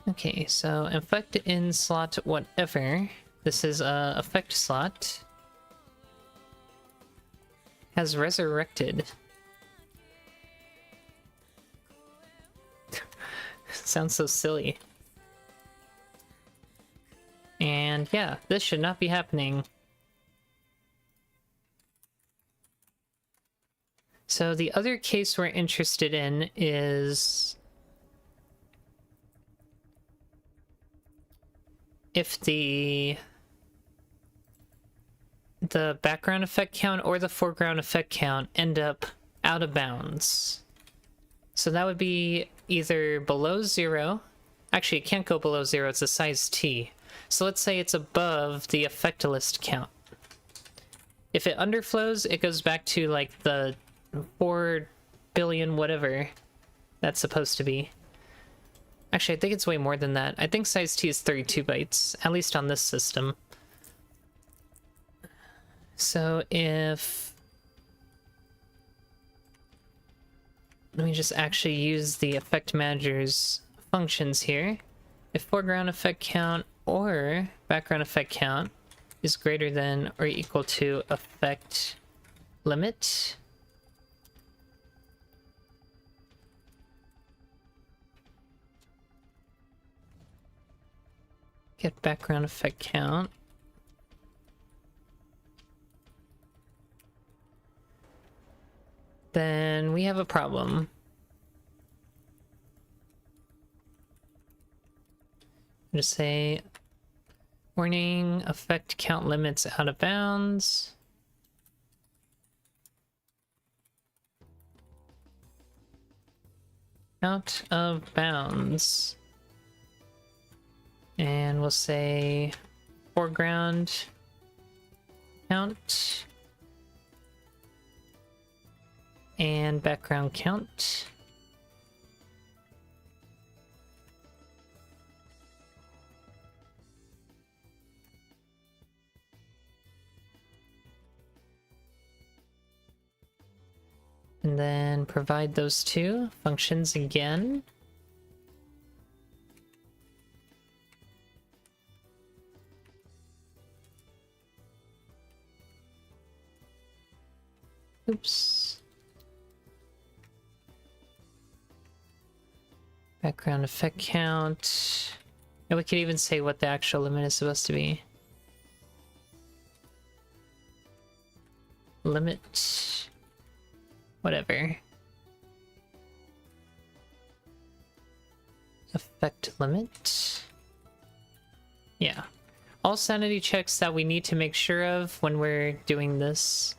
Okay, so effect in slot whatever. This is a effect slot. Has resurrected. Sounds so silly. And yeah, this should not be happening. So the other case we're interested in is if the background effect count or the foreground effect count end up out of bounds. So that would be either below 0. Actually, it can't go below 0, it's a size T. So let's say it's above the effect list count. If it underflows, it goes back to like the 4 billion whatever that's supposed to be. Actually, I think it's way more than that. I think size T is 32 bytes, at least on this system. So if... Let me just actually use the effect manager's functions here. If foreground effect count or background effect count is greater than or equal to effect limit, get background effect count, then we have a problem. Just say warning, effect count limits out of bounds. Out of bounds. And we'll say foreground count and background count. And then provide those two functions again. Oops. Background effect count. And we could even say what the actual limit is supposed to be. Limit. Whatever. Effect limit. Yeah. All sanity checks that we need to make sure of when we're doing this,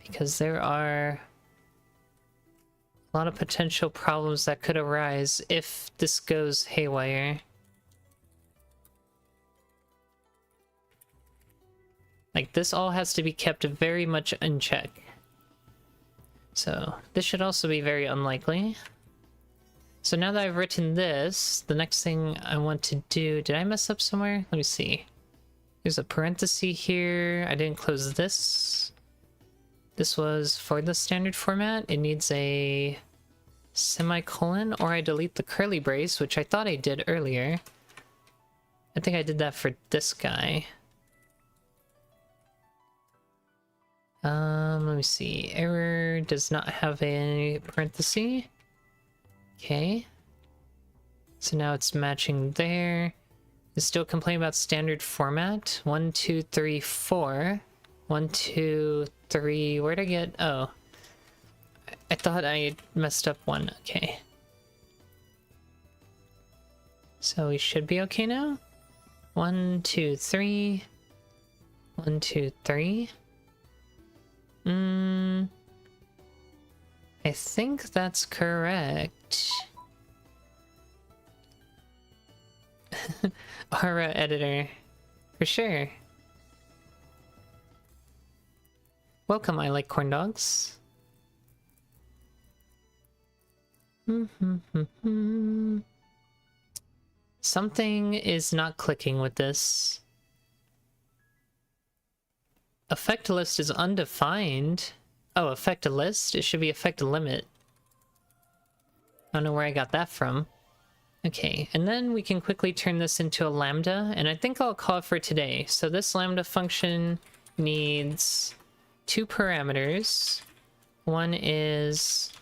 because there are a lot of potential problems that could arise if this goes haywire. Like, this all has to be kept very much in check. So this should also be very unlikely. So now that I've written this, the next thing I want to do... Did I mess up somewhere? Let me see. There's a parenthesis here. I didn't close this. This was for the standard format. It needs a semicolon, or I delete the curly brace, which I thought I did earlier. I think I did that for this guy. Let me see. Error does not have a parenthesis. Okay. So now it's matching there. It's still complaining about standard format. 1, 2, 3, 4. 1, 2, 3. Where'd I get? Oh. I thought I messed up one. Okay. So we should be okay now. 1, 2, 3. 1, 2, 3. I think that's correct. Aura editor. For sure. Welcome, I like corn dogs. Something is not clicking with this. Effect list is undefined. Oh, effect list? It should be effect limit. I don't know where I got that from. Okay, and then we can quickly turn this into a lambda, and I think I'll call it for today. So this lambda function needs 2 parameters. One is...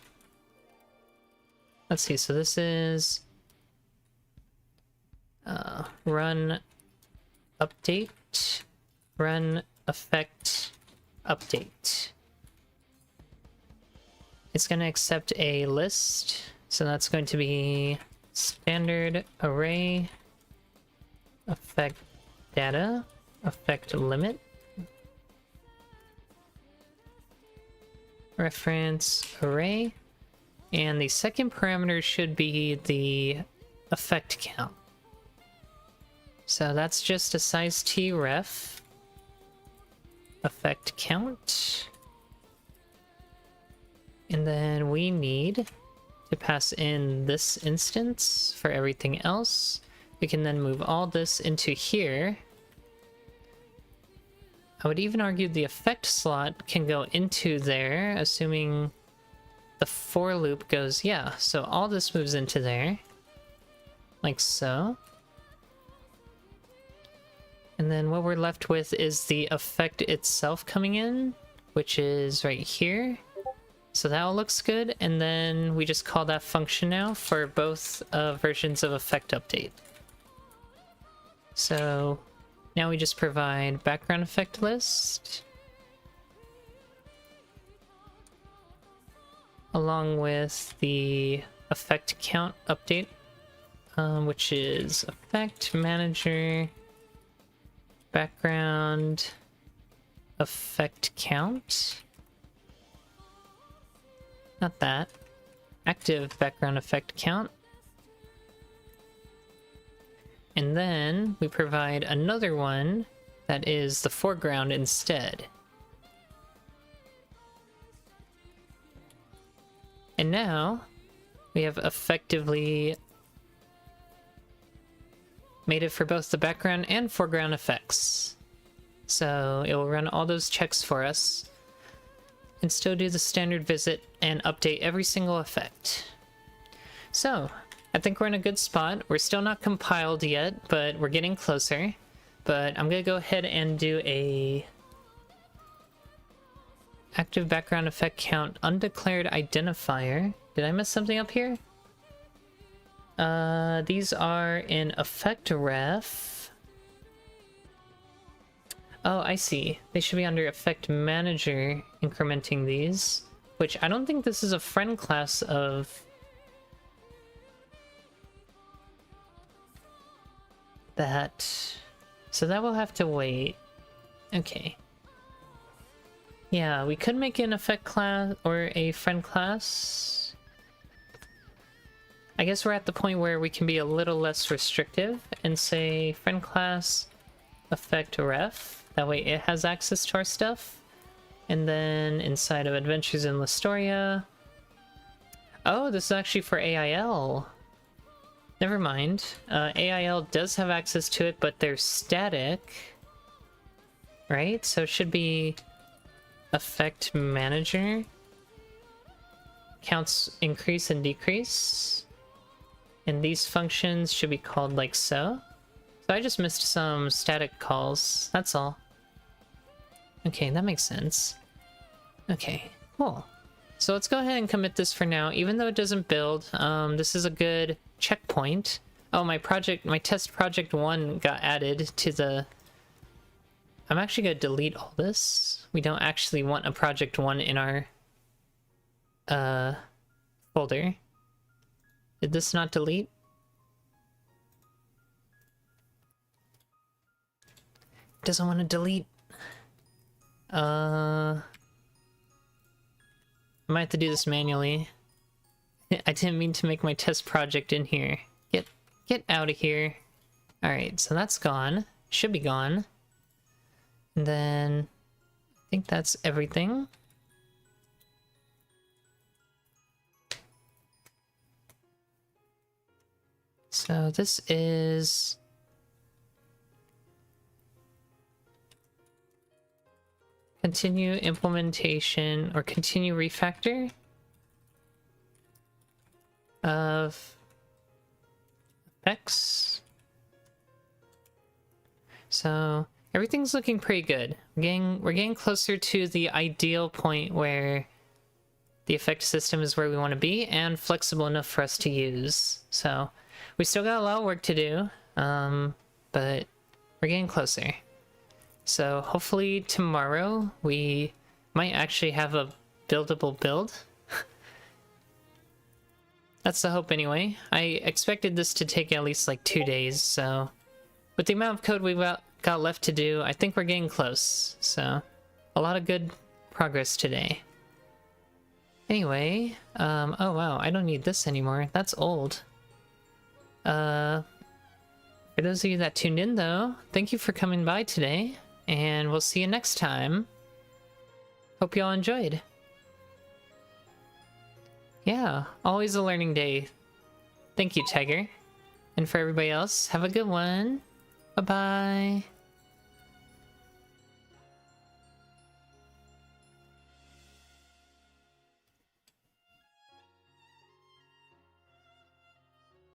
Let's see, so this is... run update, run effect update. It's going to accept a list, so that's going to be standard array effect data effect limit reference array, and the second parameter should be the effect count. So that's just a size t ref effect count. And then we need to pass in this instance for everything else. We can then move all this into here. I would even argue the effect slot can go into there, assuming the for loop goes, yeah, so all this moves into there. Like so. And then what we're left with is the effect itself coming in, which is right here. So that all looks good, and then we just call that function now for both versions of effect update. So now we just provide background effect list along with the effect count update, which is effect manager background effect count. Not that. Active background effect count. And then we provide another one that is the foreground instead. And now we have effectively made it for both the background and foreground effects. So it will run all those checks for us and still do the standard visit and update every single effect. So I think we're in a good spot. We're still not compiled yet, but we're getting closer. But I'm gonna go ahead and do a active background effect count undeclared identifier. Did I mess something up here? These are in effect ref. Oh, I see. They should be under effect manager, incrementing these, which I don't think this is a friend class of that. So that will have to wait. Okay. Yeah, we could make an effect class or a friend class. I guess we're at the point where we can be a little less restrictive and say friend class effect ref. That way it has access to our stuff. And then inside of Adventures in Listoria... Oh, this is actually for AIL. Never mind. AIL does have access to it, but they're static. right? So it should be effect manager. Counts increase and decrease. And these functions should be called like so. So I just missed some static calls, that's all. Okay, that makes sense. Okay, cool. So let's go ahead and commit this for now, even though it doesn't build. This is a good checkpoint. Oh, my test project 1 got added to the... I'm actually gonna delete all this. We don't actually want a project 1 in our folder. Did this not delete? Doesn't want to delete. I might have to do this manually. I didn't mean to make my test project in here. Get out of here. Alright, so that's gone. Should be gone. And then I think that's everything. So this is... continue implementation or continue refactor of effects. So everything's looking pretty good. We're getting closer to the ideal point where the effect system is where we want to be and flexible enough for us to use. So we still got a lot of work to do, but we're getting closer. So hopefully tomorrow we might actually have a buildable build. That's the hope anyway. I expected this to take at least like 2 days, so with the amount of code we've got left to do, I think we're getting close. So a lot of good progress today. Anyway, oh wow, I don't need this anymore. That's old. For those of you that tuned in though, thank you for coming by today. And we'll see you next time. Hope you all enjoyed. Yeah, always a learning day. Thank you, Tiger. And for everybody else, have a good one. Bye-bye.